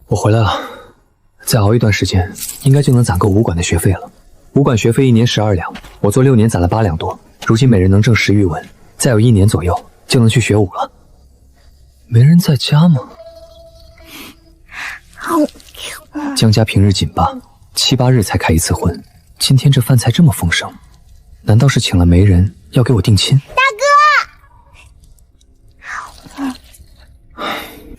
我回来了，再熬一段时间，应该就能攒够武馆的学费了。武馆学费1年12两，我做6年攒了8两多，如今每人能挣10余文，再有1年左右就能去学武了。没人在家吗？江家平日紧巴，7、8日才开一次荤，今天这饭菜这么丰盛，难道是请了媒人要给我定亲？大哥，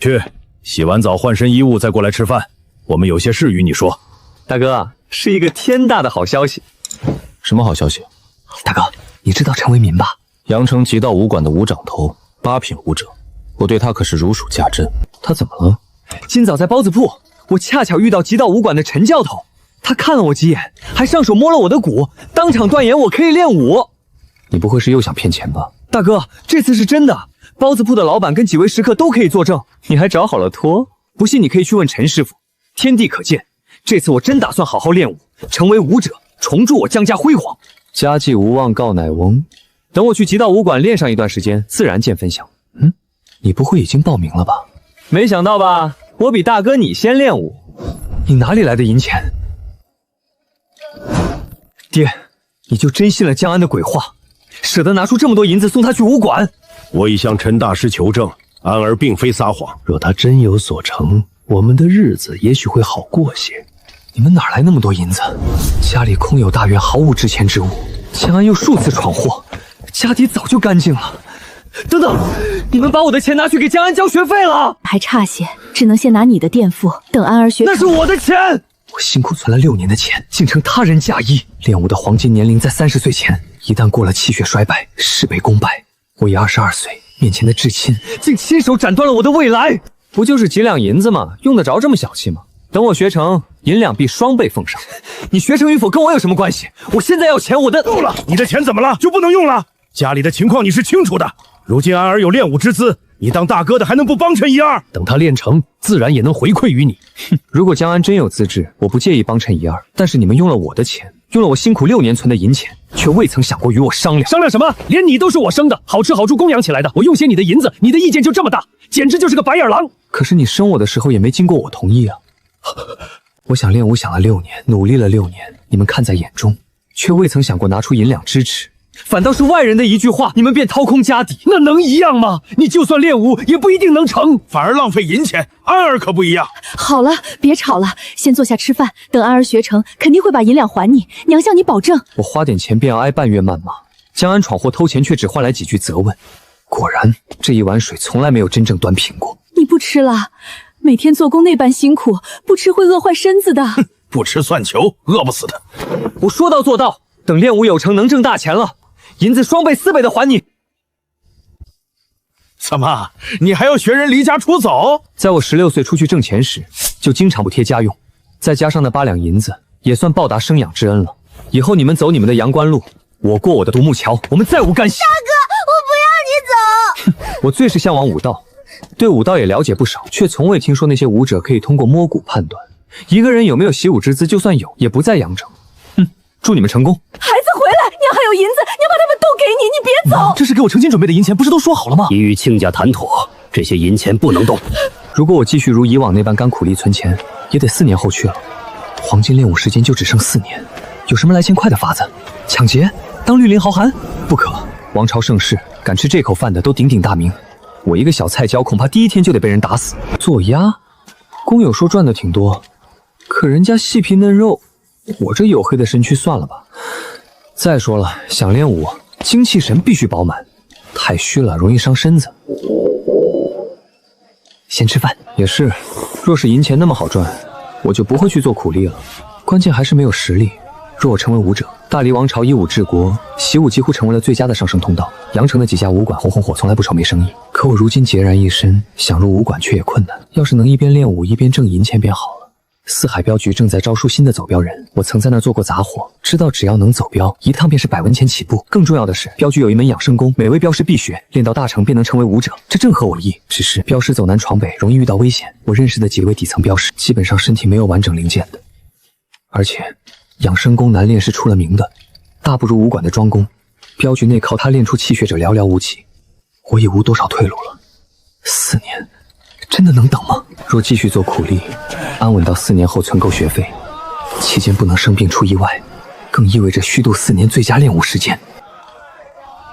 去洗完澡换身衣物再过来吃饭，我们有些事与你说。大哥，是一个天大的好消息。什么好消息？大哥，你知道陈为民吧？阳城极道武馆的武掌头，8品武者，我对他可是如数家珍。他怎么了？今早在包子铺，我恰巧遇到极道武馆的陈教头，他看了我几眼，还上手摸了我的骨，当场断言我可以练武。你不会是又想骗钱吧？大哥，这次是真的，包子铺的老板跟几位食客都可以作证。你还找好了托？不信你可以去问陈师傅。天地可见，这次我真打算好好练武，成为武者，重铸我江家辉煌。家祭无忘告乃翁，等我去极道武馆练上一段时间，自然见分晓。你不会已经报名了吧？没想到吧，我比大哥你先练武。你哪里来的银钱？爹，你就真信了江安的鬼话，舍得拿出这么多银子送他去武馆？我已向陈大师求证，安儿并非撒谎。若他真有所成，我们的日子也许会好过些。你们哪来那么多银子？家里空有大院，毫无值钱之物。江安又数次闯祸，家底早就干净了。等等，你们把我的钱拿去给江安交学费了？还差些，只能先拿你的垫付，等安儿学成。那是我的钱！我辛苦存了6年的钱，竟成他人嫁衣。练武的黄金年龄在30岁前，一旦过了气血衰败，事倍功半。我已22岁，面前的至亲竟亲手斩断了我的未来。不就是几两银子吗？用得着这么小气吗？等我学成，银两必双倍奉上。你学成与否跟我有什么关系？我现在要钱，我的……够了！你的钱怎么了？就不能用了？家里的情况你是清楚的。如今安儿有练武之资，你当大哥的还能不帮衬一二？等他练成，自然也能回馈于你。如果江安真有资质，我不介意帮衬一二。但是你们用了我的钱，用了我辛苦6年存的银钱，却未曾想过与我商量。商量什么？连你都是我生的，好吃好住供养起来的，我用些你的银子，你的意见就这么大，简直就是个白眼狼。可是你生我的时候也没经过我同意啊。我想练武想了6年，努力了6年，你们看在眼中，却未曾想过拿出银两支持。反倒是外人的一句话，你们便掏空家底，那能一样吗？你就算练武，也不一定能成，反而浪费银钱。安儿可不一样。好了，别吵了，先坐下吃饭，等安儿学成，肯定会把银两还你，娘向你保证。我花点钱便要挨半月谩骂，江安闯祸偷钱，却只换来几句责问。果然，这一碗水从来没有真正端平过。你不吃了，每天做工那般辛苦，不吃会饿坏身子的。不吃算球，饿不死的。我说到做到，等练武有成，能挣大钱了，银子双倍4倍的还你。怎么，你还要学人离家出走？在我16岁出去挣钱时，就经常补贴家用，再加上那8两银子，也算报答生养之恩了。以后你们走你们的阳关路，我过我的独木桥，我们再无干系。大哥，我不要你走。我最是向往武道，对武道也了解不少，却从未听说那些武者可以通过摸骨判断一个人有没有习武之资，就算有，也不在阳城。祝你们成功。孩子回来，娘还有银子，娘把他们都给你，你别走。这是给我成亲准备的银钱，不是都说好了吗？已与亲家谈妥，这些银钱不能动。如果我继续如以往那般甘苦力存钱，也得4年后去了。黄金练武时间就只剩4年，有什么来钱快的法子？抢劫？当绿林豪汉？不可！王朝盛世，敢吃这口饭的都鼎鼎大名。我一个小菜椒，恐怕第1天就得被人打死。做鸭，工友说赚的挺多，可人家细皮嫩肉。我这黝黑的身躯算了吧。再说了，想练武，精气神必须饱满，太虚了容易伤身子。先吃饭也是，若是银钱那么好赚，我就不会去做苦力了。关键还是没有实力。若我成为武者，大黎王朝以武治国，习武几乎成为了最佳的上升通道。阳城的几家武馆红红火，从来不愁没生意。可我如今孑然一身，想入武馆却也困难。要是能一边练武一边挣银钱便好了。四海镖局正在招收新的走镖人，我曾在那做过杂活，知道只要能走镖，一趟便是100文钱起步。更重要的是，镖局有一门养生功，每位镖师必学，练到大成便能成为武者，这正合我意。只是镖师走南闯北，容易遇到危险。我认识的几位底层镖师，基本上身体没有完整零件的，而且养生功难练是出了名的，大不如武馆的庄功。镖局内靠他练出气血者寥寥无几，我也无多少退路了。4年，真的能等吗？若继续做苦力，安稳到4年后存够学费，期间不能生病出意外，更意味着虚度4年最佳练武时间。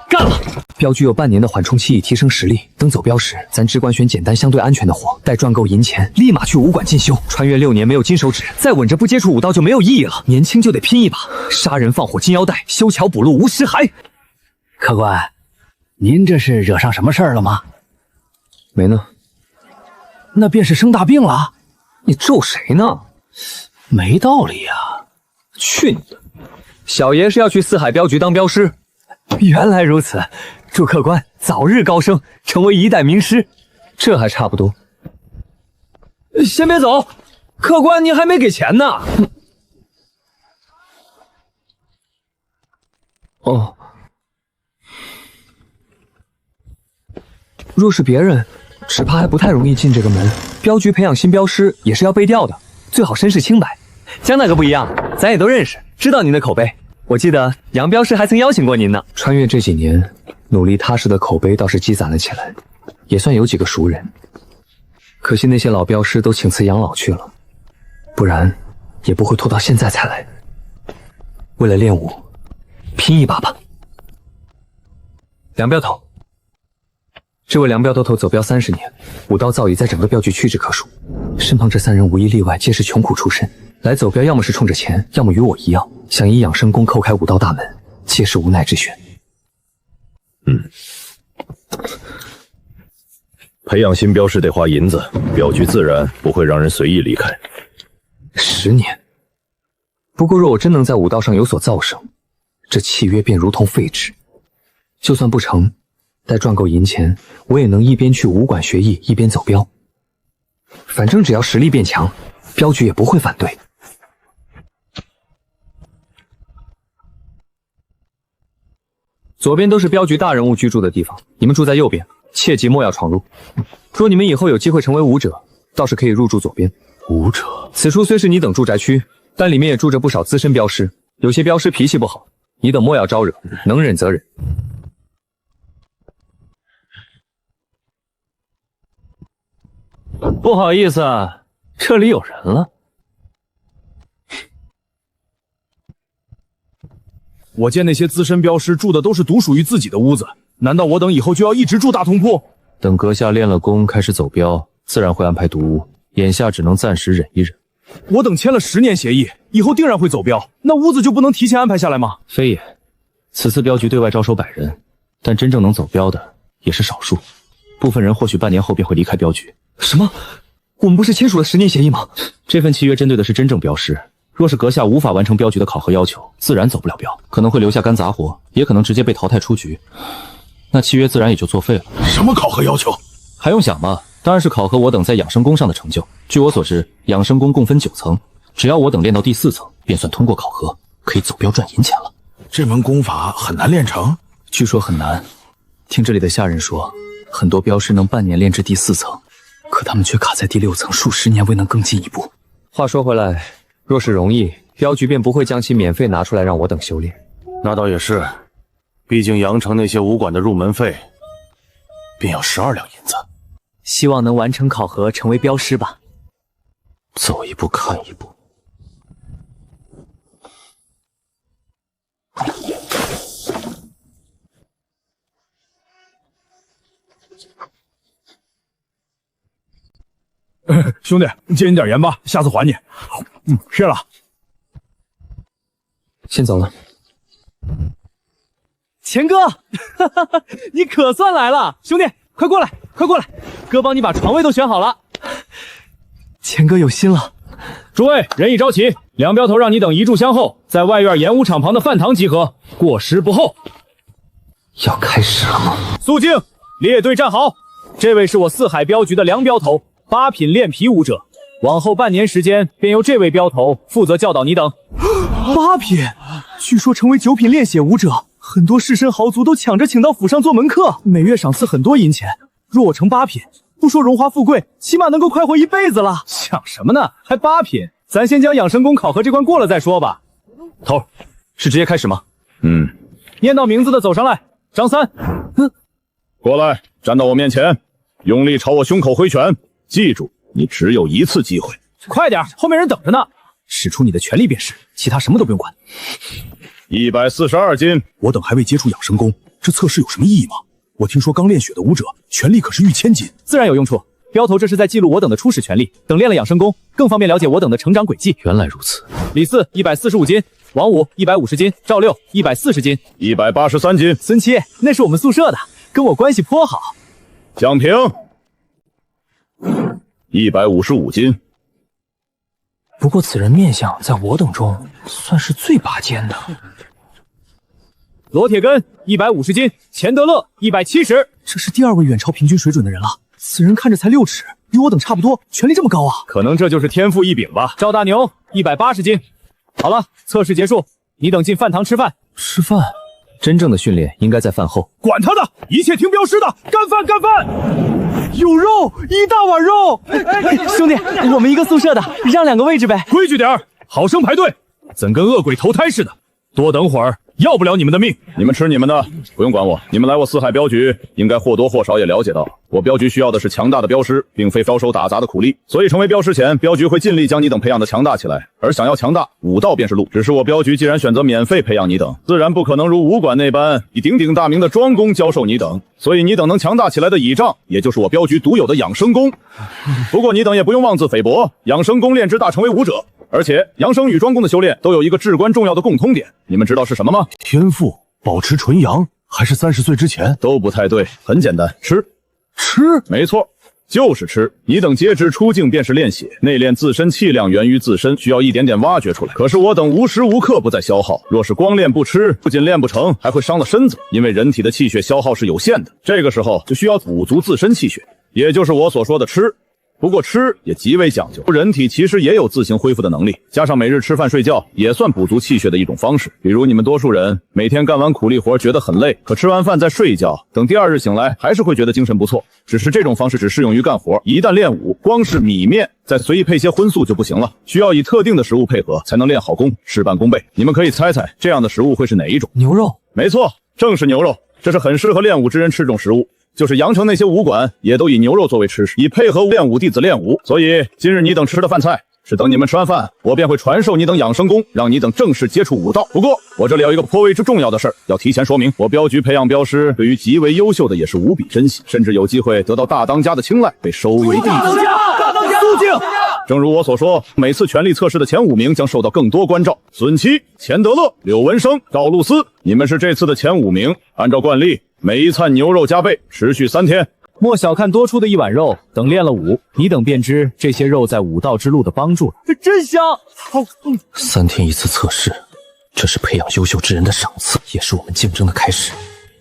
干了！镖局有半年的缓冲期以提升实力，等走镖时，咱只管选简单相对安全的活，待赚够银钱，立马去武馆进修。穿越6年没有金手指，再稳着不接触武道就没有意义了。年轻就得拼一把，杀人放火金腰带，修桥补路无尸骸。客官，您这是惹上什么事儿了吗？没呢。那便是生大病了。你咒谁呢？没道理呀！去你的！小爷是要去四海镖局当镖师。原来如此，祝客官早日高升，成为一代名师。这还差不多。先别走，客官您还没给钱呢。哦，若是别人，只怕还不太容易进这个门。镖局培养新镖师也是要背调的，最好身世清白。江大哥不一样，咱也都认识，知道您的口碑。我记得杨镖师还曾邀请过您呢。穿越这几年，努力踏实的口碑倒是积攒了起来，也算有几个熟人。可惜那些老镖师都请辞养老去了，不然也不会拖到现在才来。为了练武，拼一把吧。梁镖头，这位梁镖头头走镖30年，武道造诣在整个镖局屈指可数。身旁这3人无一例外皆是穷苦出身，来走镖要么是冲着钱，要么与我一样，想以养生功叩开武道大门，皆是无奈之选。培养新镖师得花银子，镖局自然不会让人随意离开。10年，不过若我真能在武道上有所造诣，这契约便如同废纸。就算不成，待赚够银钱，我也能一边去武馆学艺，一边走镖。反正只要实力变强，镖局也不会反对。左边都是镖局大人物居住的地方，你们住在右边，切记莫要闯入。若你们以后有机会成为武者，倒是可以入住左边。武者，此处虽是你等住宅区，但里面也住着不少资深镖师，有些镖师脾气不好，你等莫要招惹，能忍则忍。不好意思，这里有人了。我见那些资深镖师住的都是独属于自己的屋子，难道我等以后就要一直住大通铺？等阁下练了功，开始走镖，自然会安排独屋。眼下只能暂时忍一忍。我等签了10年协议，以后定然会走镖，那屋子就不能提前安排下来吗？非也，此次镖局对外招收100人，但真正能走镖的也是少数，部分人或许半年后便会离开镖局。什么？我们不是签署了10年协议吗？这份契约针对的是真正镖师，若是阁下无法完成镖局的考核要求，自然走不了镖，可能会留下干杂活，也可能直接被淘汰出局，那契约自然也就作废了。什么考核要求？还用想吗？当然是考核我等在养生功上的成就。据我所知，养生功共分9层，只要我等练到第4层，便算通过考核，可以走镖赚银钱了。这门功法很难练成？据说很难，听这里的下人说，很多镖师能半年练至第4层，可他们却卡在第6层，数10年未能更进一步。话说回来，若是容易，镖局便不会将其免费拿出来让我等修炼。那倒也是，毕竟阳城那些武馆的入门费便要12两银子。希望能完成考核，成为镖师吧。走一步看一步。兄弟，借你点盐吧，下次还你。谢了。先走了。钱哥，你可算来了，兄弟，快过来，快过来，哥帮你把床位都选好了。钱哥有心了。诸位，人已招齐，梁镖头让你等一炷香后，在外院演武场旁的饭堂集合，过时不候。要开始了吗？肃静，列队站好。这位是我四海镖局的梁镖头，8品练皮武者。往后半年时间，便由这位镖头负责教导你等。8品，据说成为9品练血武者，很多士绅豪族都抢着请到府上做门客，每月赏赐很多银钱。若我成8品，不说荣华富贵，起码能够快活一辈子了。想什么呢？还8品？咱先将养生功考核这关过了再说吧。头，是直接开始吗？念到名字的走上来。张三，过来，站到我面前，用力朝我胸口挥拳。记住，你只有一次机会。快点，后面人等着呢。使出你的全力便是，其他什么都不用管。142斤，我等还未接触养生功，这测试有什么意义吗？我听说刚练血的武者全力可是逾1000斤，自然有用处。镖头这是在记录我等的初始全力，等练了养生功，更方便了解我等的成长轨迹。原来如此。李四145斤，王五150斤，赵六140斤，183斤。孙七那是我们宿舍的，跟我关系颇好。蒋平155斤。不过此人面相在我等中算是最拔尖的。罗铁根150斤，钱德勒170，这是第2位远超平均水准的人了。此人看着才6尺，与我等差不多，权力这么高啊！可能这就是天赋异禀吧。赵大牛180斤。好了，测试结束，你等进饭堂吃饭。吃饭？真正的训练应该在饭后。管他的，一切听镖师的，干饭干饭！有肉，一大碗肉。兄弟，我们一个宿舍的，让2个位置呗。规矩点儿，好生排队，怎跟恶鬼投胎似的？多等会儿，要不了你们的命。你们吃你们的，不用管我。你们来我四海镖局，应该或多或少也了解到，我镖局需要的是强大的镖师，并非招手打杂的苦力。所以成为镖师前，镖局会尽力将你等培养的强大起来。而想要强大，武道便是路。只是我镖局既然选择免费培养你等，自然不可能如武馆那般以鼎鼎大名的庄功教授你等。所以你等能强大起来的倚仗，也就是我镖局独有的养生功。不过你等也不用妄自菲薄，养生功练至大成为武者。而且养生与庄功的修炼都有一个至关重要的共通点，你们知道是什么吗？天赋、保持纯阳，还是30岁之前？都不太对，很简单，吃，没错，就是吃。你等截至出境便是练血，内练自身气量源于自身，需要一点点挖掘出来。可是我等无时无刻不在消耗，若是光练不吃，不仅练不成，还会伤了身子，因为人体的气血消耗是有限的，这个时候就需要补足自身气血，也就是我所说的吃。不过吃也极为讲究，人体其实也有自行恢复的能力，加上每日吃饭睡觉，也算补足气血的一种方式。比如你们多数人每天干完苦力活觉得很累，可吃完饭再睡一觉，等第2日醒来还是会觉得精神不错。只是这种方式只适用于干活，一旦练武，光是米面再随意配些荤素就不行了，需要以特定的食物配合才能练好功，事半功倍。你们可以猜猜这样的食物会是哪一种？牛肉。没错，正是牛肉，这是很适合练武之人吃这种食物。就是阳城那些武馆也都以牛肉作为吃食，以配合练武弟子练武。所以今日你等吃的饭菜是等你们吃完饭，我便会传授你等养生功，让你等正式接触武道。不过我这里有一个颇为之重要的事儿要提前说明，我镖局培养镖师对于极为优秀的也是无比珍惜，甚至有机会得到大当家的青睐，被收为弟子。肃静！正如我所说，每次权力测试的前5名将受到更多关照。孙七、钱德勒、柳文生、赵露思，你们是这次的前5名。按照惯例，每一餐牛肉加倍，持续3天。莫小看多出的一碗肉，等练了武，你等便知这些肉在武道之路的帮助了。真香！3天一次测试，这是培养优秀之人的赏赐，也是我们竞争的开始。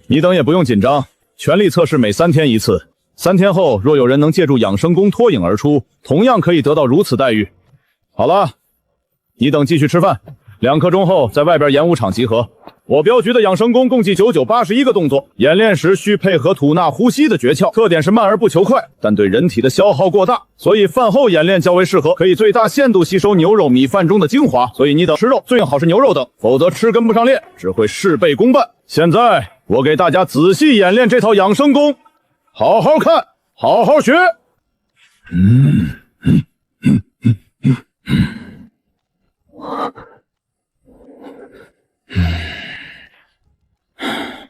你等也不用紧张，权力测试每3天一次。3天后，若有人能借助养生功脱颖而出，同样可以得到如此待遇。好了，你等继续吃饭，2刻钟后在外边演武场集合。我镖局的养生功共计9981个动作，演练时需配合吐纳呼吸的诀窍，特点是慢而不求快，但对人体的消耗过大，所以饭后演练较为适合，可以最大限度吸收牛肉米饭中的精华。所以你等吃肉最好是牛肉等，否则吃跟不上练，只会事倍功半。现在我给大家仔细演练这套养生功，好好看，好好学。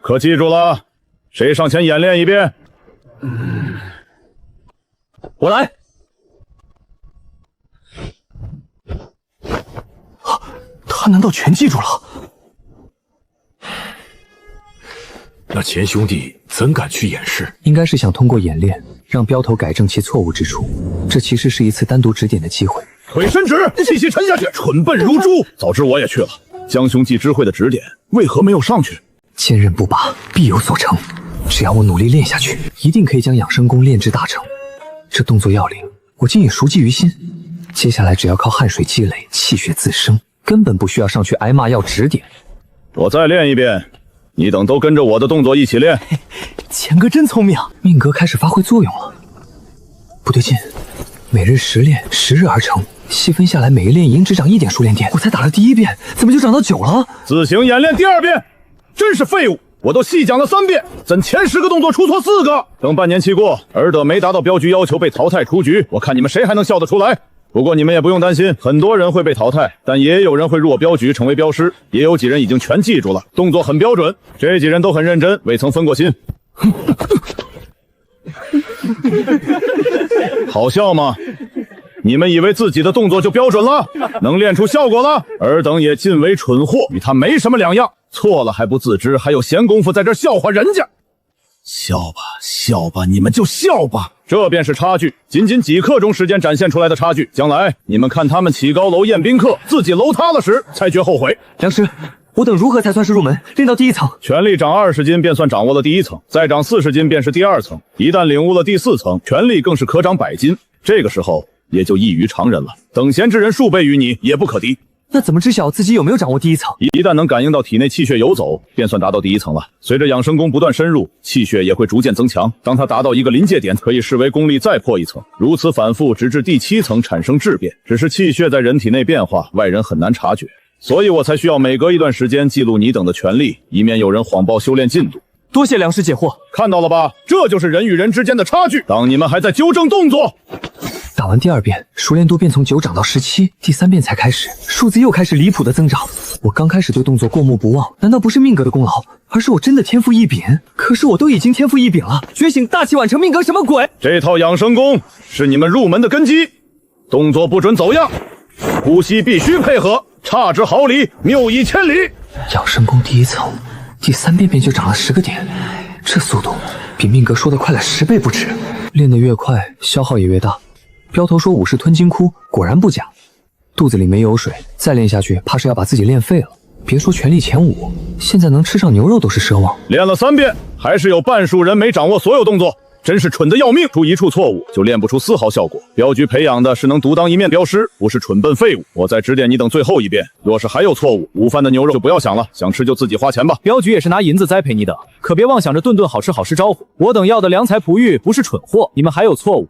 可记住了，谁上前演练一遍？我来。他难道全记住了？那钱兄弟怎敢去演示？应该是想通过演练让镖头改正其错误之处，这其实是一次单独指点的机会。腿伸直，气息沉下去，蠢笨如猪。早知我也去了。江兄季知会的指点，为何没有上去？坚韧不拔，必有所成。只要我努力练下去，一定可以将养生功练至大成。这动作要领，我竟已熟记于心。接下来只要靠汗水积累，气血自生，根本不需要上去挨骂要指点。我再练一遍，你等都跟着我的动作一起练。钱哥真聪明，命格开始发挥作用了。不对劲，每日10练，10日而成。细分下来，每一练营只长1点熟练点。我才打了第1遍，怎么就长到9了？自行演练第2遍，真是废物！我都细讲了3遍，怎前10个动作出错4个？等半年期过，尔等没达到镖局要求被淘汰出局，我看你们谁还能笑得出来？不过你们也不用担心，很多人会被淘汰，但也有人会入我镖局成为镖师，也有几人已经全记住了，动作很标准。这几人都很认真，未曾分过心。好笑吗？你们以为自己的动作就标准了，能练出效果了？尔等也尽为蠢货，与他没什么两样。错了还不自知，还有闲工夫在这笑话人家。笑吧，笑吧，你们就笑吧。这便是差距，仅仅几刻钟时间展现出来的差距。将来你们看他们起高楼宴宾客，自己楼塌了时，才觉后悔。梁师，我等如何才算是入门，练到第一层？权力长20斤，便算掌握了第一层；再长40斤，便是第2层。一旦领悟了第4层，权力更是可长100斤。这个时候也就异于常人了。等闲之人数倍于你，也不可敌。那怎么知晓自己有没有掌握第一层？一旦能感应到体内气血游走，便算达到第1层了。随着养生功不断深入，气血也会逐渐增强。当它达到一个临界点，可以视为功力再破1层，如此反复，直至第7层产生质变。只是气血在人体内变化，外人很难察觉，所以我才需要每隔一段时间记录你等的权力，以免有人谎报修炼进度。多谢梁师解惑。看到了吧，这就是人与人之间的差距。当你们还在纠正动作，打完第2遍，熟练度便从9涨到17，第3遍才开始，数字又开始离谱的增长。我刚开始对动作过目不忘，难道不是命格的功劳，而是我真的天赋异禀？可是我都已经天赋异禀了，觉醒大器晚成命格什么鬼？这套养生功是你们入门的根基，动作不准走样，呼吸必须配合，差之毫厘，谬以千里。养生功第1层，第3遍便就涨了10个点，这速度比命格说的快了10倍不止。练得越快，消耗也越大。镖头说武士吞金窟，果然不假。肚子里没油水，再练下去，怕是要把自己练废了。别说权力前5，现在能吃上牛肉都是奢望。练了3遍，还是有半数人没掌握所有动作，真是蠢得要命。出一处错误就练不出丝毫效果。镖局培养的是能独当一面镖师，不是蠢笨废物。我再指点你等最后一遍，若是还有错误，午饭的牛肉就不要想了，想吃就自己花钱吧。镖局也是拿银子栽培你的，可别妄想着顿顿好吃好吃招呼。我等要的良才璞玉不是蠢货，你们还有错误。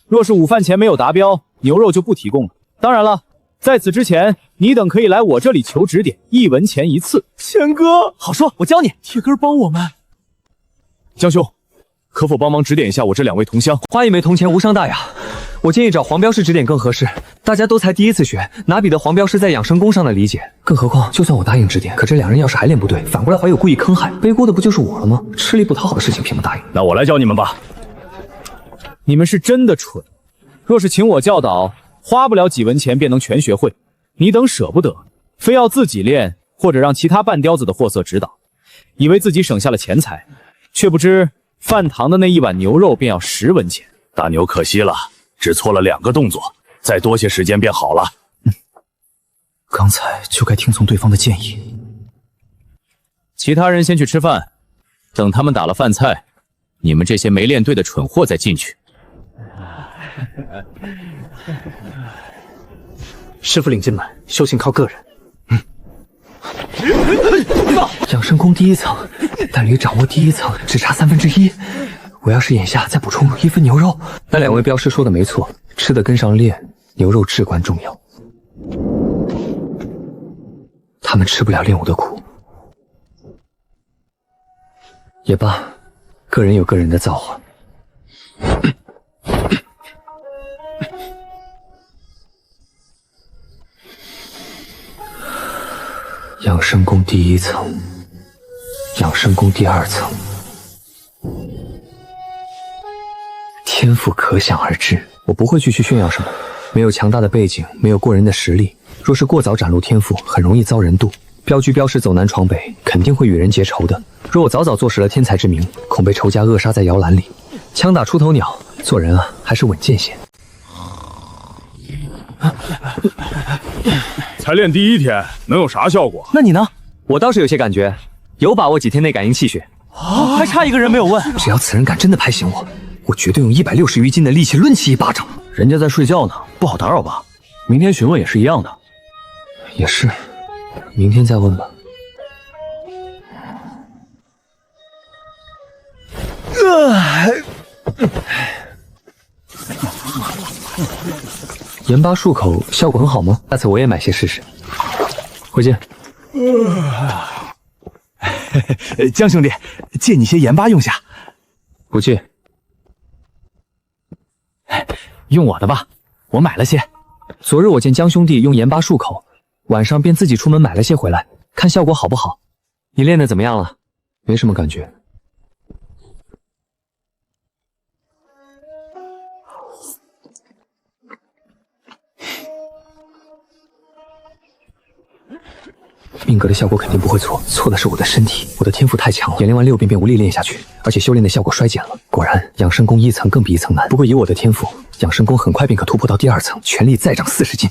若是午饭前没有达标，牛肉就不提供了。当然了，在此之前，你等可以来我这里求指点，1文钱1次。钱哥，好说，我教你。铁根帮我们。江兄，可否帮忙指点一下我这2位同乡？花1枚铜钱无伤大雅，我建议找黄镖师指点更合适。大家都才第1次学，哪比得黄镖师在养生功上的理解？更何况，就算我答应指点，可这2人要是还练不对，反过来怀有故意坑害，背锅的不就是我了吗？吃力不讨好的事情凭什么答应？那我来教你们吧。你们是真的蠢，若是请我教导，花不了几文钱便能全学会。你等舍不得，非要自己练，或者让其他半吊子的货色指导，以为自己省下了钱财，却不知饭堂的那1碗牛肉便要10文钱。大牛可惜了，只错了2个动作，再多些时间便好了。刚才就该听从对方的建议。其他人先去吃饭，等他们打了饭菜，你们这些没练对的蠢货再进去。师傅领进门，修行靠个人。养生功第1层，但离掌握第1层只差1/3。我要是眼下再补充1份牛肉，那2位镖师说的没错，吃的跟上练，牛肉至关重要。他们吃不了练武的苦，也罢，个人有个人的造化。养生功第1层，养生功第2层，天赋可想而知。我不会去炫耀什么，没有强大的背景，没有过人的实力，若是过早展露天赋，很容易遭人妒。镖局镖师走南闯北，肯定会与人结仇的。若我早早坐实了天才之名，恐被仇家扼杀在摇篮里。枪打出头鸟，做人啊，还是稳健些。才练第1天，能有啥效果？那你呢？我倒是有些感觉，有把握几天内感应气血。还差1个人没有问。只要此人敢真的拍醒我，我绝对用160余斤的力气抡起1巴掌。人家在睡觉呢，不好打扰吧？明天询问也是一样的。也是，明天再问吧。盐巴漱口效果很好吗？下次我也买些试试。回见。江兄弟，借你些盐巴用下。不借。用我的吧，我买了些。昨日我见江兄弟用盐巴漱口，晚上便自己出门买了些回来，看效果好不好。你练得怎么样了？没什么感觉。命格的效果肯定不会错，错的是我的身体。我的天赋太强了，演练完6遍便无力练下去，而且修炼的效果衰减了。果然，养生功1层更比1层难。不过以我的天赋，养生功很快便可突破到第2层，全力再长40斤。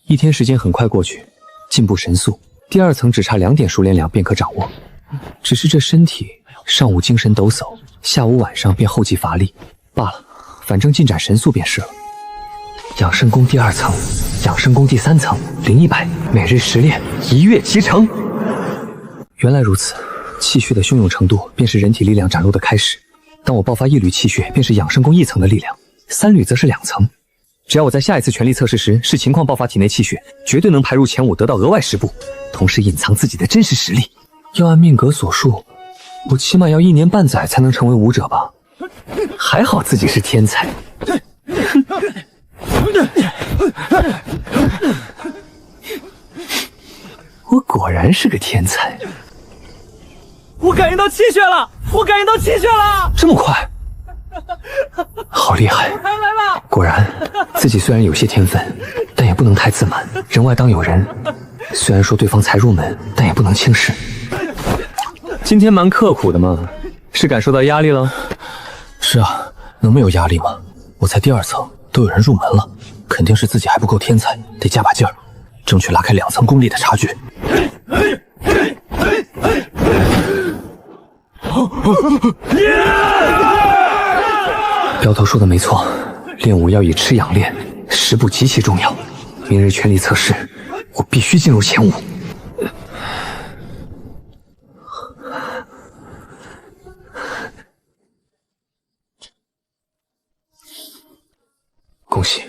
1天时间很快过去，进步神速。第2层只差2点熟练2便可掌握。只是这身体，上午精神抖擞，下午晚上便后继乏力。罢了，反正进展神速便是了。养生功第2层，养生功第3层，灵100，每日10练，1月即成。原来如此，气血的汹涌程度便是人体力量展露的开始。当我爆发1缕气血，便是养生功1层的力量，3缕则是2层。只要我在下一次全力测试时视情况爆发体内气血，绝对能排入前5，得到额外10步，同时隐藏自己的真实实力。要按命格所述，我起码要1年半载才能成为武者吧？还好自己是天才。我果然是个天才。我感应到气血了！我感应到气血了！这么快？好厉害！果然，自己虽然有些天分，但也不能太自满。人外当有人，虽然说对方才入门，但也不能轻视。今天蛮刻苦的嘛，是感受到压力了？是啊，能没有压力吗？我才第2层，都有人入门了，肯定是自己还不够天才，得加把劲儿，争取拉开2层功力的差距。镖头说的没错，练武要以吃养练，10步极其重要。明日全力测试，我必须进入前5。恭喜！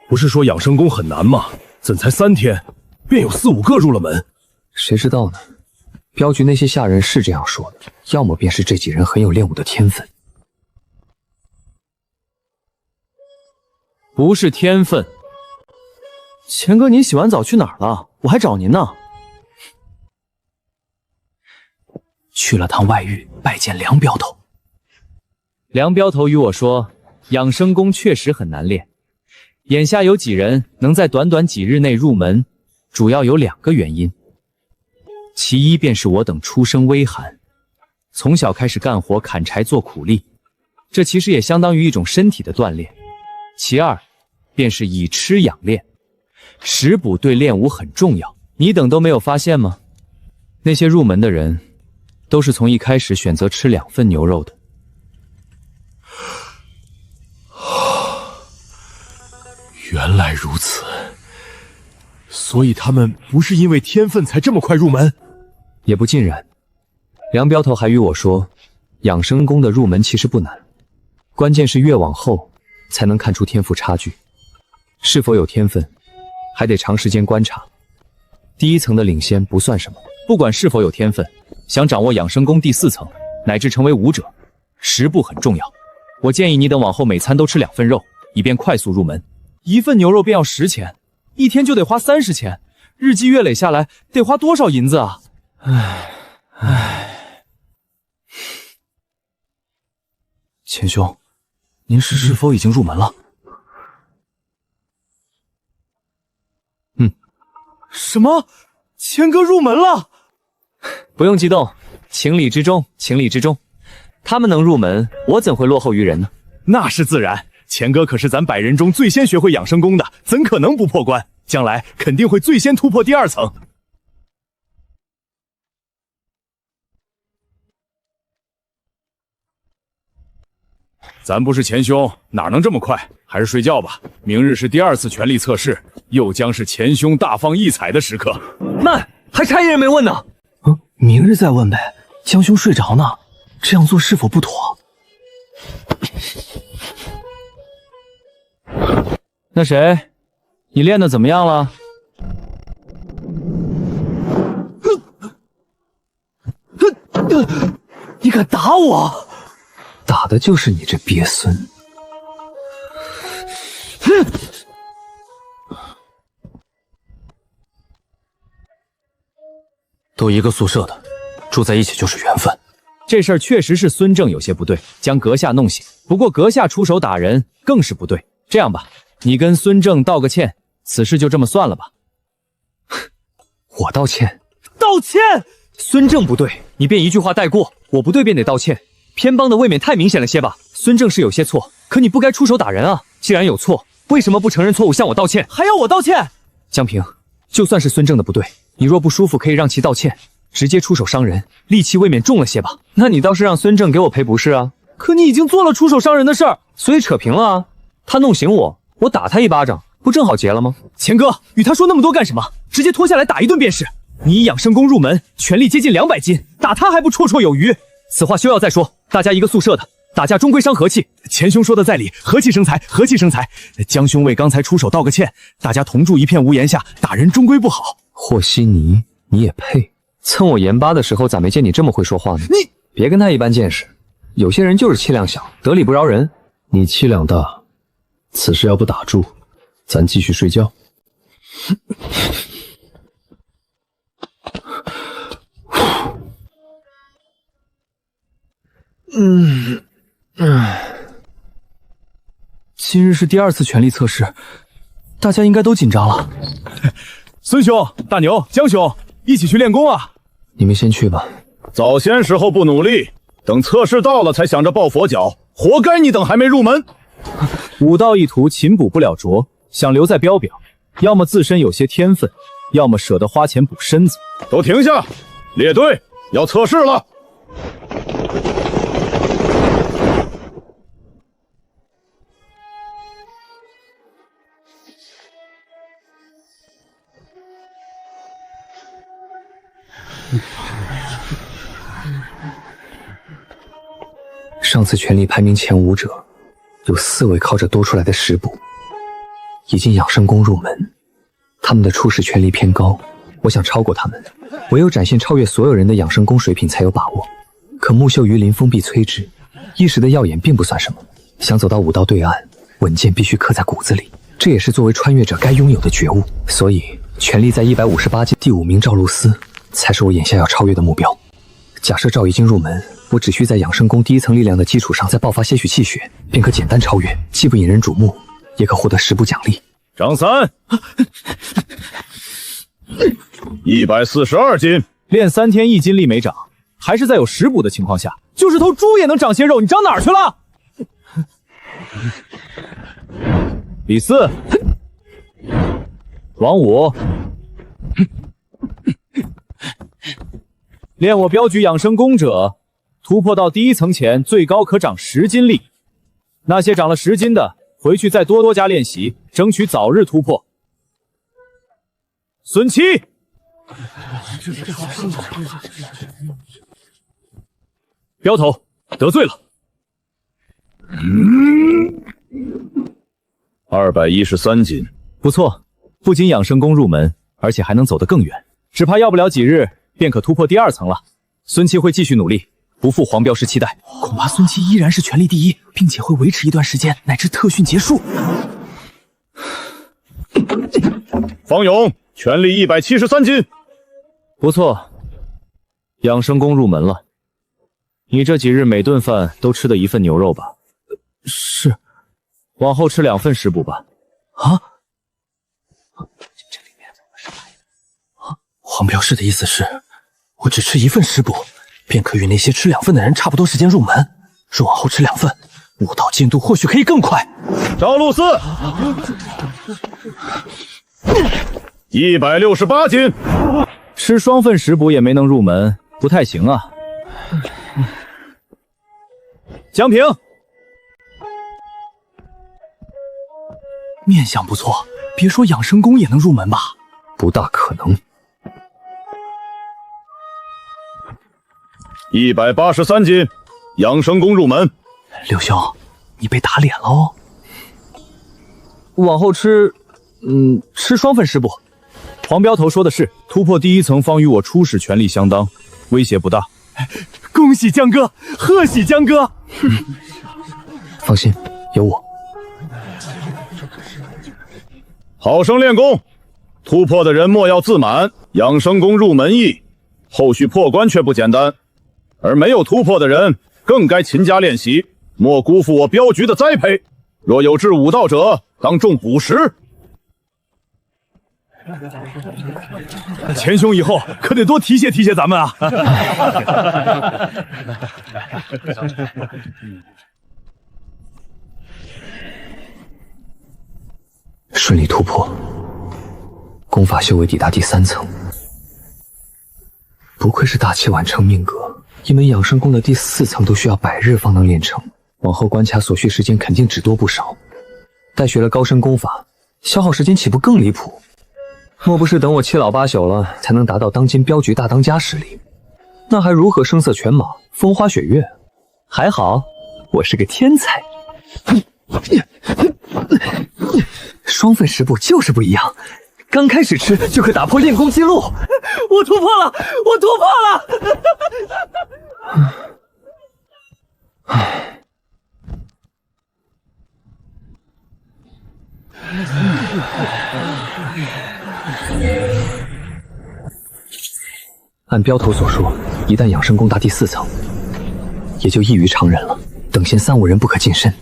不是说养生功很难吗？怎才3天，便有4、5个入了门？谁知道呢？镖局那些下人是这样说的，要么便是这几人很有练武的天分。不是天分。钱哥，您洗完澡去哪儿了？我还找您呢。去了趟外域，拜见梁镖头。梁镖头与我说，养生功确实很难练。眼下有几人能在短短几日内入门，主要有2个原因。其一便是我等出身微寒，从小开始干活砍柴做苦力，这其实也相当于一种身体的锻炼。其二便是以吃养练，食补对练武很重要。你等都没有发现吗？那些入门的人都是从一开始选择吃2份牛肉的。原来如此，所以他们不是因为天分才这么快入门？也不尽然。梁镖头还与我说，养生功的入门其实不难，关键是越往后才能看出天赋差距。是否有天分，还得长时间观察。第1层的领先不算什么，不管是否有天分，想掌握养生功第4层，乃至成为武者，食补很重要。我建议你等往后每餐都吃2份肉，以便快速入门。1份牛肉便要10钱，1天就得花30钱，日积月累下来得花多少银子啊？钱兄，您是否已经入门了？什么？钱哥入门了？不用激动，情理之中，情理之中。他们能入门，我怎会落后于人呢？那是自然，钱哥可是咱100人中最先学会养生功的，怎可能不破关？将来肯定会最先突破第2层。咱不是钱兄，哪能这么快？还是睡觉吧。明日是第2次全力测试，又将是钱兄大放异彩的时刻。慢，还差1人没问呢。明日再问呗。江兄睡着呢。这样做是否不妥？那谁，你练的怎么样了？你敢打我？打的就是你这鳖孙！都一个宿舍的，住在一起就是缘分。这事儿确实是孙正有些不对，将阁下弄醒。不过阁下出手打人更是不对。这样吧，你跟孙正道个歉，此事就这么算了吧。我道歉？道歉？孙正不对，你便一句话带过；我不对便得道歉，偏帮的未免太明显了些吧？孙正是有些错，可你不该出手打人啊！既然有错，为什么不承认错误向我道歉？还要我道歉？江平，就算是孙正的不对，你若不舒服，可以让其道歉，直接出手伤人，戾气未免重了些吧？那你倒是让孙正给我赔不是啊？可你已经做了出手伤人的事儿，所以扯平了啊！他弄醒我，我打他一巴掌，不正好结了吗？钱哥，与他说那么多干什么？直接拖下来打一顿便是。你以养生功入门，权力接近200斤，打他还不绰绰有余？此话休要再说，大家一个宿舍的，打架终归伤和气。钱兄说的在理，和气生财，和气生财。江兄为刚才出手道个歉，大家同住一片屋檐下，打人终归不好。和稀泥，你也配？蹭我盐巴的时候，咋没见你这么会说话呢？你别跟他一般见识，有些人就是气量小，得理不饶人。你气量大，此事要不打住，咱继续睡觉。今日是第2次权力测试，大家应该都紧张了。孙兄、大牛、江兄，一起去练功啊！你们先去吧。早先时候不努力，等测试到了才想着抱佛脚，活该你等还没入门。武道一途勤补不了拙，想留在彪表，要么自身有些天分，要么舍得花钱补身子。都停下，列队，要测试了。上次权力排名前5者，有4位靠着多出来的食补，已经养生功入门，他们的初始权力偏高，我想超过他们，唯有展现超越所有人的养生功水平才有把握。可木秀于林，风必摧之，一时的耀眼并不算什么。想走到武道对岸，稳健必须刻在骨子里，这也是作为穿越者该拥有的觉悟。所以，权力在158级第5名赵露思，才是我眼下要超越的目标。假设赵已经入门，我只需在养生功第1层力量的基础上再爆发些许气血，便可简单超越，既不引人瞩目，也可获得食补奖励。张三，142斤，练3天1斤力没长，还是在有食补的情况下，就是头猪也能长些肉，你长哪儿去了？李四，王五，练我镖局养生功者，突破到第1层前，最高可长10斤力。那些长了10斤的，回去再多加练习，争取早日突破。孙七，镖头得罪了。213斤，不错，不仅养生功入门，而且还能走得更远，只怕要不了几日便可突破第2层了。孙七会继续努力，不负黄镖师期待。恐怕孙七依然是权力第1，并且会维持一段时间，乃至特训结束。方勇，权力173斤，不错，养生功入门了。你这几日每顿饭都吃的1份牛肉吧？是。往后吃2份食补吧。啊？黄镖师的意思是，我只吃1份食补，便可与那些吃2份的人差不多时间入门。若往后吃2份，武道进度或许可以更快。赵露思，168斤，吃双份食补也没能入门，不太行啊。江平，面相不错，别说养生功也能入门吧？不大可能。 183斤，养生宫入门。刘兄，你被打脸了哦。往后吃双份食补。黄镖头说的是，突破第1层方与我初始全力相当，威胁不大。恭喜江哥，贺喜江哥！放心，有我。好生练功，突破的人莫要自满。养生宫入门易，后续破关却不简单。而没有突破的人，更该勤加练习，莫辜负我镖局的栽培。若有至武道者，当重补食。钱兄以后可得多提携提携咱们啊！顺利突破，功法修为抵达第3层。不愧是大器晚成命格，一门养生功的第4层都需要100日方能练成，往后关卡所需时间肯定只多不少。待学了高深功法，消耗时间岂不更离谱？莫不是等我7老8小了才能达到当今镖局大当家实力？那还如何声色犬马、风花雪月？还好，我是个天才。双份食补就是不一样，刚开始吃就可打破练功记录。我突破了，我突破了！按镖头所说，一旦养生功达第4层，也就异于常人了。等闲3、5人不可近身。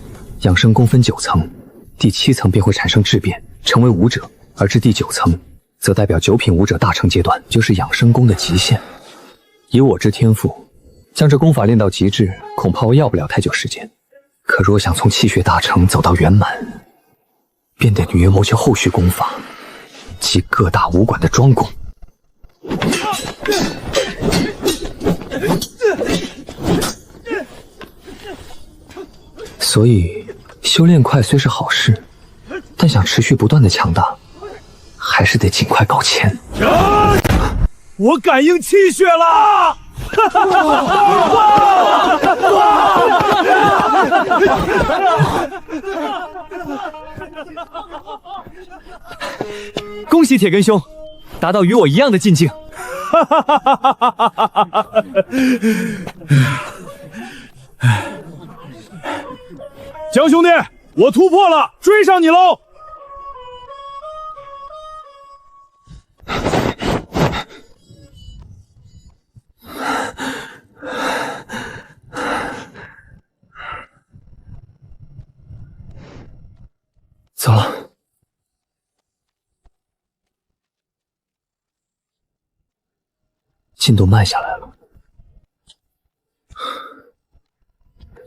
养生功分9层，第7层便会产生质变，成为武者，而至第9层，则代表9品武者大成阶段，就是养生功的极限。以我之天赋，将这功法练到极致，恐怕我要不了太久时间。可若想从气血大成走到圆满，便得女约谋求后续功法及各大武馆的专攻。所以修炼快虽是好事，但想持续不断的强大，还是得尽快搞钱。我感应气血了！恭喜铁根兄，达到与我一样的境界。江兄弟，我突破了，追上你喽！走了。进度慢下来了。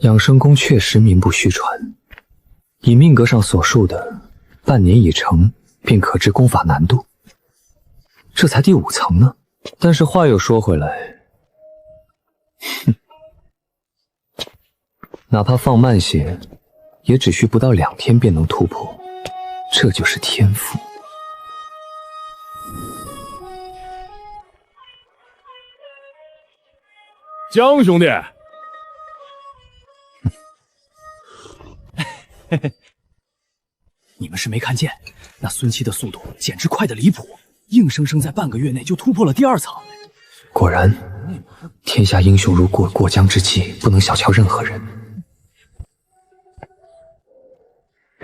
养生功确实名不虚传，以命格上所述的半年已成，便可知功法难度。这才第5层呢。但是话又说回来，哪怕放慢些，也只需不到2天便能突破，这就是天赋。江兄弟，你们是没看见，那孙七的速度简直快得离谱，硬生生在半个月内就突破了第2层。果然，天下英雄如过江之鲫，不能小瞧任何人。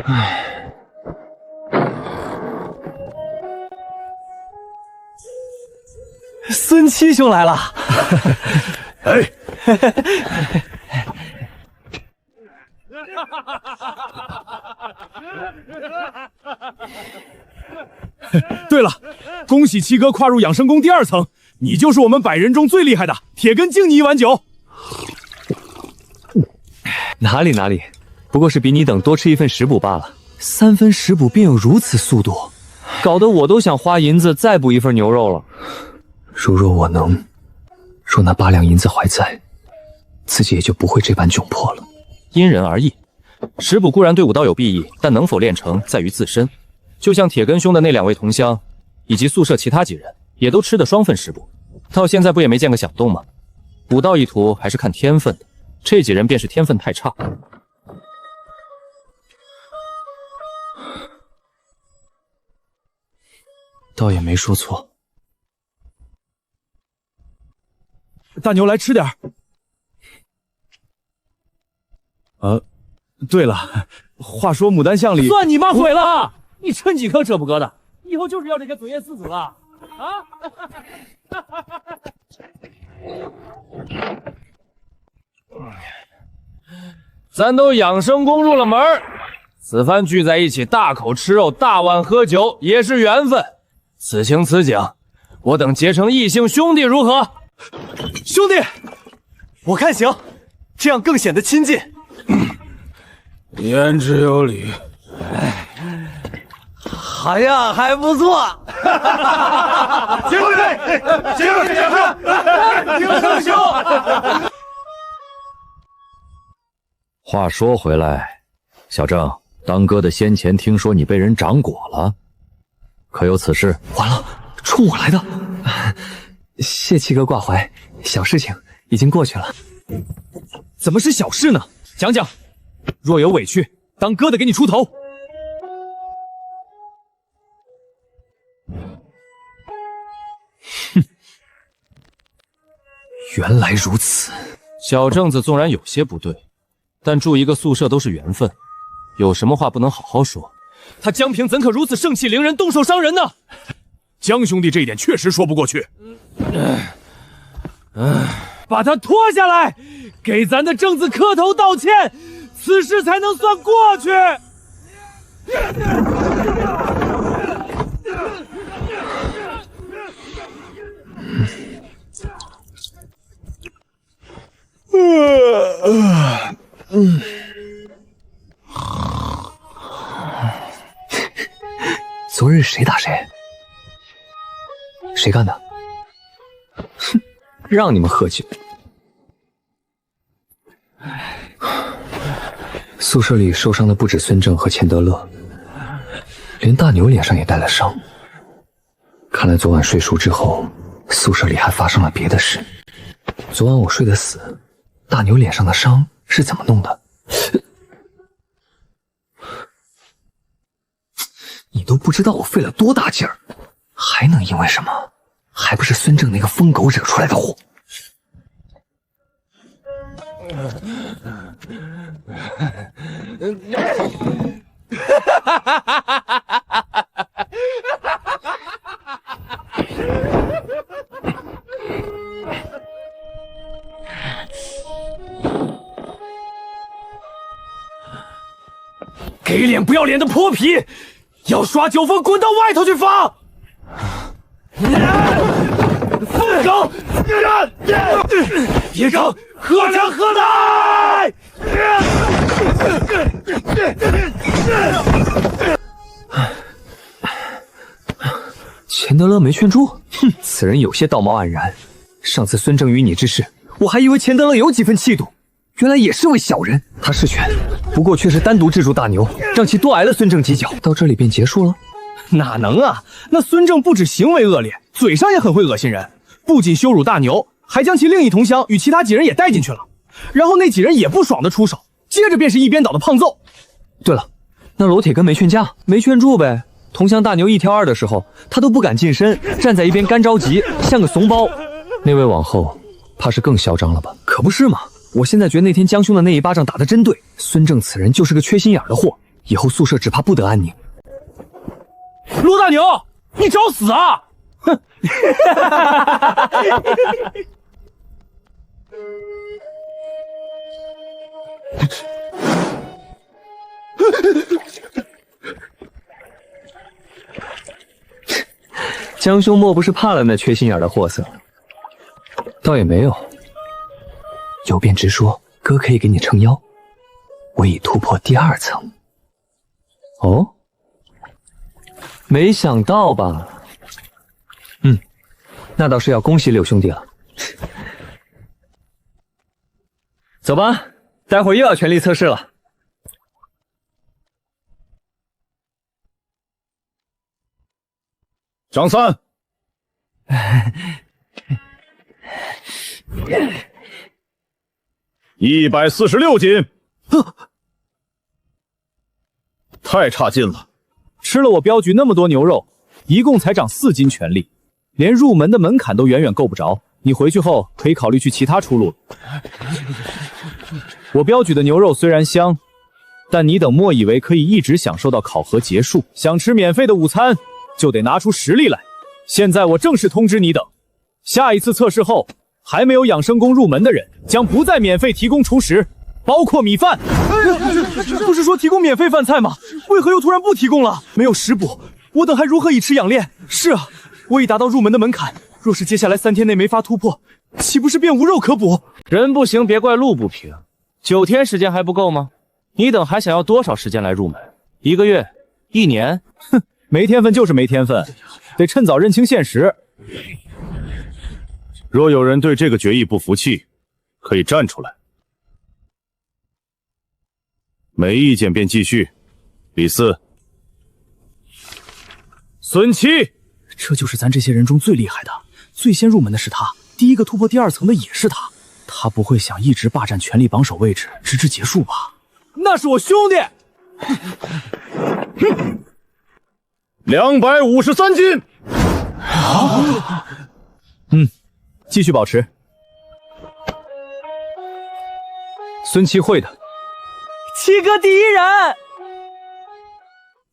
唉，孙七兄来了。哎，对了，恭喜七哥跨入养生宫第2层，你就是我们100人中最厉害的，铁根敬你一碗酒。哪里，不过是比你等多吃1份食补罢了。3分食补便有如此速度，搞得我都想花银子再补1份牛肉了。如若我能，若那8两银子还在，自己也就不会这般窘迫了。因人而异，食补固然对武道有裨益，但能否练成在于自身。就像铁根兄的那2位同乡，以及宿舍其他几人，也都吃的双份食补，到现在不也没见个响动吗？武道一途还是看天分的。这几人便是天分太差。倒也没说错。大牛，来吃点儿。对了，话说牡丹巷里，算你妈毁了！你趁几颗这不搁的，以后就是要这些嘴叶四子了啊！咱都养生宫入了门，此番聚在一起，大口吃肉，大碗喝酒，也是缘分。此情此景，我等结成异姓兄弟如何？兄弟，我看行，这样更显得亲近。言之有理。好像还不错。结婚结婚结婚，定生兄。话说回来，小郑，当哥的先前听说你被人掌掴了，可有此事？完了，冲我来的！谢七哥挂怀，小事情已经过去了。怎么是小事呢？讲讲，若有委屈，当哥的给你出头。哼，原来如此。小正子纵然有些不对，但住一个宿舍都是缘分，有什么话不能好好说？他江平怎可如此盛气凌人，动手伤人呢？江兄弟这一点确实说不过去。把他拖下来，给咱的正子磕头道歉，此事才能算过去。昨日谁打谁？谁干的？哼，让你们喝酒。宿舍里受伤的不止孙正和钱德勒，连大牛脸上也带了伤。看来昨晚睡熟之后，宿舍里还发生了别的事。昨晚我睡得死，大牛脸上的伤是怎么弄的？你都不知道我费了多大劲儿，还能因为什么？还不是孙正那个疯狗惹出来的祸。给脸不要脸的泼皮，要耍酒疯滚到外头去放！疯狗，别搞，喝凉喝奶！钱德勒没劝住，哼，此人有些道貌岸然。上次孙正与你之事，我还以为钱德勒有几分气度，原来也是位小人。他是权，不过却是单独制住大牛，让其多挨了孙正几脚。到这里便结束了？哪能啊！那孙正不止行为恶劣，嘴上也很会恶心人，不仅羞辱大牛，还将其另一同乡与其他几人也带进去了。然后那几人也不爽的出手，接着便是一边倒的胖揍。对了，那罗铁根没劝架，没劝住呗。同乡大牛一挑二的时候，他都不敢近身，站在一边干着急，像个怂包。那位往后怕是更嚣张了吧？可不是嘛！我现在觉得那天江兄的那一巴掌打得真对，孙正此人就是个缺心眼的货，以后宿舍只怕不得安宁。罗大牛，你找死啊！哼！江兄莫不是怕了那缺心眼的货色？倒也没有，有便直说，哥可以给你撑腰。我已突破第2层。哦，没想到吧？那倒是要恭喜柳兄弟了。走吧，待会儿又要全力测试了。张三， 146斤，太差劲了。吃了我镖局那么多牛肉，一共才长4斤全力，连入门的门槛都远远够不着。你回去后可以考虑去其他出路了。我镖局的牛肉虽然香，但你等莫以为可以一直享受到考核结束。想吃免费的午餐，就得拿出实力来。现在我正式通知你等，下一次测试后，还没有养生功入门的人将不再免费提供厨食，包括米饭。不是说提供免费饭菜吗？为何又突然不提供了？没有食补，我等还如何以吃养练？是啊，我已达到入门的门槛，若是接下来3天内没法突破，岂不是便无肉可补？人不行，别怪路不平。9天时间还不够吗？你等还想要多少时间来入门？1个月？1年？哼，没天分就是没天分，得趁早认清现实。若有人对这个决议不服气，可以站出来。没意见便继续。李四，孙七，这就是咱这些人中最厉害的，最先入门的是他，第一个突破第2层的也是他。他不会想一直霸占权力榜首位置，直至结束吧？那是我兄弟。 253斤。继续保持。孙七会的。七哥第一人。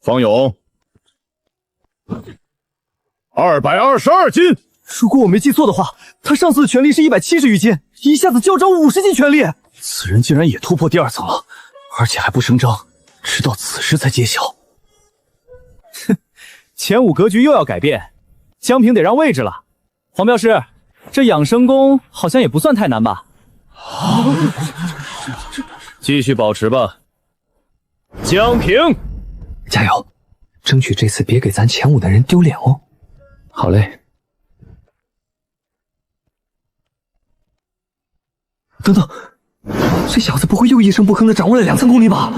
方勇，222斤。如果我没记错的话，他上次的权力是170余斤，一下子就涨50斤权力。此人竟然也突破第2层了，而且还不声张，直到此时才揭晓。哼，前5格局又要改变，江平得让位置了。黄镖师，这养生功好像也不算太难吧？继续保持吧，江平，加油，争取这次别给咱前5的人丢脸哦。好嘞。等等，这小子不会又一声不吭的掌握了2层功力吧？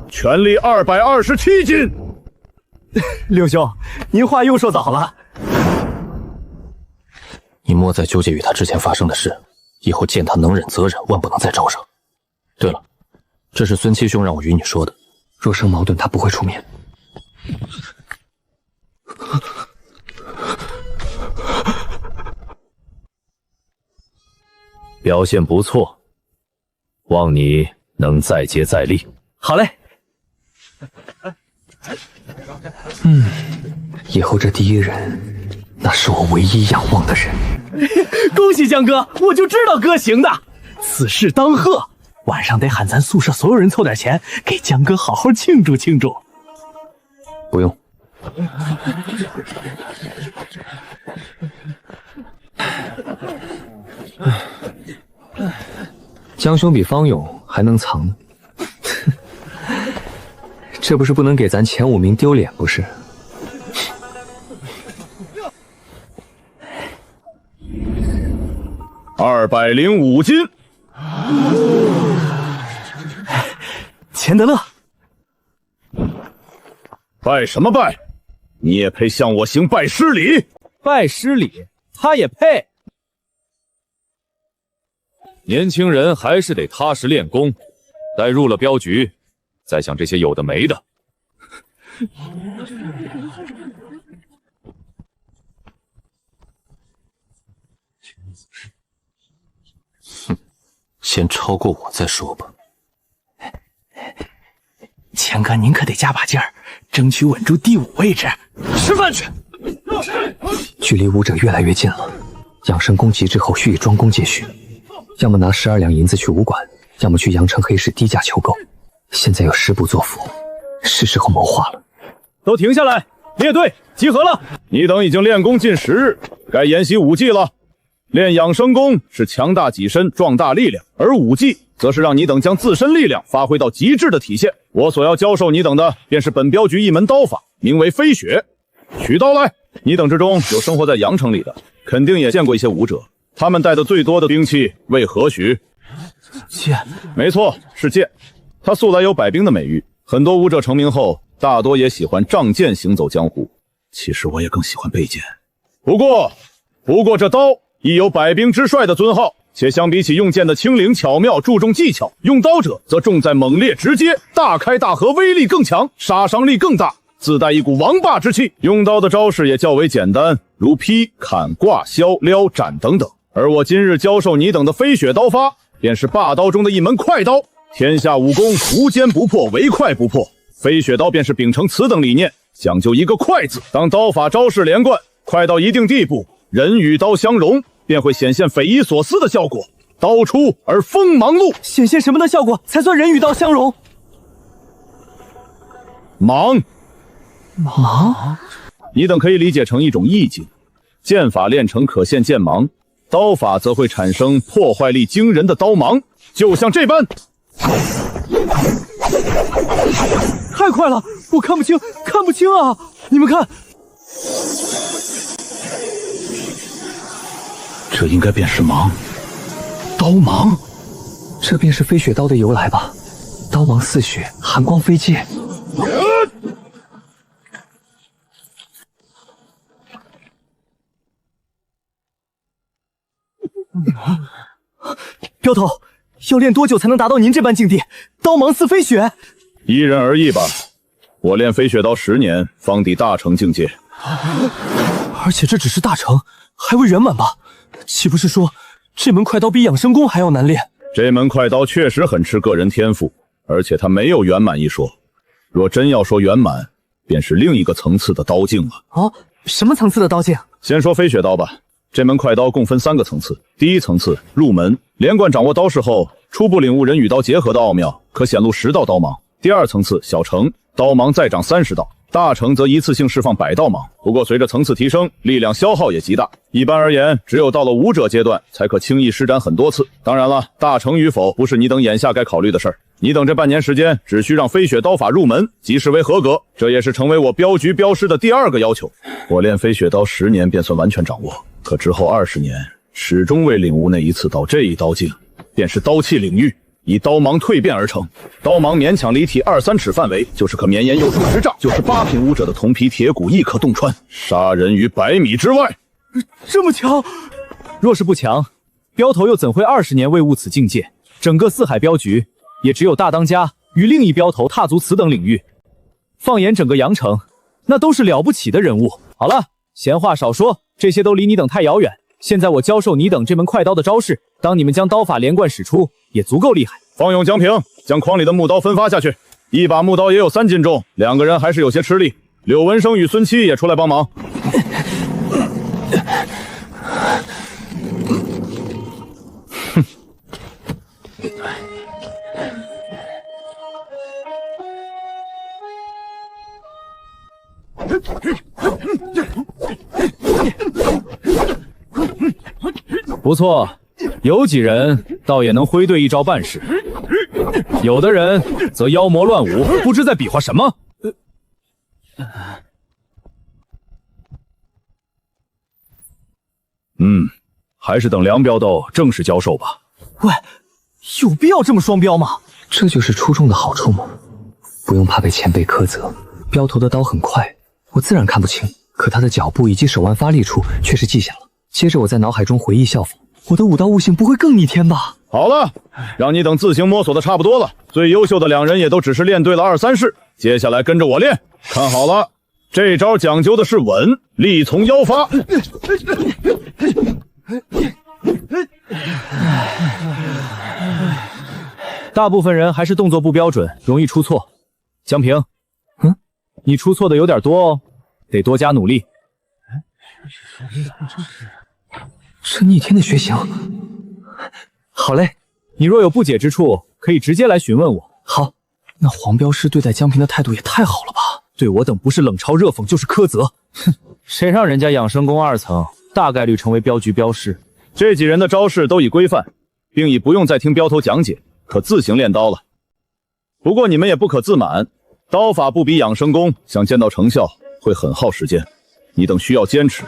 权力227斤。六兄，您话又说早了。你莫再纠结于他之前发生的事，以后见他能忍则忍，万不能再招惹。对了，这是孙七兄让我与你说的，若生矛盾，他不会出面。表现不错，望你能再接再厉。好嘞。以后这第一人，那是我唯一仰望的人。恭喜江哥，我就知道哥行的。此事当贺，晚上得喊咱宿舍所有人凑点钱，给江哥好好庆祝庆祝。不用。江兄比方勇还能藏呢，这不是不能给咱前5名丢脸不是？205斤。钱德勒，拜什么拜？你也配向我行拜师礼？拜师礼，他也配？年轻人还是得踏实练功，待入了镖局，再想这些有的没的。哼，先超过我再说吧。钱哥，您可得加把劲儿，争取稳住第5位置。吃饭去。距离武者越来越近了，养生功极之后需以庄公接续，要么拿12两银子去武馆，要么去阳城黑市低价求购。现在有食补作辅，是时候谋划了。都停下来，列队集合了。你等已经练功近10日，该研习武技了。练养生功是强大己身，壮大力量，而武技则是让你等将自身力量发挥到极致的体现。我所要教授你等的，便是本镖局一门刀法，名为飞雪。取刀来！你等之中有生活在阳城里的，肯定也见过一些武者，他们带的最多的兵器为何许？剑。没错，是剑。他素来有百兵的美誉，很多武者成名后，大多也喜欢仗剑行走江湖。其实我也更喜欢背剑。不过这刀亦有百兵之帅的尊号，且相比起用剑的轻灵巧妙，注重技巧，用刀者则重在猛烈直接，大开大合，威力更强，杀伤力更大，自带一股王霸之气。用刀的招式也较为简单，如劈、砍、挂、削、撩、斩等等。而我今日教授你等的飞雪刀法，便是霸刀中的一门快刀。天下武功无坚不破，唯快不破。飞雪刀便是秉承此等理念，讲究一个快字。当刀法招式连贯，快到一定地步，人与刀相融，便会显现匪夷所思的效果。刀出而锋芒露，显现什么的效果才算人与刀相融？芒，芒，你等可以理解成一种意境。剑法练成可现剑芒，刀法则会产生破坏力惊人的刀芒，就像这般。太快了，我看不清啊！你们看，这应该便是芒，刀芒。这便是飞雪刀的由来吧？刀芒似雪，寒光飞溅。镖头，要练多久才能达到您这般境地？刀芒似飞雪，因人而异吧。我练飞雪刀10年，方抵大成境界。而且这只是大成，还未圆满吧？岂不是说这门快刀比养生功还要难练？这门快刀确实很吃个人天赋，而且它没有圆满一说。若真要说圆满，便是另一个层次的刀境了。哦，什么层次的刀境？先说飞雪刀吧。这门快刀共分3个层次。第一层次入门，连贯掌握刀式后，初步领悟人与刀结合的奥妙，可显露10道刀芒。第二层次小成，刀芒再长30道，大成则一次性释放100道芒。不过随着层次提升，力量消耗也极大。一般而言，只有到了武者阶段，才可轻易施展很多次。当然了，大成与否不是你等眼下该考虑的事儿。你等这半年时间，只需让飞雪刀法入门，即视为合格。这也是成为我镖局镖师的第2个要求。我练飞雪刀10年便算完全掌握，可之后20年始终未领悟那一次到这一刀境，便是刀气领域，以刀芒蜕变而成。刀芒勉强离体2-3尺范围，就是可绵延有数10丈，就是8品武者的铜皮铁骨亦可洞穿，杀人于100米之外。这么强？若是不强，镖头又怎会20年未悟此境界？整个四海镖局，也只有大当家与另一镖头踏足此等领域。放眼整个阳城，那都是了不起的人物。好了，闲话少说，这些都离你等太遥远。现在我教授你等这门快刀的招式，当你们将刀法连贯使出，也足够厉害。方勇、江平，将筐里的木刀分发下去。一把木刀也有3斤重，2个人还是有些吃力。柳文生与孙七也出来帮忙。不错，有几人倒也能挥对一招办事，有的人则妖魔乱舞，不知在比划什么。还是等梁镖斗正式教授吧。喂，有必要这么双标吗？这就是初中的好处吗？不用怕被前辈苛责。镖头的刀很快，我自然看不清，可他的脚步以及手腕发力处却是记下了。接着我在脑海中回忆效仿，我的武道悟性不会更逆天吧？好了，让你等自行摸索的差不多了。最优秀的2人也都只是练对了2、3式，接下来跟着我练。看好了，这招讲究的是稳，力从腰发。大部分人还是动作不标准，容易出错。江平，你出错的有点多哦，得多加努力。这逆天的血型，好嘞。你若有不解之处，可以直接来询问我。好，那黄镖师对待江平的态度也太好了吧？对我等不是冷嘲热讽就是苛责。哼，谁让人家养生宫2层，大概率成为镖局镖师。这几人的招式都已规范，并已不用再听镖头讲解，可自行练刀了。不过你们也不可自满，刀法不比养生功，想见到成效会很耗时间。你等需要坚持，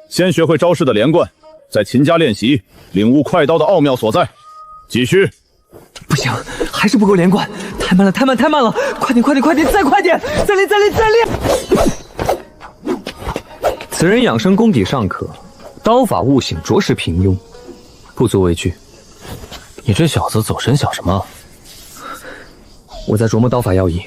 先学会招式的连贯，再勤加练习，领悟快刀的奥妙所在。继续。不行，还是不够连贯，太慢了，太慢了！快点，再快点！再练！此人养生功底尚可，刀法悟性着实平庸，不足为惧。你这小子走神想什么？我在琢磨刀法要义。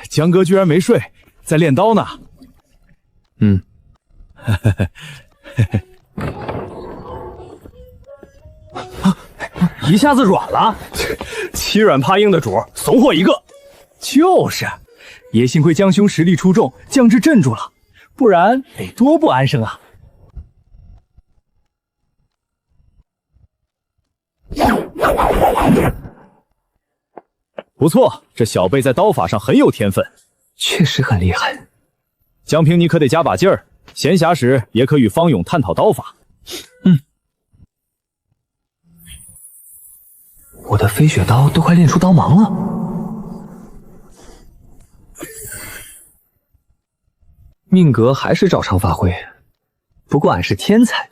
江哥居然没睡，在练刀呢。嗯。一下子软了，欺软怕硬的主儿，怂货一个。就是，也幸亏江兄实力出众，将之镇住了，不然得多不安生啊！不错，这小辈在刀法上很有天分，确实很厉害。江平，你可得加把劲儿，闲暇时也可与方勇探讨刀法。我的飞雪刀都快练出刀芒了，命格还是照常发挥，不过俺是天才。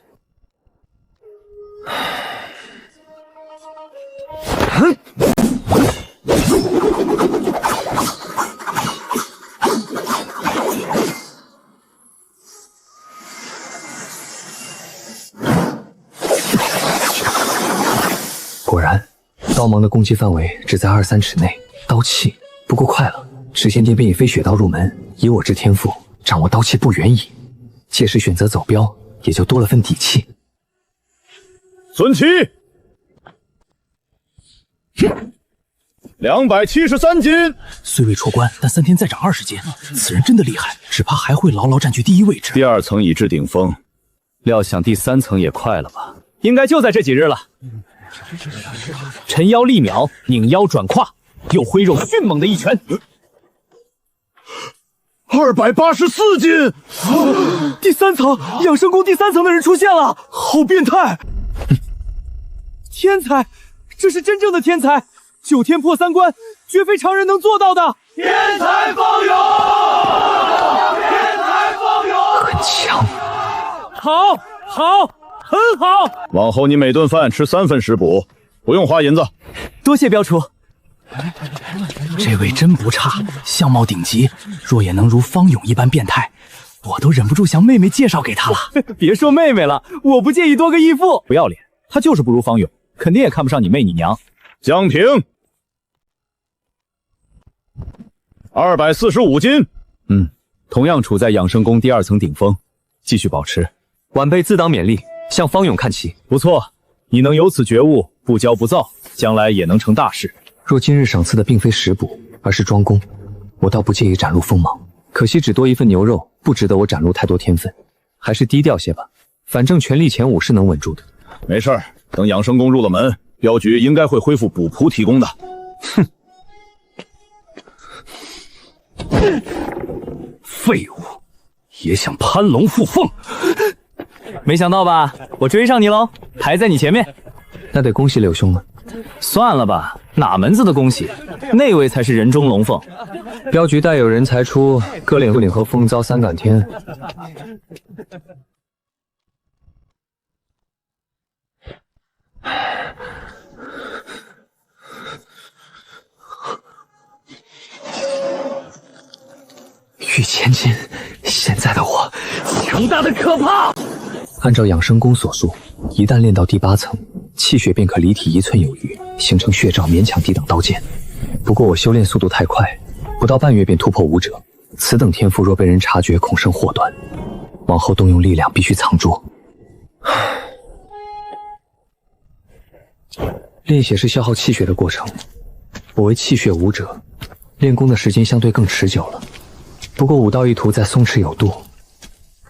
果然，刀芒的攻击范围只在2-3尺内。刀气不过快了，持仙殿便以飞雪刀入门，以我之天赋，掌握刀气不远矣。届时选择走镖，也就多了份底气。孙琦，273斤。虽未戳关，但3天再长20斤，此人真的厉害，只怕还会牢牢占据第1位置。第2层已至顶峰，料想第3层也快了吧？应该就在这几日了。沉腰立秒，拧腰转胯，又挥肉迅猛的一拳。284斤！第3层，养生宫第3层的人出现了，好变态！天才，这是真正的天才！9天破3关，绝非常人能做到的。天才方勇，天才方勇，很强。好，好，很好。往后你每顿饭吃3份食补，不用花银子。多谢镖厨。这位真不差，相貌顶级，若也能如方勇一般变态，我都忍不住向妹妹介绍给他了。别说妹妹了，我不介意多个义父。不要脸，他就是不如方勇，肯定也看不上你妹你娘。江平，245斤。同样处在养生宫第2层顶峰，继续保持。晚辈自当勉励，向方勇看齐。不错，你能有此觉悟，不骄不躁，将来也能成大事。若今日赏赐的并非食补，而是庄功，我倒不介意展露锋芒。可惜只多一份牛肉，不值得我展露太多天分，还是低调些吧。反正权力前5是能稳住的。没事儿，等养生宫入了门，镖局应该会恢复补仆提供的。哼，废物，也想攀龙附凤？没想到吧，我追上你喽，排在你前面。那得恭喜柳兄了。算了吧，哪门子的恭喜？那位才是人中龙凤。镖局待有人才出，各领和风遭3感天。玉千金，现在的我强大的可怕。按照养生宫所述，一旦练到第8层，气血便可离体1寸有余，形成血罩，勉强抵挡刀剑。不过我修炼速度太快，不到半月便突破武者，此等天赋若被人察觉，恐生祸端。往后动用力量必须藏拙。练血是消耗气血的过程，我为气血武者，练功的时间相对更持久了。不过武道一途在松弛有度，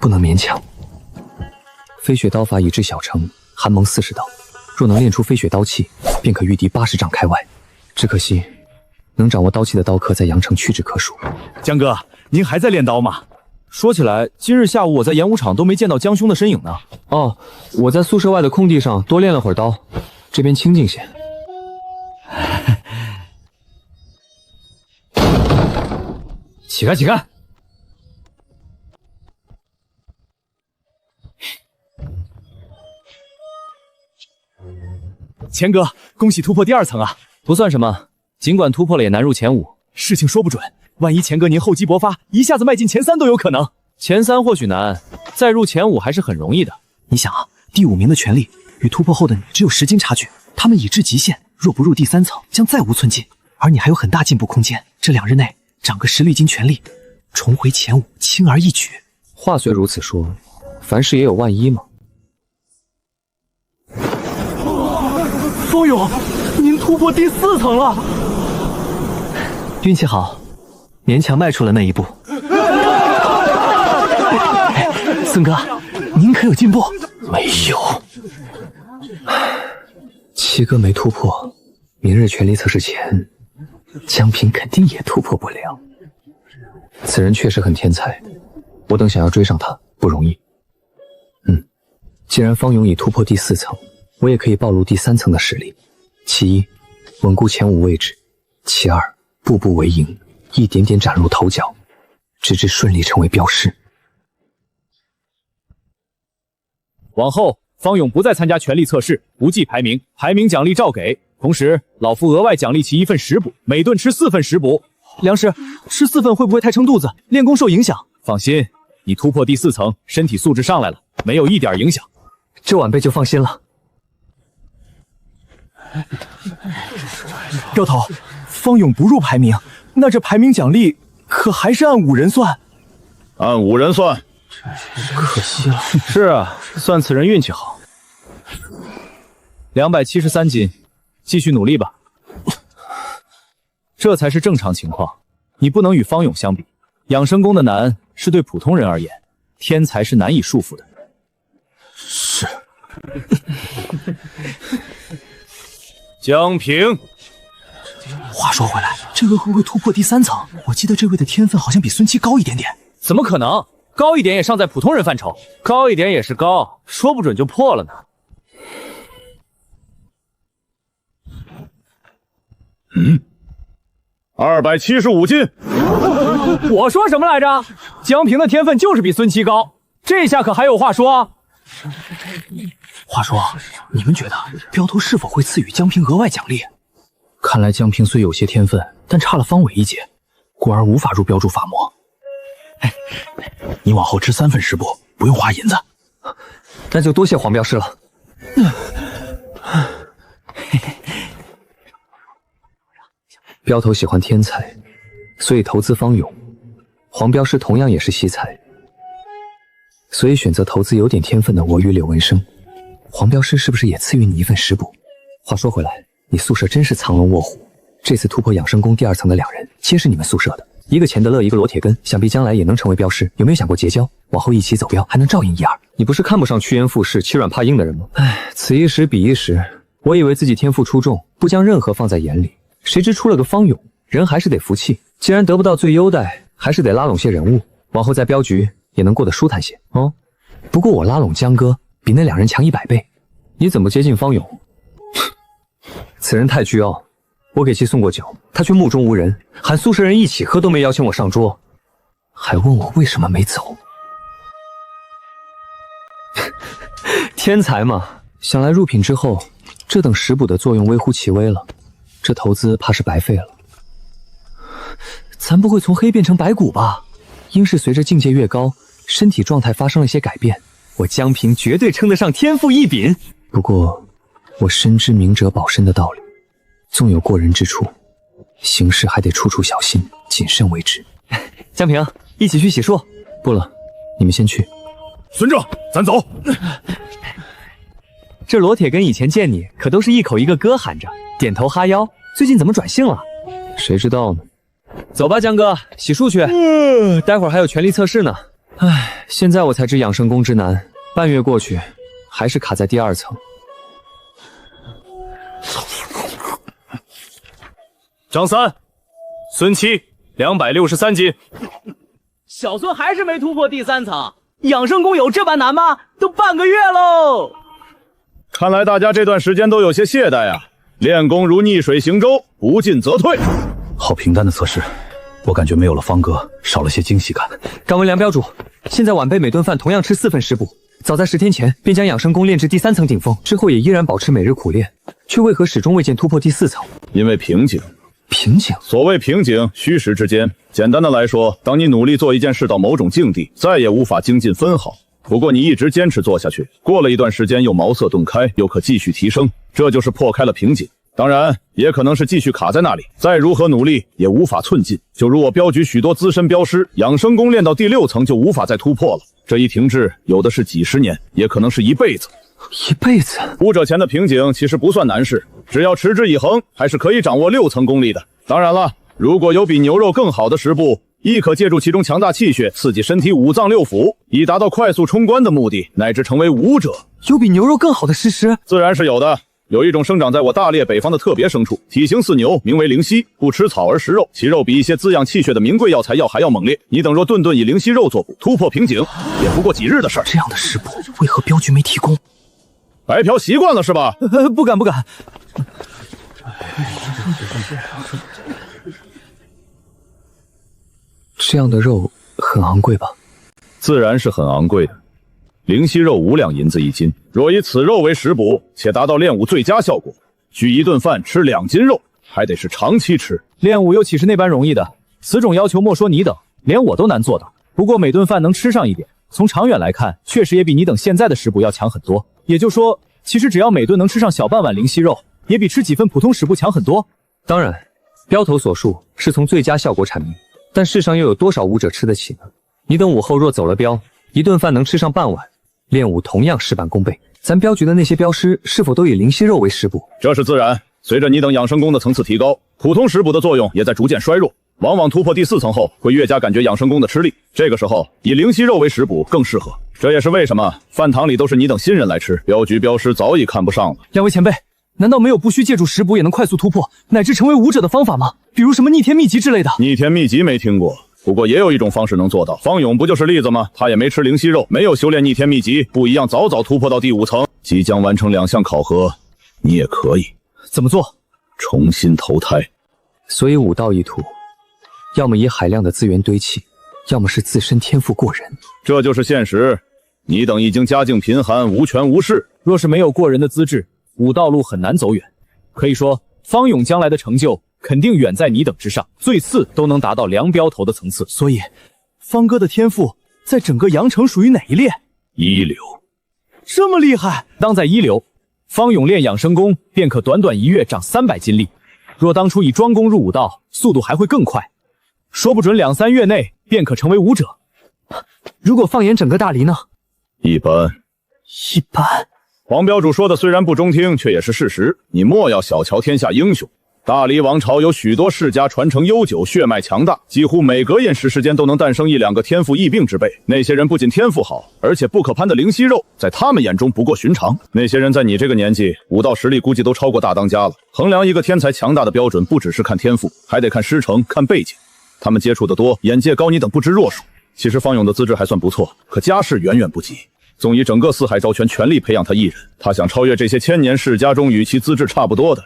不能勉强。飞雪刀法已至小成，寒盟40道，若能练出飞雪刀气，便可御敌80丈开外。只可惜，能掌握刀气的刀客在阳城屈指可数。江哥，您还在练刀吗？说起来，今日下午我在演武场都没见到江兄的身影呢。哦，我在宿舍外的空地上多练了会儿刀，这边清静些。起开，起开！钱哥，恭喜突破第2层啊！不算什么，尽管突破了也难入前5。事情说不准，万一钱哥您厚积薄发，一下子迈进前3都有可能。前3或许难，再入前5还是很容易的。你想啊，第5名的权力与突破后的你只有10斤差距，他们已至极限，若不入第3层，将再无寸进。而你还有很大进步空间，这2日内涨个10粒金权力，重回前5，轻而易举。话虽如此说，凡事也有万一嘛。方勇，您突破第4层了，运气好，勉强迈出了那一步。孙哥，您可有进步？没有。七哥没突破，明日权力测试前，江平肯定也突破不了。此人确实很天才，我等想要追上他不容易。既然方勇已突破第4层，我也可以暴露第3层的实力。其一，稳固前5位置；其二，步步为营，一点点崭露头角，直至顺利成为镖师。往后，方勇不再参加权力测试，不计排名，排名奖励照给。同时，老夫额外奖励其1份食补，每顿吃4份食补。梁师，吃4份会不会太撑肚子，练功受影响？放心，你突破第4层，身体素质上来了，没有一点影响。这晚辈就放心了。镖头，方勇不入排名，那这排名奖励可还是按5人算？按5人算。可惜了。是啊，算此人运气好。273斤，继续努力吧。这才是正常情况，你不能与方勇相比。养生功的难是对普通人而言，天才是难以束缚的。是。江平，话说回来，这位会不会突破第3层？我记得这位的天分好像比孙七高一点点。怎么可能？高一点也尚在普通人范畴，高一点也是高，说不准就破了呢。275斤。我说什么来着？江平的天分就是比孙七高，这下可还有话说。话说，你们觉得镖头是否会赐予江平额外奖励？看来江平虽有些天分，但差了方伟一截，故而无法入镖主法魔。你往后吃3份食补，不用花银子。那就多谢黄镖师了。镖头喜欢天才，所以投资方勇。黄镖师同样也是惜才，所以选择投资有点天分的我与柳文生。黄镖师是不是也赐予你1份食补？话说回来，你宿舍真是藏龙卧虎。这次突破养生宫第2层的2人，皆是你们宿舍的，一个钱德勒，一个罗铁根，想必将来也能成为镖师。有没有想过结交，往后一起走镖，还能照应1、2？你不是看不上趋炎附势、欺软怕硬的人吗？此一时彼一时，我以为自己天赋出众，不将任何放在眼里，谁知出了个方勇。人还是得服气，既然得不到最优待，还是得拉拢些人物，往后在镖局也能过得舒坦些哦。不过我拉拢江哥比那2人强100倍，你怎么接近方勇？此人太倨傲，我给其送过酒，他却目中无人，喊宿舍人一起喝都没邀请我上桌，还问我为什么没走。天才嘛，想来入品之后，这等食补的作用微乎其微了，这投资怕是白费了。咱不会从黑变成白骨吧？应是随着境界越高，身体状态发生了些改变。我江平绝对称得上天赋异禀。不过，我深知明哲保身的道理，纵有过人之处，行事还得处处小心谨慎为之。江平，一起去洗漱。不了，你们先去。孙正，咱走。这罗铁根以前见你可都是一口一个哥喊着，点头哈腰，最近怎么转性了？谁知道呢？走吧，江哥，洗漱去。待会儿还有权力测试呢。唉，现在我才知养生宫之难，半月过去，还是卡在第2层。张三，孙七，263斤。小孙还是没突破第3层，养生宫有这般难吗？都半个月喽。看来大家这段时间都有些懈怠啊，练功如逆水行舟，不进则退。好平淡的测试，我感觉没有了方哥，少了些惊喜感。敢问梁镖主，现在晚辈每顿饭同样吃4份食补，早在10天前便将养生功练至第3层顶峰，之后也依然保持每日苦练，却为何始终未见突破第4层？因为瓶颈。瓶颈？所谓瓶颈，虚实之间。简单的来说，当你努力做一件事到某种境地，再也无法精进分毫。不过你一直坚持做下去，过了一段时间又茅塞顿开，又可继续提升，这就是破开了瓶颈。当然，也可能是继续卡在那里，再如何努力也无法寸进。就如我镖局许多资深镖师，养生功练到第6层就无法再突破了。这一停滞，有的是几十年，也可能是一辈子。一辈子？武者前的瓶颈其实不算难事，只要持之以恒，还是可以掌握6层功力的。当然了，如果有比牛肉更好的食补，亦可借助其中强大气血，刺激身体5脏6腑，以达到快速冲关的目的，乃至成为武者。有比牛肉更好的事实？自然是有的。有一种生长在我大列北方的特别牲畜，体型似牛，名为灵犀，不吃草而食肉，其肉比一些滋养气血的名贵药材药还要猛烈。你等若顿顿以灵犀肉做补，突破瓶颈，也不过几日的事儿。这样的食补，为何镖局没提供？白嫖习惯了是吧？不敢。这样的肉很昂贵吧？自然是很昂贵的。灵犀肉5两银子1斤，若以此肉为食补，且达到练武最佳效果，需一顿饭吃2斤肉，还得是长期吃。练武又岂是那般容易的？此种要求莫说你等，连我都难做到。不过每顿饭能吃上一点，从长远来看，确实也比你等现在的食补要强很多。也就是说，其实只要每顿能吃上小半碗灵犀肉，也比吃几份普通食补强很多。当然，镖头所述是从最佳效果阐明，但世上又有多少武者吃得起呢？你等武后若走了镖，一顿饭能吃上半碗，练武同样事半功倍。咱镖局的那些镖师是否都以灵犀肉为食补？这是自然。随着你等养生功的层次提高，普通食补的作用也在逐渐衰弱，往往突破第4层后，会越加感觉养生功的吃力。这个时候，以灵犀肉为食补更适合。这也是为什么饭堂里都是你等新人来吃，镖局镖师早已看不上了。两位前辈，难道没有不需借助食补也能快速突破，乃至成为武者的方法吗？比如什么逆天秘籍之类的？逆天秘籍没听过，不过也有一种方式能做到。方勇不就是例子吗？他也没吃灵犀肉，没有修炼逆天秘籍，不一样早早突破到第5层。即将完成2项考核，你也可以。怎么做？重新投胎。所以武道一途，要么以海量的资源堆砌，要么是自身天赋过人。这就是现实。你等已经家境贫寒，无权无势，若是没有过人的资质，武道路很难走远。可以说，方勇将来的成就肯定远在你等之上，最次都能达到梁镖头的层次。所以，方哥的天赋在整个阳城属于哪一列？一流。这么厉害？当在一流，方勇练养生功便可短短1月长300斤力。若当初以庄功入武道，速度还会更快，说不准2、3月内便可成为武者。如果放眼整个大黎呢？一般。黄镖主说的虽然不中听，却也是事实。你莫要小瞧天下英雄。大黎王朝有许多世家传承悠久，血脉强大，几乎每隔1时时间都能诞生1、2个天赋异禀之辈。那些人不仅天赋好，而且不可攀的灵犀肉，在他们眼中不过寻常。那些人在你这个年纪，武道实力估计都超过大当家了。衡量一个天才强大的标准，不只是看天赋，还得看师承、看背景。他们接触的多，眼界高，你等不知若数。其实方勇的资质还算不错，可家世远远不及。纵以整个四海招全全力培养他一人，他想超越这些千年世家中与其资质差不多的，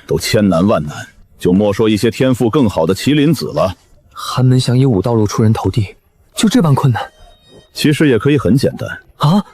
都千难万难，就莫说一些天赋更好的麒麟子了。寒门想以武道路出人头地，就这般困难？其实也可以很简单啊！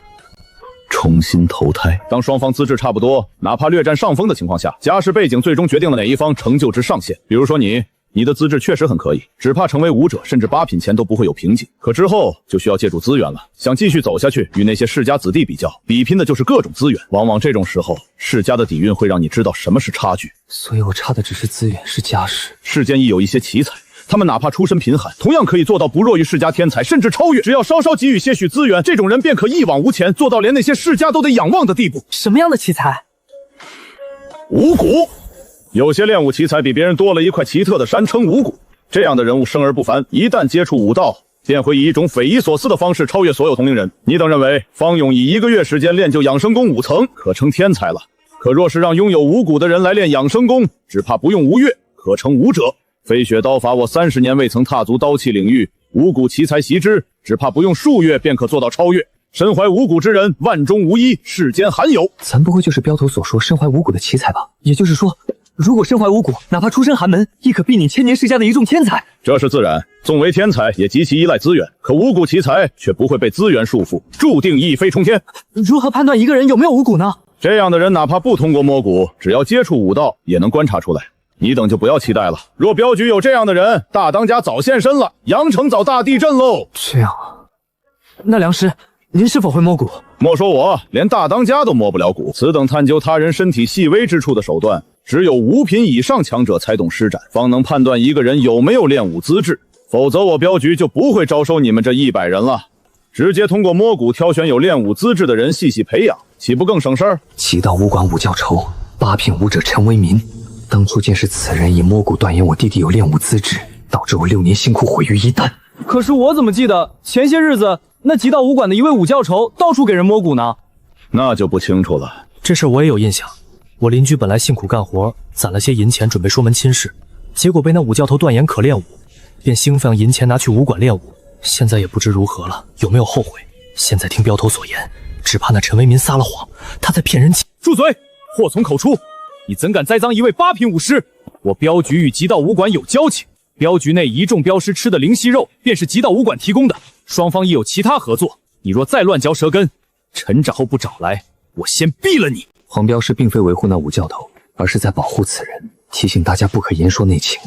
重新投胎。当双方资质差不多，哪怕略占上风的情况下，家世背景最终决定了哪一方成就之上限。比如说你的资质确实很可以，只怕成为武者甚至8品前都不会有瓶颈。可之后就需要借助资源了，想继续走下去，与那些世家子弟比较，比拼的就是各种资源。往往这种时候，世家的底蕴会让你知道什么是差距。所以我差的只是资源，是家世。世间亦有一些奇才，他们哪怕出身贫寒，同样可以做到不弱于世家天才，甚至超越。只要稍稍给予些许资源，这种人便可一往无前，做到连那些世家都得仰望的地步。什么样的奇才？五谷。有些练武奇才比别人多了一块奇特的山，称五谷。这样的人物生而不凡，一旦接触武道，便会以一种匪夷所思的方式超越所有同龄人。你等认为方勇以1个月时间练就养生功5层，可称天才了。可若是让拥有五谷的人来练养生功，只怕不用5月，可成武者。飞雪刀法我30年未曾踏足刀器领域，五谷奇才习之，只怕不用数月便可做到超越。身怀五谷之人，万中无一，世间罕有。咱不会就是镖头所说身怀五谷的奇才吧？也就是说，如果身怀五谷，哪怕出身寒门，亦可避你千年世家的一众天才。这是自然，纵为天才，也极其依赖资源。可五谷奇才却不会被资源束缚，注定一飞冲天。如何判断一个人有没有五谷呢？这样的人哪怕不通过摸骨，只要接触武道，也能观察出来。你等就不要期待了。若镖局有这样的人，大当家早现身了，阳城早大地震喽。这样啊，那梁师，您是否会摸骨？莫说我，连大当家都摸不了骨。此等探究他人身体细微之处的手段，只有5品以上强者才懂施展，方能判断一个人有没有练武资质。否则我镖局就不会招收你们这100人了，直接通过摸骨挑选有练武资质的人细细培养，岂不更省事儿？极道武馆武教仇8品武者陈为民，当初竟是此人以摸骨断言我弟弟有练武资质，导致我6年辛苦毁于一旦。可是我怎么记得前些日子那极道武馆的一位武教仇到处给人摸骨呢？那就不清楚了。这事我也有印象。我邻居本来辛苦干活，攒了些银钱准备说门亲事，结果被那武教头断言可练武，便兴奋让银钱拿去武馆练武。现在也不知如何了，有没有后悔？现在听镖头所言，只怕那陈为民撒了谎，他在骗人。住嘴！祸从口出！你怎敢栽赃一位8品武师？我镖局与极道武馆有交情，镖局内一众镖师吃的灵犀肉便是极道武馆提供的，双方亦有其他合作。你若再乱嚼舌根，陈长后不找来，我先毙了你！黄镖师并非维护那武教头，而是在保护此人，提醒大家不可言说内情。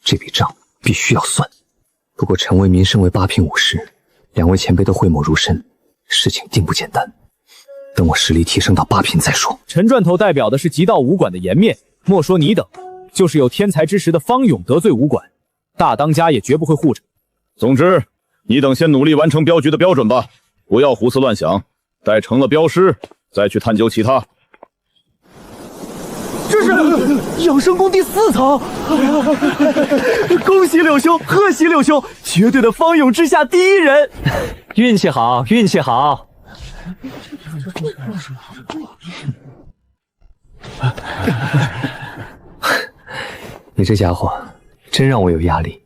这笔账必须要算。不过陈为民身为8品武师，2位前辈都讳莫如深，事情定不简单。等我实力提升到8品再说。陈传头代表的是极道武馆的颜面，莫说你等，就是有天才之时的方勇得罪武馆，大当家也绝不会护着。总之，你等先努力完成镖局的标准吧，不要胡思乱想，待成了镖师再去探究其他。这是养生宫第4层，恭喜柳兄，贺喜柳兄，绝对的方勇之下第1人。运气好，运气好。你这家伙真让我有压力。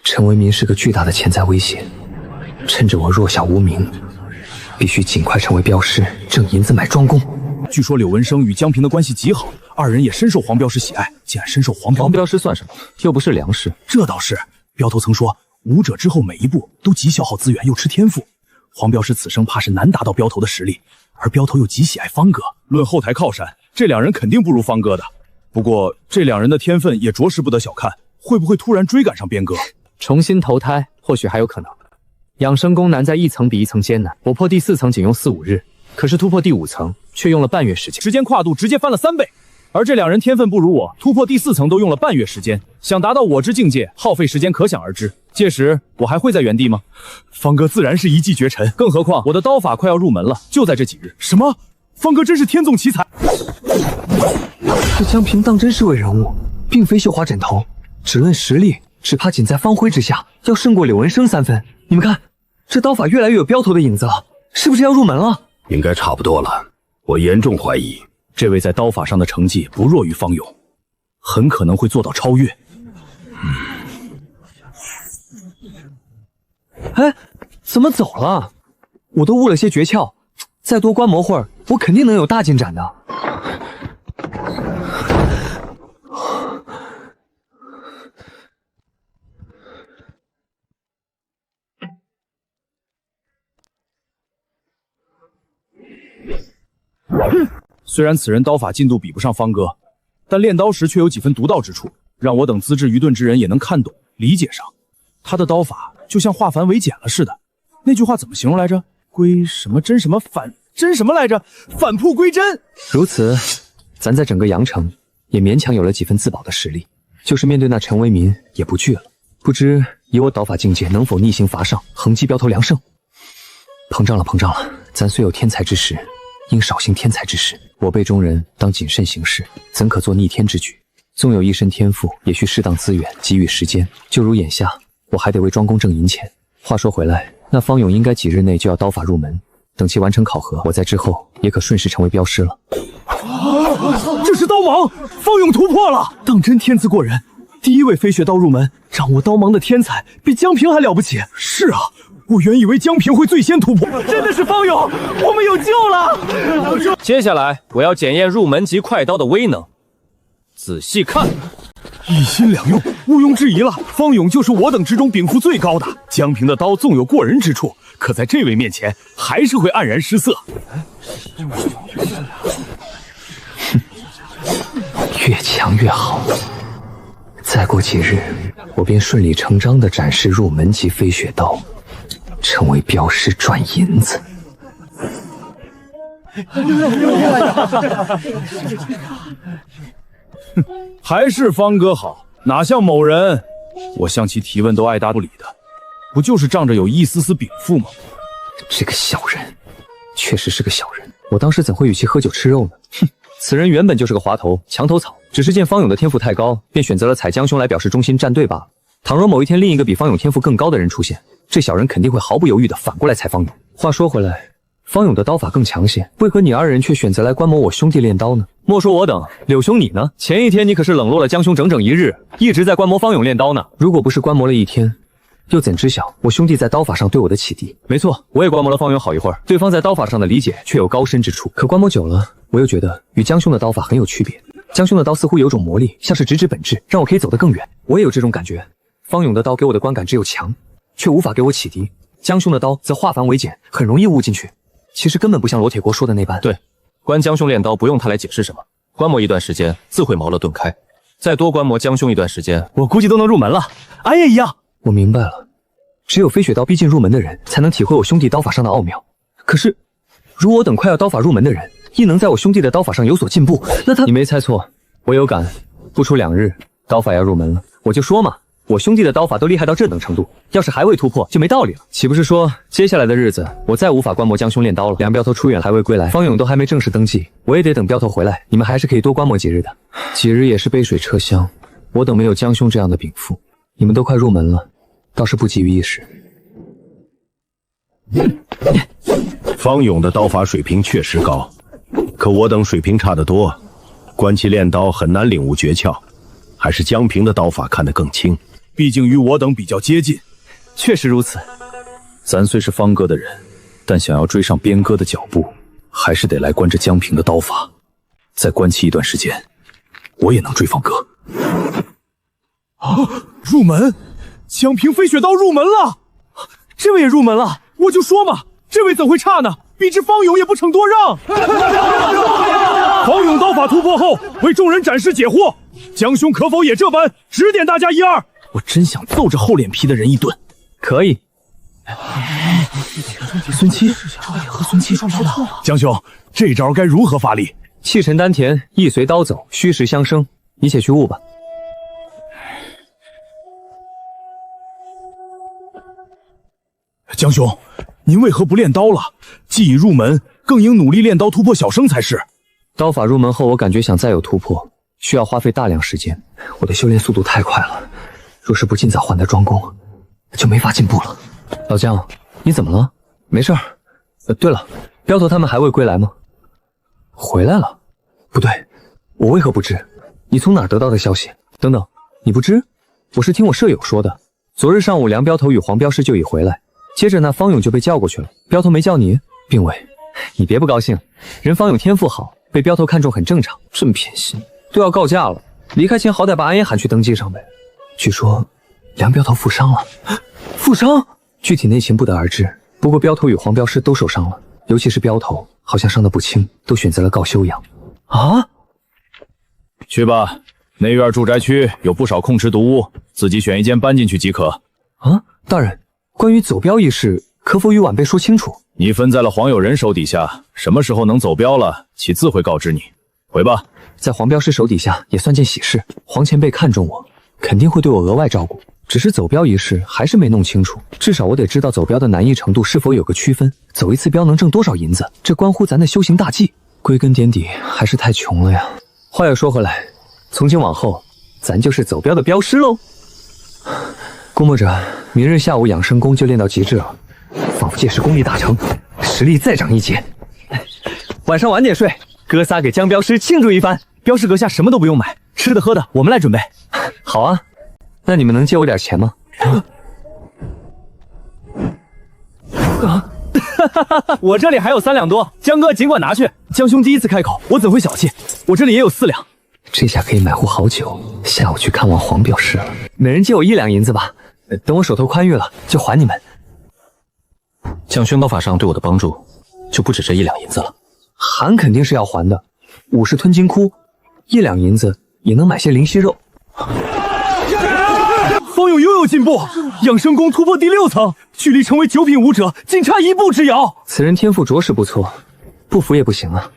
陈为民是个巨大的潜在威胁，趁着我弱小无名，必须尽快成为镖师，挣银子买庄公。据说柳文生与江平的关系极好，2人也深受黄镖师喜爱。既然深受黄镖师算什么？又不是良师。这倒是，镖头曾说，武者之后每一步都极消耗资源，又吃天赋。黄镖师此生怕是难达到镖头的实力，而镖头又极喜爱方哥。论后台靠山，这2人肯定不如方哥的。不过这2人的天分也着实不得小看，会不会突然追赶上边哥？重新投胎或许还有可能。养生宫难在一层比一层艰难，我破第4层仅用4、5日，可是突破第5层却用了半月时间，时间跨度直接翻了3倍。而这2人天分不如我，突破第4层都用了半月时间，想达到我之境界，耗费时间可想而知。届时我还会在原地吗？方哥自然是一骑绝尘，更何况我的刀法快要入门了，就在这几日。什么？方哥真是天纵奇才！这江平当真是位人物，并非绣花枕头。只论实力，只怕仅在方辉之下，要胜过柳文生3分。你们看，这刀法越来越有镖头的影子了，是不是要入门了？应该差不多了。我严重怀疑，这位在刀法上的成绩不弱于方勇，很可能会做到超越。哎，怎么走了？我都悟了些诀窍，再多观摩会儿，我肯定能有大进展的。虽然此人刀法进度比不上方哥，但练刀时却有几分独到之处，让我等资质愚钝之人也能看懂理解上。他的刀法就像化繁为简了似的。那句话怎么形容来着？归什么真什么反真什么来着？返璞归真。如此，咱在整个阳城也勉强有了几分自保的实力，就是面对那陈为民也不惧了。不知以我刀法境界能否逆行伐上，横击镖头梁胜？膨胀了，膨胀了！咱虽有天才之时，应少行天才之事。我辈中人当谨慎行事，怎可做逆天之举？纵有一身天赋，也需适当资源，给予时间。就如眼下，我还得为庄公挣银钱。话说回来，那方勇应该几日内就要刀法入门，等其完成考核，我在之后也可顺势成为镖师了。这是刀芒，方勇突破了，当真天资过人。第一位飞雪刀入门，掌握刀芒的天才，比江平还了不起。是啊，我原以为江平会最先突破，真的是方勇，我们有救了。接下来我要检验入门级快刀的威能，仔细看。一心两用，毋庸置疑了。方勇就是我等之中禀赋最高的。江平的刀纵有过人之处，可在这位面前还是会黯然失色。越强越好。再过几日，我便顺理成章地展示入门级飞雪刀，成为镖师赚银子。还是方哥好，哪像某人，我向其提问都爱答不理的，不就是仗着有一丝丝禀赋吗？这个小人，确实是个小人。我当时怎会与其喝酒吃肉呢？哼，此人原本就是个滑头、墙头草，只是见方勇的天赋太高，便选择了采江兄来表示忠心站队罢了。倘若某一天另一个比方勇天赋更高的人出现，这小人肯定会毫不犹豫地反过来采方勇。话说回来，方勇的刀法更强些，为何你二人却选择来观摩我兄弟练刀呢？莫说我等，柳兄你呢？前一天你可是冷落了江兄整整1日，一直在观摩方勇练刀呢。如果不是观摩了1天，又怎知晓我兄弟在刀法上对我的启迪？没错，我也观摩了方勇好一会儿，对方在刀法上的理解却有高深之处。可观摩久了，我又觉得与江兄的刀法很有区别。江兄的刀似乎有种魔力，像是直指本质，让我可以走得更远。我也有这种感觉。方勇的刀给我的观感只有强，却无法给我启迪；江兄的刀则化繁为简，很容易悟进去。其实根本不像罗铁锅说的那般。对，观江兄练刀不用他来解释什么，观摩一段时间自会茅勒顿开。再多观摩江兄一段时间，我估计都能入门了。俺也一样。我明白了，只有飞雪刀逼近入门的人，才能体会我兄弟刀法上的奥妙。可是，如我等快要刀法入门的人，亦能在我兄弟的刀法上有所进步，那他……你没猜错，我有感，不出2日，刀法要入门了。我就说嘛，我兄弟的刀法都厉害到这等程度，要是还未突破，就没道理了。岂不是说，接下来的日子，我再无法观摩江兄练刀了？梁镖头出远还未归来，方勇都还没正式登记，我也得等镖头回来。你们还是可以多观摩几日的，几日也是杯水车薪。我等没有江兄这样的禀赋，你们都快入门了，倒是不急于一时。方勇的刀法水平确实高，可我等水平差得多，观其练刀很难领悟诀窍，还是江平的刀法看得更清。毕竟与我等比较接近。确实如此，咱虽是方哥的人，但想要追上边哥的脚步，还是得来观这江平的刀法。再观其一段时间，我也能追方哥。啊！入门，江平飞雪刀入门了，这位也入门了。我就说嘛，这位怎会差呢？比之方勇也不成多让。方勇刀法突破后，为众人展示解惑，江兄可否也这般指点大家1、2？我真想揍这厚脸皮的人一顿。可以。孙七，这位也和孙七双刀的。江兄，这招该如何发力？气沉丹田，意随刀走，虚实相生，你且去悟吧。江兄，您为何不练刀了？既已入门，更应努力练刀突破小生才是。刀法入门后，我感觉想再有突破，需要花费大量时间。我的修炼速度太快了，若是不尽早换得庄功，就没法进步了。老江，你怎么了？没事儿。对了，镖头他们还未归来吗？回来了？不对，我为何不知？你从哪儿得到的消息？等等，你不知？我是听我舍友说的。昨日上午，梁镖头与黄镖师就已回来。接着那方勇就被叫过去了，镖头没叫你，并未。你别不高兴，人方勇天赋好，被镖头看中很正常。这么偏心，都要告假了，离开前好歹把俺也喊去登记上呗。据说梁镖头负伤了。负伤？具体内情不得而知，不过镖头与黄镖师都受伤了，尤其是镖头好像伤得不轻，都选择了告休养。啊？去吧，内院住宅区有不少空池独屋，自己选一间搬进去即可。啊，大人。关于走镖一事，可否与晚辈说清楚？你分在了黄友人手底下，什么时候能走镖了，其自会告知你。回吧，在黄镖师手底下也算件喜事。黄前辈看中我，肯定会对我额外照顾。只是走镖一事还是没弄清楚，至少我得知道走镖的难易程度是否有个区分，走一次镖能挣多少银子，这关乎咱的修行大计。归根结底还是太穷了呀。话又说回来，从今往后，咱就是走镖的镖师喽。估摸着明日下午养生功就练到极致了，仿佛届时功力大成，实力再涨一阶。晚上晚点睡，哥仨给江镖师庆祝一番。镖师阁下什么都不用买，吃的喝的我们来准备。好啊，那你们能借我点钱吗？我这里还有3两多，江哥尽管拿去。江兄第一次开口，我怎会小气？我这里也有4两。这下可以买壶好酒，下午去看望黄镖师了。每人借我1两银子吧，等我手头宽裕了就还你们。江兄刀法上对我的帮助，就不止这1两银子了。还肯定是要还的，50吞金窟，1两银子也能买些灵犀肉。方勇又有进步，养生功突破第6层，距离成为9品武者仅差1步之遥。此人天赋着实不错，不服也不行啊。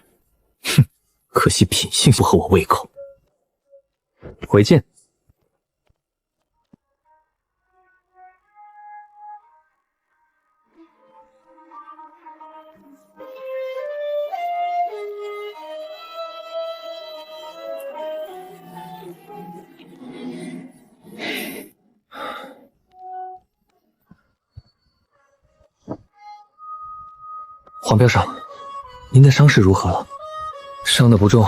哼，可惜品性不合我胃口。回见。黄镖少，您的伤势如何了？伤得不重，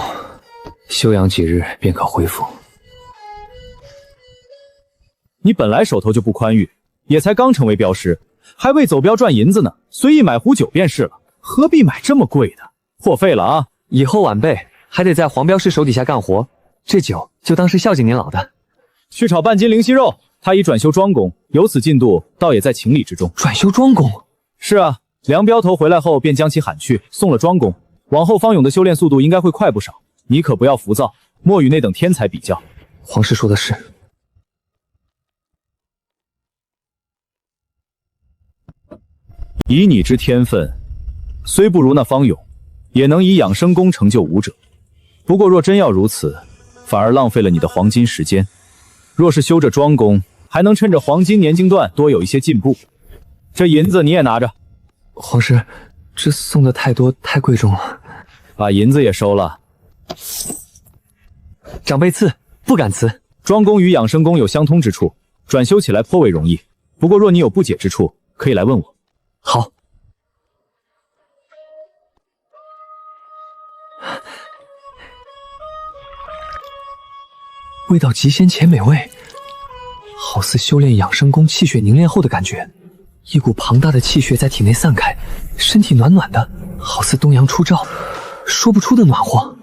休养几日便可恢复。你本来手头就不宽裕，也才刚成为镖师，还为走镖赚银子呢，随意买壶酒便是了，何必买这么贵的？破费了啊！以后晚辈还得在黄镖师手底下干活，这酒就当是孝敬您老的。去炒半斤灵犀肉，他已转修庄公，有此进度，倒也在情理之中。转修庄公？是啊。梁镖头回来后便将其喊去，送了庄公。往后方勇的修炼速度应该会快不少，你可不要浮躁，莫与那等天才比较。皇师说的是。以你之天分，虽不如那方勇，也能以养生功成就武者。不过若真要如此，反而浪费了你的黄金时间。若是修这庄公，还能趁着黄金年经段多有一些进步。这银子你也拿着。皇师，这送的太多太贵重了，把银子也收了。长辈赐，不敢辞。庄公与养生功有相通之处，转修起来颇为容易。不过若你有不解之处，可以来问我。好。味道极鲜且美味，好似修炼养生功气血凝练后的感觉。一股庞大的气血在体内散开，身体暖暖的，好似东阳初照，说不出的暖和。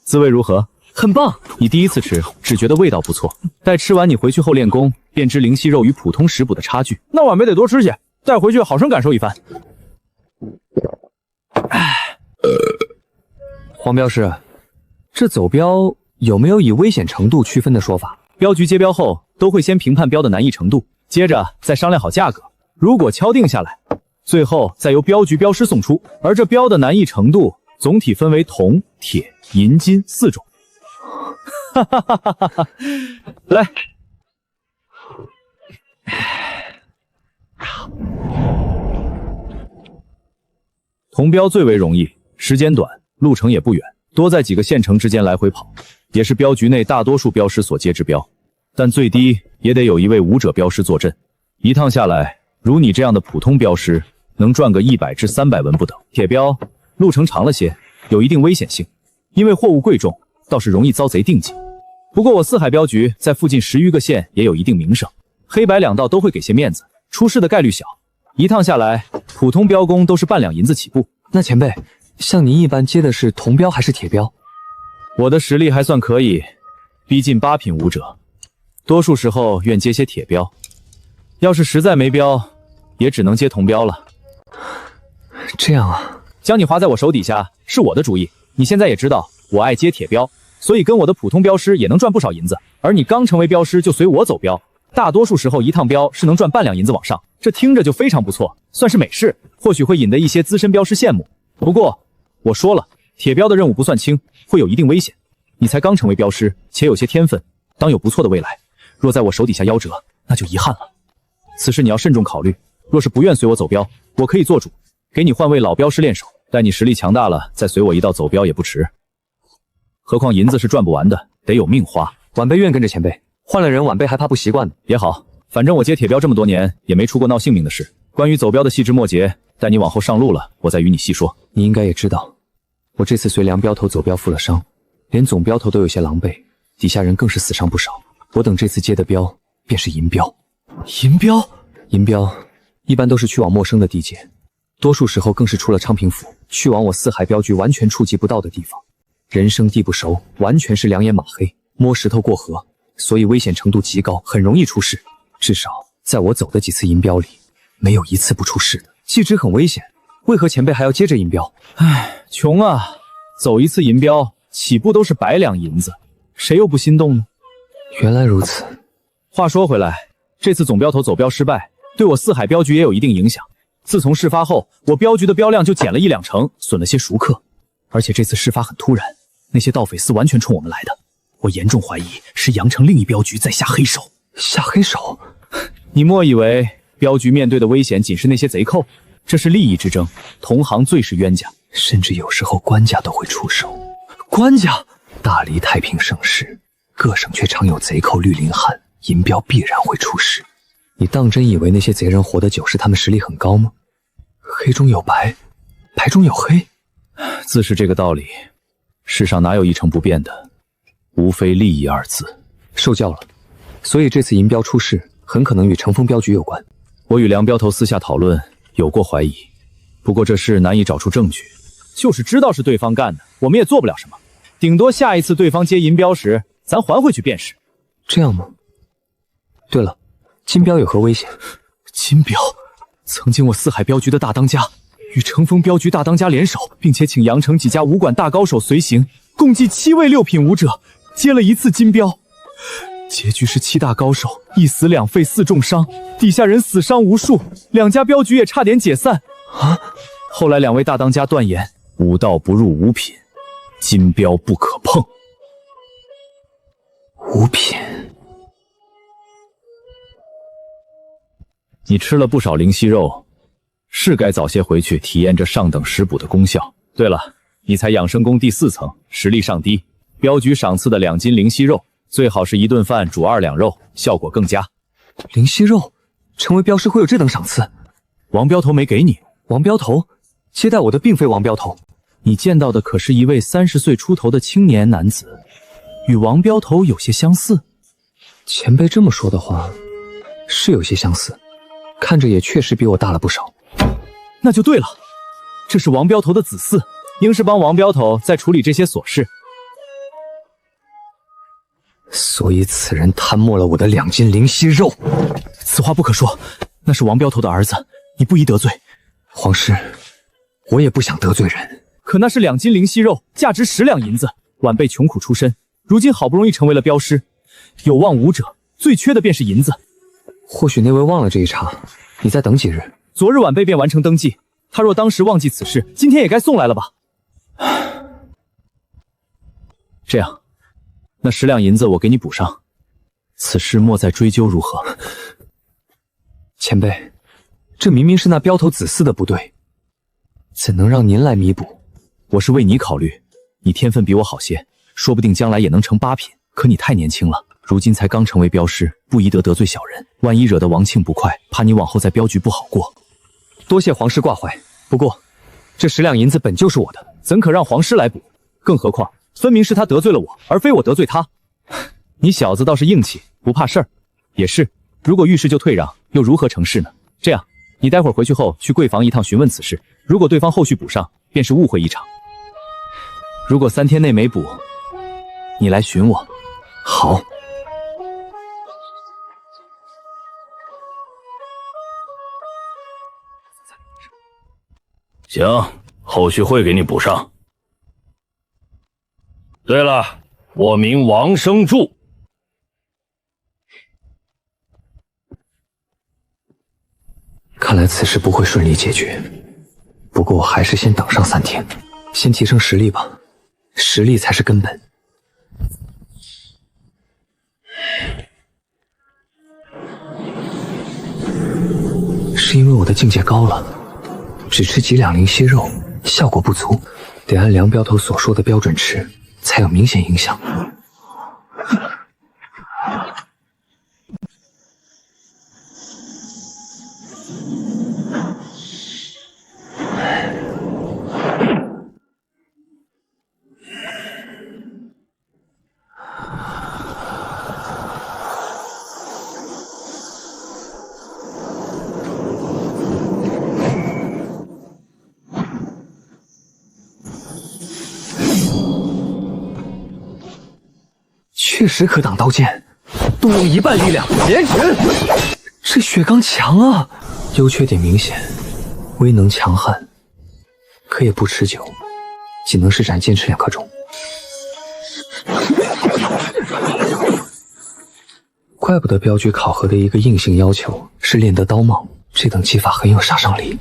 滋味如何？很棒。你第一次吃，只觉得味道不错，待吃完你回去后练功，便知灵犀肉与普通食补的差距。那晚辈得多吃些，带回去好生感受一番。黄镖师，这走镖有没有以危险程度区分的说法？镖局接镖后都会先评判镖的难易程度，接着再商量好价格。如果敲定下来，最后再由镖局镖师送出。而这镖的难易程度总体分为铜、铁、银、金4种。哈哈哈哈哈！来，铜镖最为容易，时间短，路程也不远，多在几个县城之间来回跑，也是镖局内大多数镖师所接之镖。但最低也得有一位武者镖师坐镇，一趟下来。如你这样的普通镖师，能赚个100至300文不等。铁镖路程长了些，有一定危险性，因为货物贵重，倒是容易遭贼定计。不过我四海镖局在附近10余个县也有一定名声，黑白两道都会给些面子，出事的概率小。一趟下来，普通镖工都是半两银子起步。那前辈，像您一般接的是铜镖还是铁镖？我的实力还算可以，逼近8品武者，多数时候愿接些铁镖。要是实在没镖，也只能接铜镖了。这样啊，将你划在我手底下是我的主意。你现在也知道我爱接铁镖，所以跟我的普通镖师也能赚不少银子。而你刚成为镖师就随我走镖，大多数时候一趟镖是能赚半两银子往上，这听着就非常不错，算是美事。或许会引得一些资深镖师羡慕。不过我说了，铁镖的任务不算轻，会有一定危险。你才刚成为镖师，且有些天分，当有不错的未来。若在我手底下夭折，那就遗憾了。此事你要慎重考虑。若是不愿随我走镖，我可以做主，给你换位老镖师练手，待你实力强大了，再随我一道走镖也不迟。何况银子是赚不完的，得有命花。晚辈愿跟着前辈，换了人晚辈还怕不习惯呢。也好，反正我接铁镖这么多年，也没出过闹性命的事。关于走镖的细枝末节，待你往后上路了，我再与你细说。你应该也知道，我这次随梁镖头走镖负了伤，连总镖头都有些狼狈，底下人更是死伤不少。我等这次接的镖便是银镖。银镖？银镖一般都是去往陌生的地界，多数时候更是出了昌平府，去往我四海镖局完全触及不到的地方。人生地不熟，完全是两眼马黑，摸石头过河，所以危险程度极高，很容易出事。至少在我走的几次银镖里，没有一次不出事的。既知很危险，为何前辈还要接着银镖？唉，穷啊！走一次银镖起步都是100两银子，谁又不心动呢？原来如此。话说回来，这次总镖头走镖失败，对我四海镖局也有一定影响。自从事发后，我镖局的镖量就减了1-2成，损了些熟客。而且这次事发很突然，那些盗匪司完全冲我们来的，我严重怀疑是阳城另一镖局在下黑手。下黑手？你莫以为镖局面对的危险仅是那些贼寇，这是利益之争，同行最是冤家，甚至有时候官家都会出手。官家？大黎太平盛世，各省却常有贼寇绿林汉，银镖必然会出事。你当真以为那些贼人活得久是他们实力很高吗？黑中有白，白中有黑，自是这个道理。世上哪有一成不变的，无非利益二字。受教了。所以这次银镖出事，很可能与乘风镖局有关。我与梁镖头私下讨论，有过怀疑，不过这事难以找出证据。就是知道是对方干的，我们也做不了什么，顶多下一次对方接银镖时，咱还回去便是。这样吗？对了，金镖有何危险？金镖，曾经我四海镖局的大当家，与乘风镖局大当家联手，并且请阳城几家武馆大高手随行，共计7位6品武者，接了1次金镖。结局是7大高手1死2废4重伤，底下人死伤无数，2家镖局也差点解散啊！后来2位大当家断言，武道不入5品，金镖不可碰。5品？你吃了不少灵犀肉，是该早些回去体验这上等食补的功效。对了，你才养生宫第4层，实力尚低，镖局赏赐的2斤灵犀肉，最好是1顿饭煮2两肉，效果更佳。灵犀肉？成为镖师会有这等赏赐？王镖头没给你？王镖头？接待我的并非王镖头。你见到的可是一位30岁出头的青年男子，与王镖头有些相似。前辈这么说的话，是有些相似，看着也确实比我大了不少。那就对了，这是王镖头的子嗣，应是帮王镖头在处理这些琐事。所以此人贪没了我的2斤灵犀肉。此话不可说，那是王镖头的儿子，你不宜得罪。皇师，我也不想得罪人。可那是2斤灵犀肉，价值10两银子。晚辈穷苦出身，如今好不容易成为了镖师，有望武者，最缺的便是银子。或许那位忘了这一茬，你再等几日。昨日晚辈便完成登记，他若当时忘记此事，今天也该送来了吧。这样，那10两银子我给你补上，此事莫再追究，如何？前辈，这明明是那镖头子嗣的不对，怎能让您来弥补？我是为你考虑，你天分比我好些，说不定将来也能成8品。可你太年轻了，如今才刚成为镖师，不宜得罪小人，万一惹得王庆不快，怕你往后在镖局不好过。多谢皇师挂怀，不过这10两银子本就是我的，怎可让皇师来补？更何况分明是他得罪了我，而非我得罪他。你小子倒是硬气，不怕事儿。也是，如果遇事就退让，又如何成事呢？这样，你待会儿回去后去贵房一趟询问此事，如果对方后续补上，便是误会一场。如果3天内没补，你来寻我。好。行，后续会给你补上。对了，我名王生柱。看来此事不会顺利解决，不过我还是先等上3天，先提升实力吧，实力才是根本。是因为我的境界高了，只吃几两灵犀肉效果不足，得按梁镖头所说的标准吃，才有明显影响。确实可挡刀剑，动用1半力量连拳。这血刚强啊，优缺点明显，威能强悍，可也不持久，仅能施展剑持2刻钟。怪不得镖局考核的一个硬性要求是练得刀貌，这等技法很有杀伤力。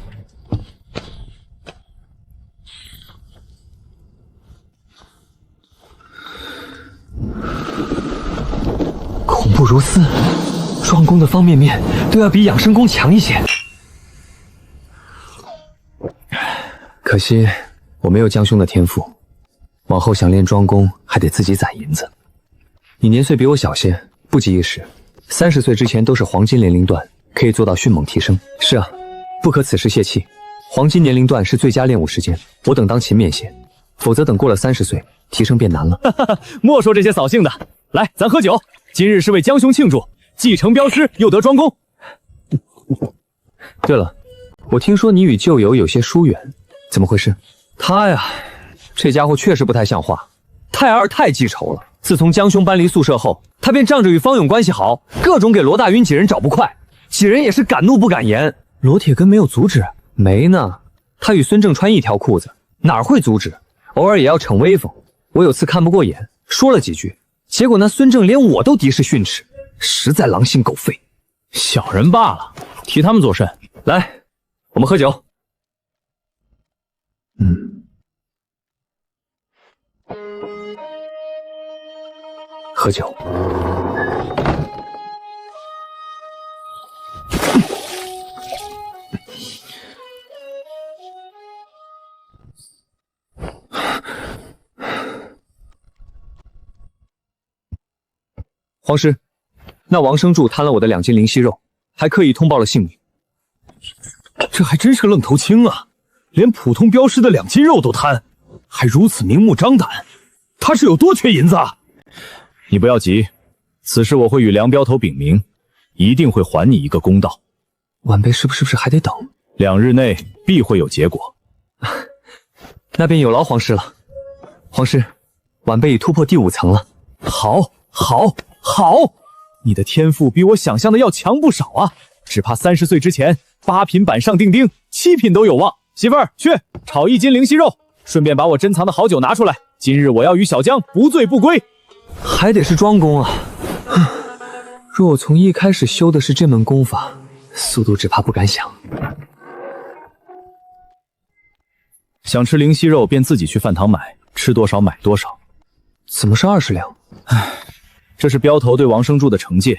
恐怖如斯，庄公的方面面都要比养生功强一些。可惜我没有江兄的天赋，往后想练庄功还得自己攒银子。你年岁比我小些，不急一时，30岁之前都是黄金年龄段，可以做到迅猛提升。是啊，不可此时泄气，黄金年龄段是最佳练武时间，我等当勤勉些，否则等过了30岁，提升变难了。莫说这些扫兴的，来，咱喝酒。今日是为江兄庆祝，继承镖师又得庄功。对了，我听说你与旧友有些疏远，怎么回事？他呀，这家伙确实不太像话，太二太记仇了。自从江兄搬离宿舍后，他便仗着与方勇关系好，各种给罗大晕几人找不快，几人也是敢怒不敢言。罗铁根没有阻止？没呢，他与孙正穿一条裤子，哪会阻止？偶尔也要逞威风。我有次看不过眼，说了几句，结果那孙正连我都敌视训斥，实在狼心狗肺。小人罢了，替他们做甚？来，我们喝酒。喝酒。皇师，那王生柱贪了我的2斤灵犀肉，还刻意通报了姓名。这还真是个愣头青啊！连普通镖师的2斤肉都贪，还如此明目张胆，他是有多缺银子啊？你不要急，此事我会与梁镖头禀明，一定会还你一个公道。晚辈是不是还得等？2日内必会有结果。那便有劳皇师了。皇师，晚辈已突破第5层了。好，你的天赋比我想象的要强不少啊！只怕30岁之前8品板上钉钉，7品都有望。媳妇儿，去炒1斤灵犀肉，顺便把我珍藏的好酒拿出来。今日我要与小江不醉不归。还得是庄公啊！若我从一开始修的是这门功法，速度只怕不敢想。想吃灵犀肉便自己去饭堂买，吃多少买多少。怎么是20两？这是镖头对王生柱的惩戒。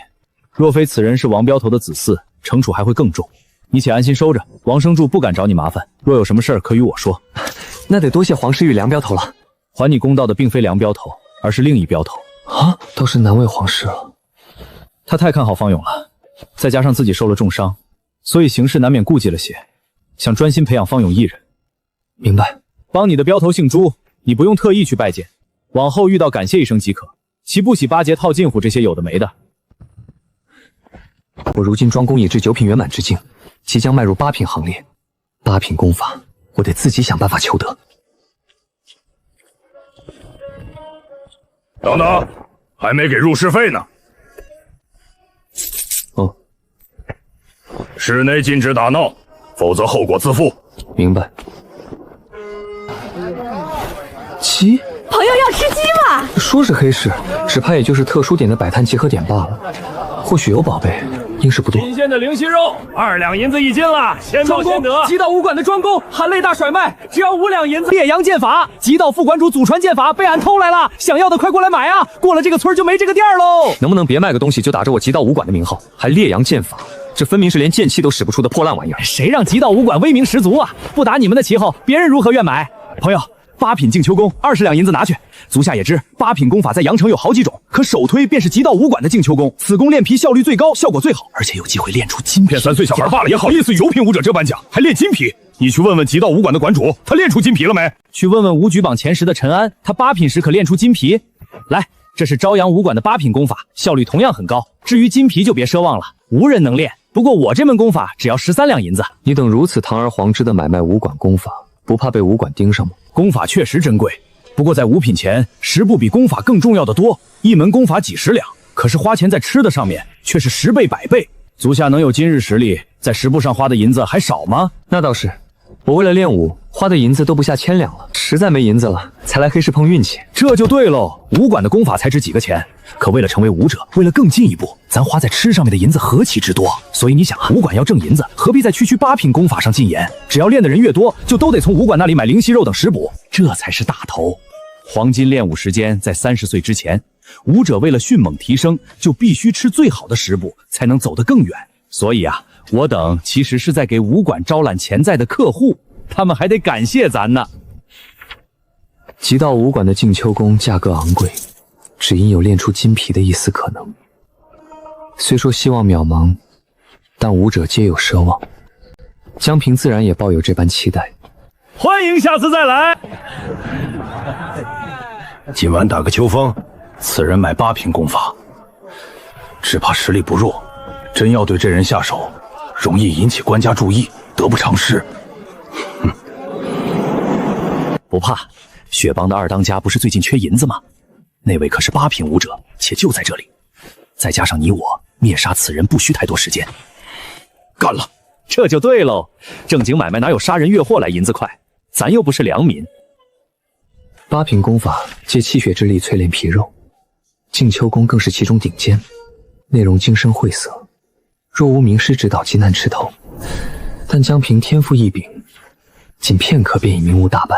若非此人是王镖头的子嗣，惩处还会更重。你且安心收着，王生柱不敢找你麻烦。若有什么事儿，可与我说。那得多谢皇师与梁镖头了。还你公道的并非梁镖头，而是另一镖头。啊，倒是难为皇师了。他太看好方勇了，再加上自己受了重伤，所以行事难免顾忌了些，想专心培养方勇一人。明白。帮你的镖头姓朱，你不用特意去拜见，往后遇到感谢一声即可，岂不喜巴结套近乎这些有的没的。我如今庄功已至9品圆满之境，即将迈入8品行列。8品功法，我得自己想办法求得。等等，还没给入室费呢。哦，室内禁止打闹，否则后果自负。明白。鸡？朋友要吃鸡吗？说是黑市，只怕也就是特殊点的摆摊集合点罢了。或许有宝贝，应是不多。新鲜的灵犀肉，2两银子1斤了，先到先得。极道武馆的庄公含泪大甩卖，只要5两银子。烈阳剑法，极道副馆主祖传剑法被俺偷来了，想要的快过来买啊！过了这个村就没这个店喽。能不能别卖个东西就打着我极道武馆的名号，还烈阳剑法？这分明是连剑气都使不出的破烂玩意儿。谁让极道武馆威名十足啊？不打你们的旗号，别人如何愿买？朋友，8品静秋功20两银子拿去。足下也知8品功法在阳城有好几种，可首推便是极道武馆的静秋功。此功练皮效率最高，效果最好，而且有机会练出金皮。骗3岁小孩罢了，也好意思与9品武者这般讲，还练金皮？你去问问极道武馆的馆主，他练出金皮了没？去问问武举榜前10的陈安，他8品时可练出金皮？来，这是朝阳武馆的8品功法，效率同样很高。至于金皮就别奢望了，无人能练。不过我这门功法只要13两银子。你等如此堂而皇之的买卖武馆功法，不怕被武馆盯上吗？功法确实珍贵，不过在5品前，食部比功法更重要的多。一门功法几10两，可是花钱在吃的上面却是10倍100倍。足下能有今日实力，在食部上花的银子还少吗？那倒是，我为了练武，花的银子都不下1000两了，实在没银子了，才来黑市碰运气。这就对喽，武馆的功法才值几个钱，可为了成为武者，为了更进一步，咱花在吃上面的银子何其之多。所以你想啊，武馆要挣银子，何必在区8品功法上禁言？只要练的人越多，就都得从武馆那里买灵犀肉等食补，这才是大头。黄金练武时间在30岁之前，武者为了迅猛提升，就必须吃最好的食补，才能走得更远。所以啊，我等其实是在给武馆招揽潜在的客户，他们还得感谢咱呢。极道武馆的静秋宫价格昂贵，只因有练出金皮的一丝可能。虽说希望渺茫，但武者皆有奢望，江平自然也抱有这般期待。欢迎下次再来。今晚打个秋风，此人买8品功法，只怕实力不弱，真要对这人下手，容易引起官家注意，得不偿失。不怕，雪帮的2当家不是最近缺银子吗？那位可是8品武者，且就在这里。再加上你我灭杀此人不需太多时间。干了，这就对喽。正经买卖哪有杀人越货来银子快？咱又不是良民。8品功法借气血之力淬炼皮肉，静秋宫更是其中顶尖，内容精深晦涩，若无名师指导，极难吃透。但江平天赋异禀，仅片刻便已明悟大半。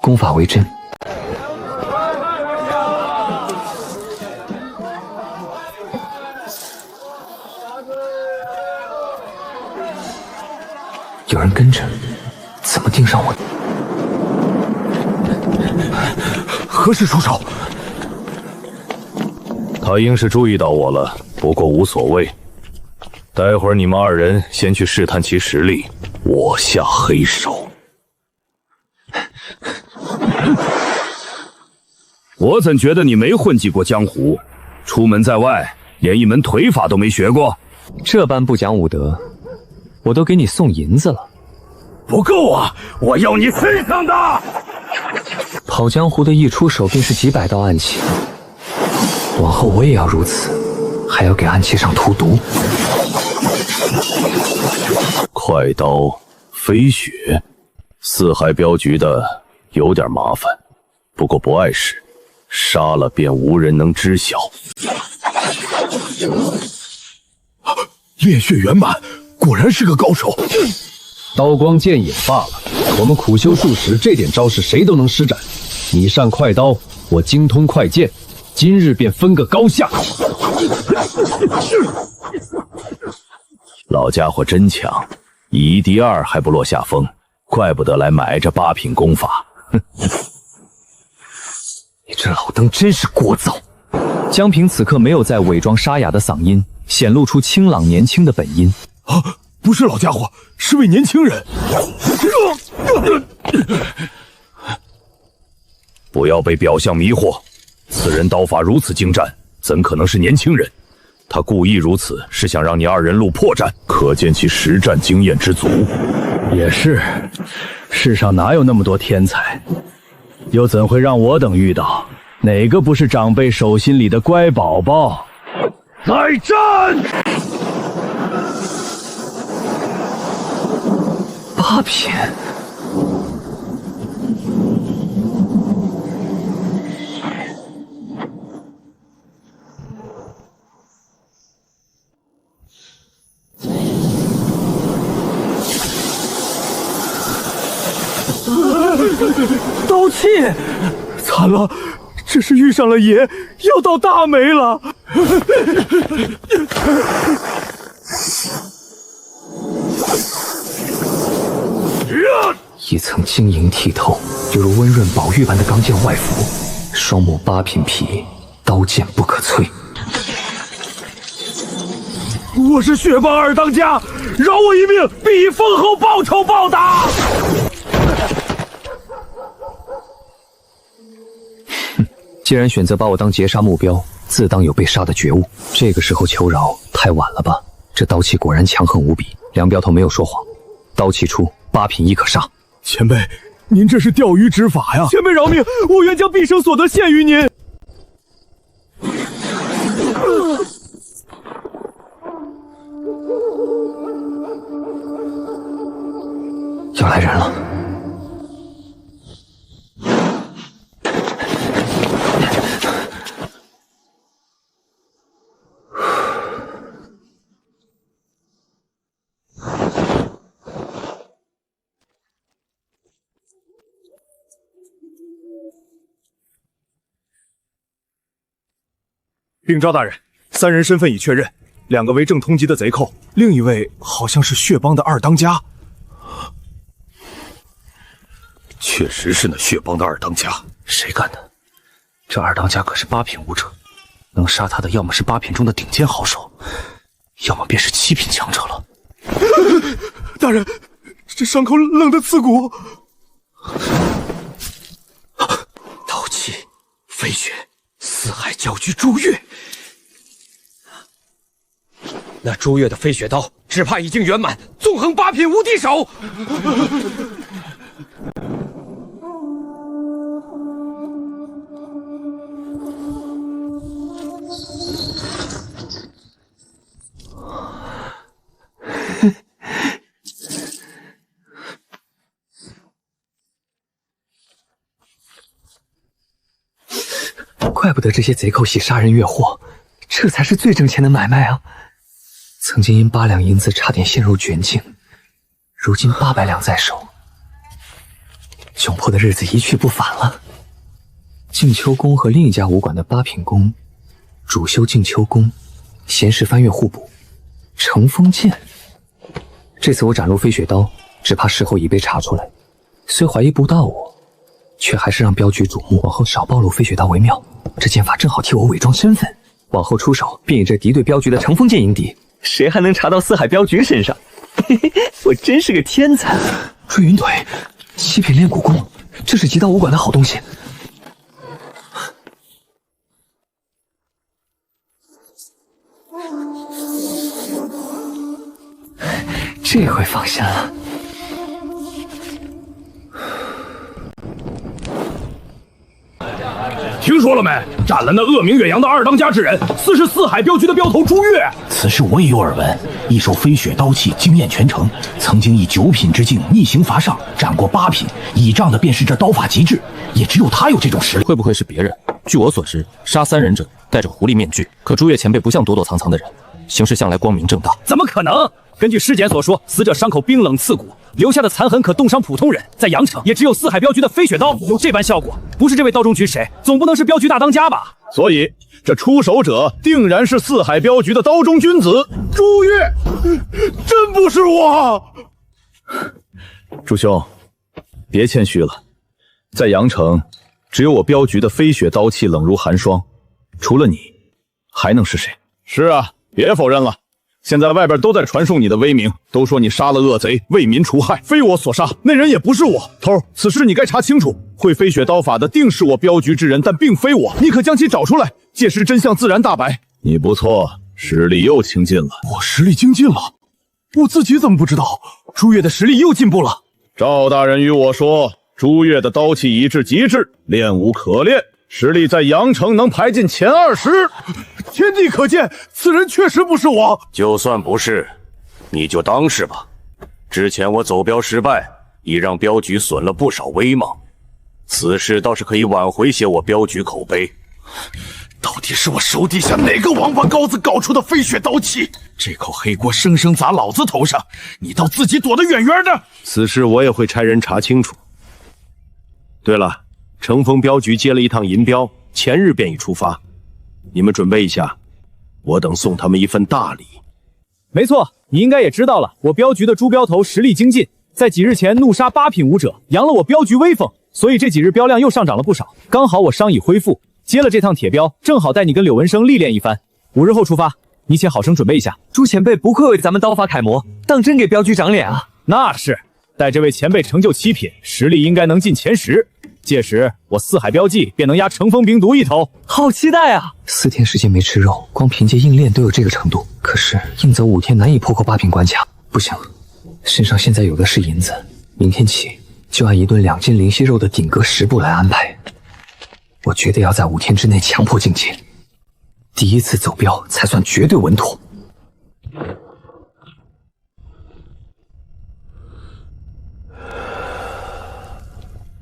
功法为真，有人跟着，怎么盯上我？何时出手？他应是注意到我了，不过无所谓。待会儿你们2人先去试探其实力，我下黑手。我怎觉得你没混迹过江湖，出门在外连一门腿法都没学过？这般不讲武德，我都给你送银子了。不够啊！我要你身上的！跑江湖的一出手便是几百道暗器，往后我也要如此，还要给暗器上涂毒。快刀飞雪，四海镖局的有点麻烦，不过不碍事，杀了便无人能知晓。炼血圆满，果然是个高手。刀光剑影罢了，我们苦修数十，这点招式谁都能施展。你善快刀，我精通快剑，今日便分个高下。老家伙真强，以一敌2还不落下风，怪不得来买这8品功法。你这老登真是聒噪！江平此刻没有再伪装沙哑的嗓音，显露出清朗年轻的本音。啊，不是老家伙，是位年轻人。不要被表象迷惑，此人刀法如此精湛，怎可能是年轻人？他故意如此，是想让你2人露破绽，可见其实战经验之足。也是，世上哪有那么多天才，又怎会让我等遇到？哪个不是长辈手心里的乖宝宝？再战！8品，刀气！惨了，这是遇上了爷，要倒大霉了。一层晶莹剔透，犹如温润宝玉般的钢剑外服，双目8品皮，刀剑不可摧。我是雪帮2当家，饶我一命，必以封侯报仇报答。既然选择把我当劫杀目标，自当有被杀的觉悟。这个时候求饶太晚了吧？这刀气果然强横无比。梁镖头没有说谎，刀气出，8品亦可杀。前辈，您这是钓鱼执法呀！前辈饶命，我愿将毕生所得献于您。要来人了。禀赵大人，3人身份已确认，2个为正通缉的贼寇，另一位好像是血帮的二当家。确实是那血帮的二当家，谁干的？这二当家可是8品武者，能杀他的要么是8品中的顶尖好手，要么便是7品强者了。大人，这伤口冷得刺骨。刀气、飞雪、四海教居朱越，那朱越的飞雪刀只怕已经圆满，纵横8品无敌手。怪不得这些贼寇喜杀人越货，这才是最挣钱的买卖啊！曾经因8两银子差点陷入绝境，如今800两在手，窘迫的日子一去不返了。静秋宫和另一家武馆的8品宫，主修静秋宫，闲时翻阅互补。乘风剑，这次我展露飞雪刀，只怕事后已被查出来。虽怀疑不到我，却还是让镖局瞩目，往后少暴露飞雪刀为妙。这剑法正好替我伪装身份，往后出手便以这敌对镖局的乘风剑迎敌，谁还能查到四海镖局身上？嘿嘿，我真是个天才！追云腿，7品练骨功，这是极道武馆的好东西。这回放心了。听说了没？斩了那恶名远扬的二当家之人，似是四海镖局的镖头朱越。此事我也有耳闻，一手飞雪刀气惊艳全城，曾经以9品之境逆行伐上，斩过8品，倚仗的便是这刀法极致，也只有他有这种实力。会不会是别人？据我所知，杀3人者戴着狐狸面具，可朱越前辈不像躲躲藏藏的人，行事向来光明正大。怎么可能？根据尸检所说，死者伤口冰冷刺骨，留下的残痕可冻伤普通人。在阳城，也只有四海镖局的飞雪刀有这般效果。不是这位刀中取谁，总不能是镖局大当家吧？所以这出手者定然是四海镖局的刀中君子朱越。真不是我！朱兄，别谦虚了，在阳城，只有我镖局的飞雪刀气冷如寒霜，除了你，还能是谁？是啊，别否认了。现在外边都在传颂你的威名，都说你杀了恶贼，为民除害，非我所杀，那人也不是我。头，此事你该查清楚。会飞雪刀法的定是我镖局之人，但并非我。你可将其找出来，届时真相自然大白。你不错，实力又精进了。我实力精进了？我自己怎么不知道？朱越的实力又进步了。赵大人与我说，朱越的刀气已至极致，练武可练，实力在阳城能排进前20。天地可见，此人确实不是我。就算不是，你就当是吧。之前我走镖失败，已让镖局损了不少威望，此事倒是可以挽回些我镖局口碑。到底是我手底下哪个王八羔子搞出的飞雪刀气？这口黑锅生生砸老子头上，你倒自己躲得远远的。此事我也会差人查清楚。对了，乘风镖局接了一趟银镖，前日便已出发。你们准备一下，我等送他们一份大礼。没错，你应该也知道了，我镖局的朱镖头实力精进，在几日前怒杀8品武者，扬了我镖局威风，所以这几日镖量又上涨了不少。刚好我伤已恢复，接了这趟铁镖，正好带你跟柳文生历练一番。5日后出发，你且好生准备一下。朱前辈不愧为咱们刀法楷模，当真给镖局长脸啊！那是，待这位前辈成就7品，实力应该能进前10。届时我四海镖技便能压乘风兵毒一头，好期待啊！4天时间没吃肉，光凭借硬练都有这个程度，可是硬则5天难以破过8品关卡。不行，身上现在有的是银子，明天起就按一顿2斤灵犀肉的顶格10步来安排。我觉得要在5天之内强迫进阶，第一次走镖才算绝对稳妥。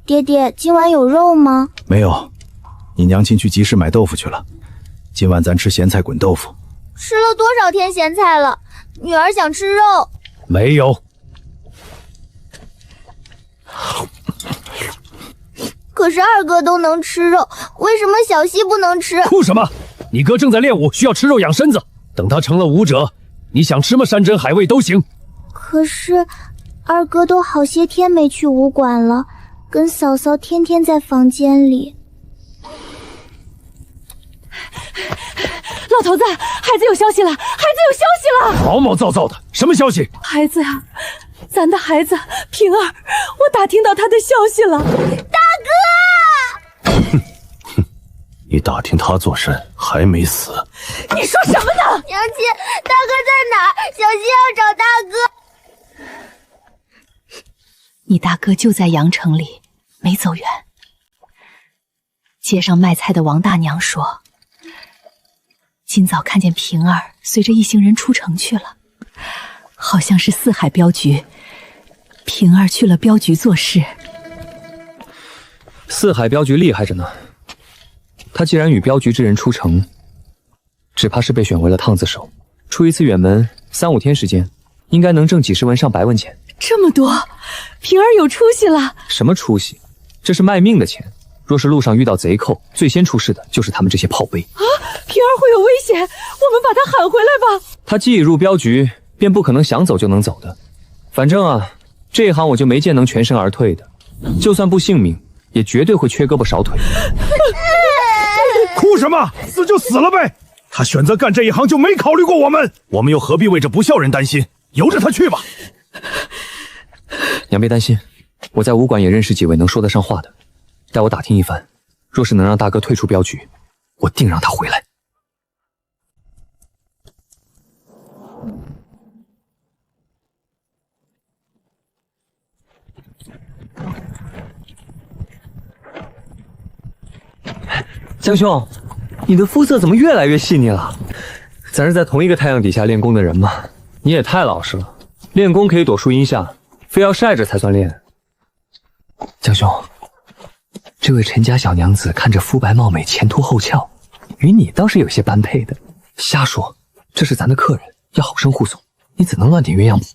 爹爹，今晚有肉吗？没有，你娘亲去集市买豆腐去了。今晚咱吃咸菜滚豆腐。吃了多少天咸菜了？女儿想吃肉。没有。可是二哥都能吃肉，为什么小希不能吃？哭什么？你哥正在练武，需要吃肉养身子。等他成了武者，你想吃什么山珍海味都行。可是二哥都好些天没去武馆了，跟嫂嫂天天在房间里。老头子，孩子有消息了！孩子有消息了！毛毛躁躁的，什么消息？孩子呀，咱的孩子平儿，我打听到他的消息了。大哥！你打听他做甚？还没死？你说什么呢？娘亲，大哥在哪儿？小希要找大哥。你大哥就在阳城里，没走远。街上卖菜的王大娘说，今早看见平儿随着一行人出城去了，好像是四海镖局。平儿去了镖局做事。四海镖局厉害着呢，他既然与镖局之人出城，只怕是被选为了趟子手。出一次远门，3、5天时间，应该能挣几10文上100文钱。这么多，平儿有出息了。什么出息？这是卖命的钱。若是路上遇到贼寇，最先出事的就是他们这些炮兵啊！平儿会有危险，我们把他喊回来吧。他既已入镖局，便不可能想走就能走的。反正啊，这一行我就没见能全身而退的，就算不性命，也绝对会缺胳膊少腿。哭什么？死就死了呗！他选择干这一行就没考虑过我们，我们又何必为这不孝人担心？由着他去吧。娘别担心，我在武馆也认识几位能说得上话的，待我打听一番，若是能让大哥退出镖局，我定让他回来。江兄，你的肤色怎么越来越细腻了？咱是在同一个太阳底下练功的人吗？你也太老实了，练功可以躲树荫下，非要晒着才算练。江兄，这位陈家小娘子看着肤白貌美，前凸后翘，与你倒是有些般配的。瞎说，这是咱的客人，要好生护送，你怎能乱点鸳鸯谱？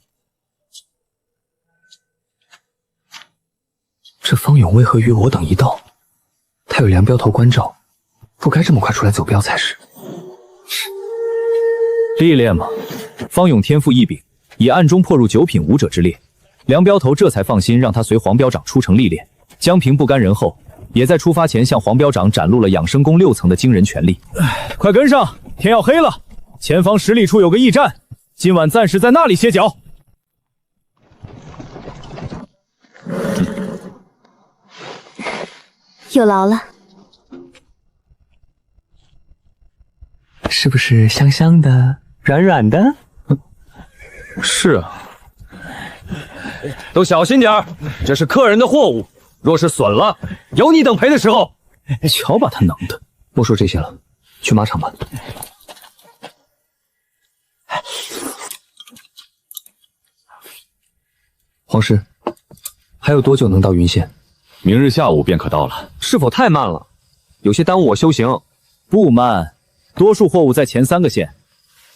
这方勇为何与我等一道？他有梁镖头关照，不该这么快出来走镖才是。历练嘛，方勇天赋异禀，已暗中破入9品武者之列。梁镖头这才放心让他随黄镖长出城历练。江平不甘人后，也在出发前向黄镖长展露了养生宫6层的惊人权力。快跟上，天要黑了，前方10里处有个驿站，今晚暂时在那里歇脚。有劳了。是不是香香的、软软的？是啊。都小心点儿，这是客人的货物，若是损了，有你等赔的时候。瞧把他能的！莫说这些了，去马场吧。皇师，还有多久能到云县？明日下午便可到了。是否太慢了？有些耽误我修行。不慢，多数货物在前3个县，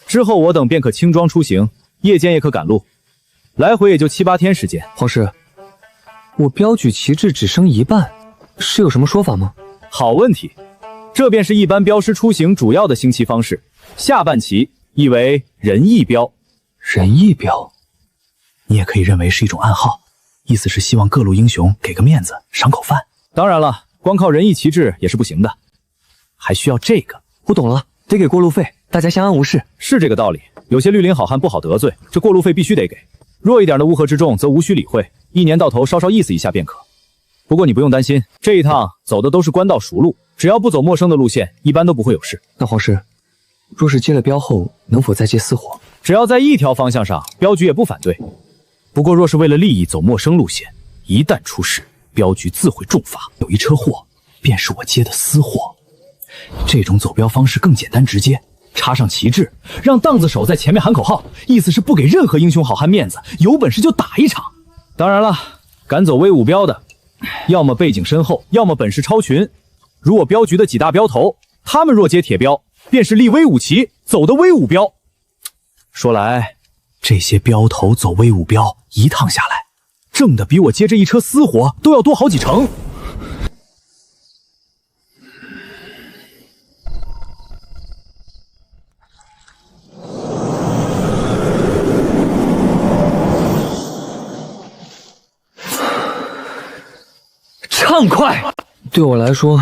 之后我等便可轻装出行，夜间也可赶路，来回也就7、8天时间。皇师，我镖举旗帜只升1半，是有什么说法吗？好问题，这便是一般镖师出行主要的兴旗方式。下半旗意为仁义镖。仁义镖，你也可以认为是一种暗号，意思是希望各路英雄给个面子，赏口饭。当然了，光靠仁义旗帜也是不行的，还需要这个。我懂了，得给过路费，大家相安无事。是这个道理，有些绿林好汉不好得罪，这过路费必须得给。弱一点的乌合之众则无需理会，1年到头稍稍意思一下便可。不过你不用担心，这一趟走的都是官道熟路，只要不走陌生的路线，一般都不会有事。那皇师，若是接了镖后，能否再接私货？只要在一条方向上，镖局也不反对。不过若是为了利益走陌生路线，一旦出事，镖局自会重罚。有一车货，便是我接的私货。这种走镖方式更简单直接，插上旗帜，让档子手在前面喊口号，意思是不给任何英雄好汉面子，有本事就打一场。当然了，敢走威武镖的，要么背景深厚，要么本事超群。如我镖局的几大镖头，他们若接铁镖，便是立威武旗，走的威武镖。说来，这些镖头走威武镖，一趟下来，挣的比我接这一车私活都要多好几成。畅快！对我来说，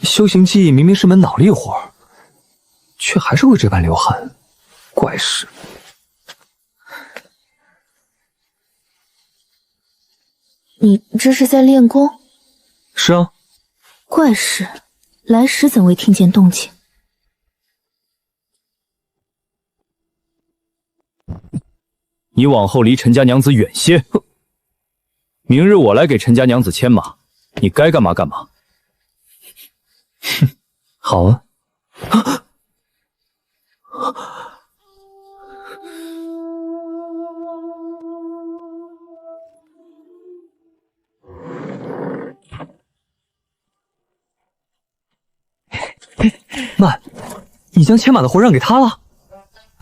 修行技艺明明是门脑力活，却还是会这般流汗，怪事。你这是在练功？是啊。怪事，来时怎未听见动静？你往后离陈家娘子远些。明日我来给陈家娘子牵马，你该干嘛干嘛。哼，好啊。慢，你将牵马的活让给他了？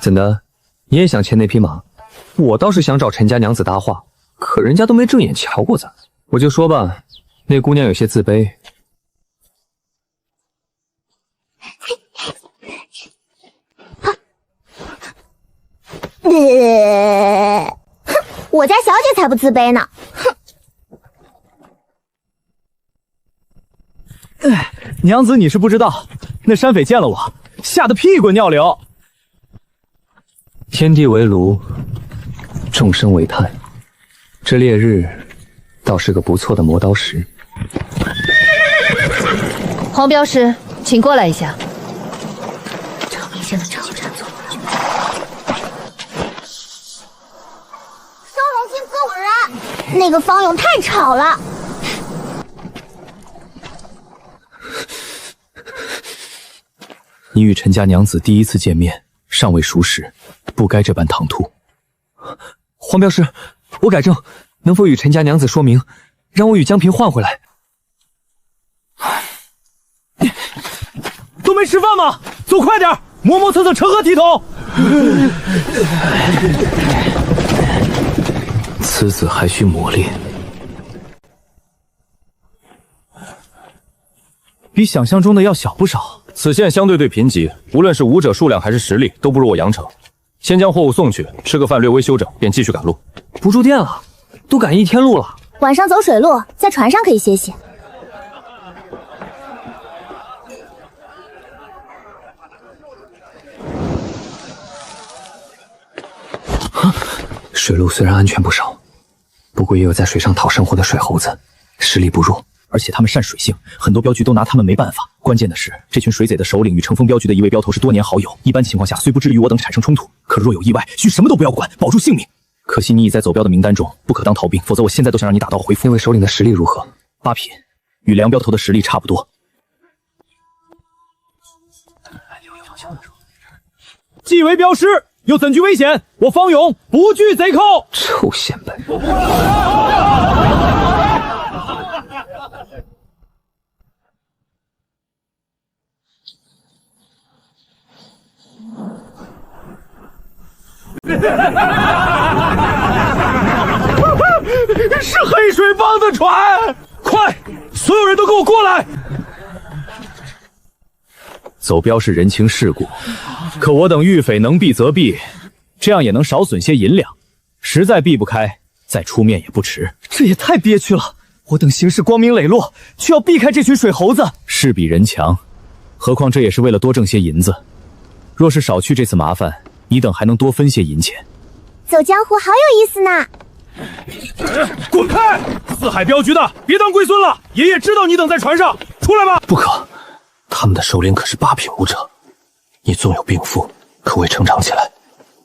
怎的，你也想牵那匹马？我倒是想找陈家娘子搭话，可人家都没正眼瞧过咱。我就说吧，那姑娘有些自卑。哼，我家小姐才不自卑呢。哼。娘子，你是不知道，那山匪见了我，吓得屁滚尿流。天地为炉，众生为炭，这烈日倒是个不错的磨刀石。黄镖师，请过来一下。超明显的超战作。收拢心，哥我人。那个方勇太吵了。你与陈家娘子第一次见面，尚未熟识，不该这般唐突。黄镖师，我改正，能否与陈家娘子说明，让我与江平换回来？都没吃饭吗？走快点，磨磨蹭蹭成何体统？此子还需磨练。比想象中的要小不少。此县相对贫瘠，无论是武者数量还是实力，都不如我阳城。先将货物送去，吃个饭略微休整，便继续赶路。不住店了，都赶1天路了。晚上走水路，在船上可以歇歇。水路虽然安全不少，不过也有在水上讨生活的水猴子，实力不弱。而且他们善水性，很多镖局都拿他们没办法。关键的是，这群水贼的首领与乘风镖局的一位镖头是多年好友，一般情况下虽不至于我等产生冲突，可若有意外，需什么都不要管，保住性命。可惜你已在走镖的名单中，不可当逃兵，否则我现在都想让你打道回府。那位首领的实力如何？8品，与梁镖头的实力差不多。既为镖师，又怎惧危险？我方勇不惧贼寇。臭显摆！是黑水帮的船！快，所有人都给我过来！走镖是人情世故，可我等狱匪能避则避，这样也能少损些银两。实在避不开，再出面也不迟。这也太憋屈了！我等行事光明磊落，却要避开这群水猴子。势比人强，何况这也是为了多挣些银子。若是少去这次麻烦，你等还能多分些银钱。走江湖好有意思呢！滚开！四海镖局的，别当龟孙了！爷爷知道你等在船上，出来吧！不可，他们的首领可是8品武者，你纵有病符，可未成长起来，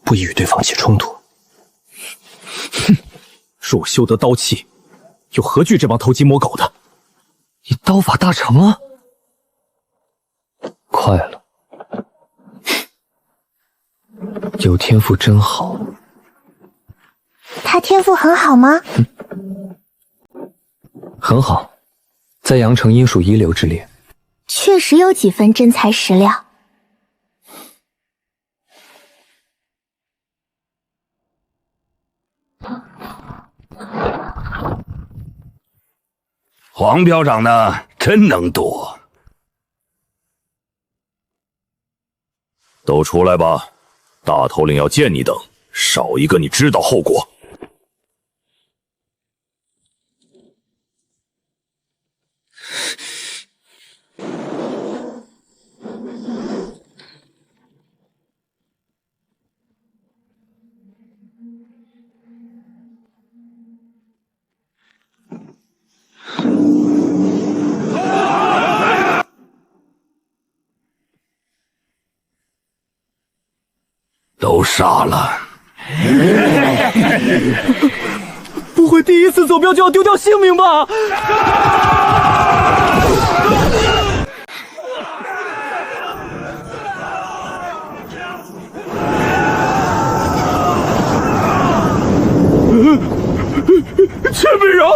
不宜与对方起冲突。哼，若我修得刀气，又何惧这帮偷鸡摸狗的？你刀法大成了？快了，有天赋真好。他天赋很好吗？很好，在阳城应属一流之列。确实有几分真材实料。黄标长呢，真能躲。都出来吧，大头领要见你等，少一个你知道后果。都杀了！不会第一次走镖就要丢掉性命吧？钱美柔，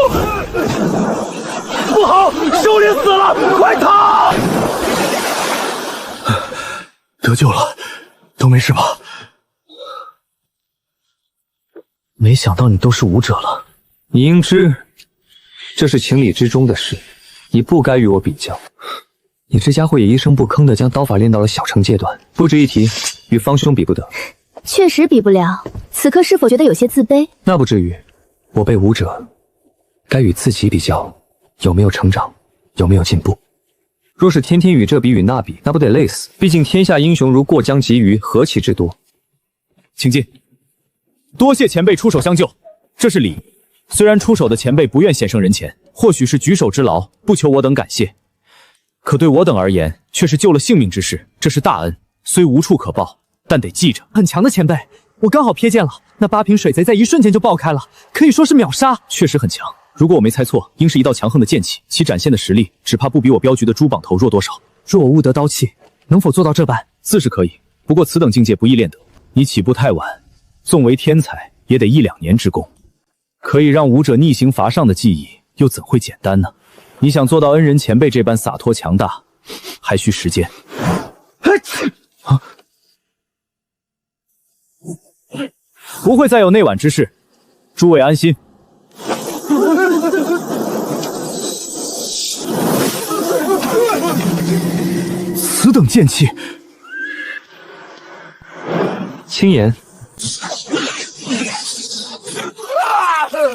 不好，首领死了，快逃！得救了，都没事吧？没想到你都是武者了，你应知这是情理之中的事，你不该与我比较。你这家伙也一声不吭的将刀法练到了小成阶段，不值一提，与方兄比不得。确实比不了，此刻是否觉得有些自卑？那不至于，我辈武者该与自己比较，有没有成长，有没有进步。若是天天与这比与那比，那不得累死？毕竟天下英雄如过江鲫鱼，何其之多。请进。多谢前辈出手相救，这是礼仪。虽然出手的前辈不愿显圣人前，或许是举手之劳，不求我等感谢，可对我等而言，却是救了性命之事，这是大恩，虽无处可报，但得记着。很强的前辈，我刚好瞥见了，那8瓶水贼在一瞬间就爆开了，可以说是秒杀。确实很强，如果我没猜错，应是一道强横的剑气，其展现的实力，只怕不比我镖局的朱榜头弱多少。若我悟得刀气，能否做到这般？自是可以，不过此等境界不易练得，你起步太晚。纵为天才，也得1、2年之功。可以让武者逆行伐上的技艺，又怎会简单呢？你想做到恩人前辈这般洒脱强大，还需时间。不会再有内晚之事，诸位安心。此等剑气，轻言。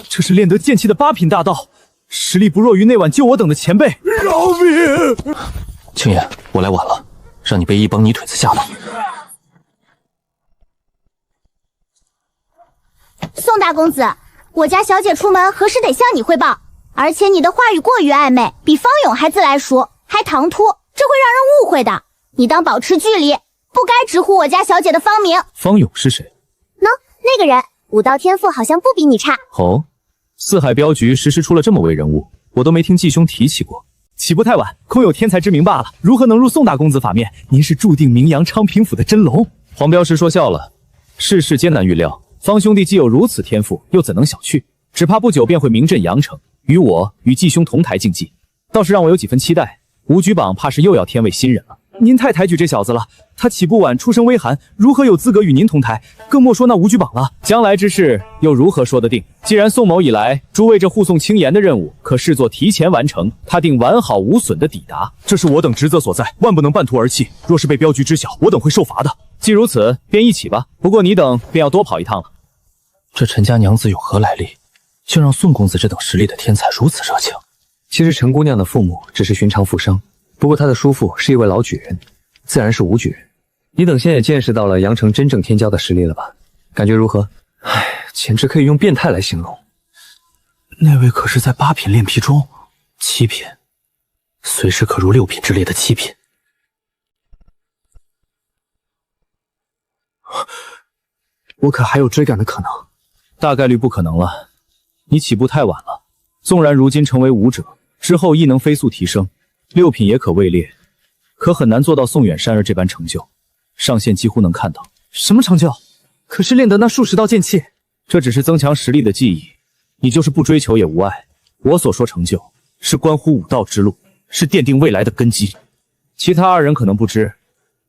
这是练得剑气的8品大道，实力不弱于那晚救我等的前辈。饶命！青爷，我来晚了，让你被一帮泥腿子吓到。宋大公子，我家小姐出门何时得向你汇报？而且你的话语过于暧昧，比方勇还自来熟，还唐突，这会让人误会的。你当保持距离，不该直呼我家小姐的芳名。方勇是谁？那个人武道天赋好像不比你差。哦，四海镖局时出了这么位人物，我都没听季兄提起过。起步太晚，空有天才之名罢了，如何能入宋大公子法面？您是注定名扬昌平府的真龙。黄镖师说笑了，世事艰难预料，方兄弟既有如此天赋，又怎能小觑？只怕不久便会名震阳城，与我与季兄同台竞技，倒是让我有几分期待。武举榜怕是又要添位新人了。您太抬举这小子了，他起步晚，出身微寒，如何有资格与您同台？更莫说那武举榜了。将来之事又如何说得定？既然宋某以来，诸位这护送青岩的任务，可视作提前完成，他定完好无损的抵达。这是我等职责所在，万不能半途而弃。若是被镖局知晓，我等会受罚的。既如此，便一起吧。不过你等便要多跑一趟了。这陈家娘子有何来历，就让宋公子这等实力的天才如此热情？其实陈姑娘的父母只是寻常富商，不过她的叔父是一位老举人，自然是武举人。你等现在也见识到了阳城真正天骄的实力了吧？感觉如何？唉，简直可以用变态来形容。那位可是在8品炼皮中，7品，随时可入6品之列的7品。我可还有追赶的可能？大概率不可能了，你起步太晚了。纵然如今成为武者，之后亦能飞速提升，6品也可位列，可很难做到宋远山儿这般成就。上线几乎能看到。什么成就？可是练得那数十道剑气，这只是增强实力的技艺，你就是不追求也无碍。我所说成就，是关乎武道之路，是奠定未来的根基。其他2人可能不知，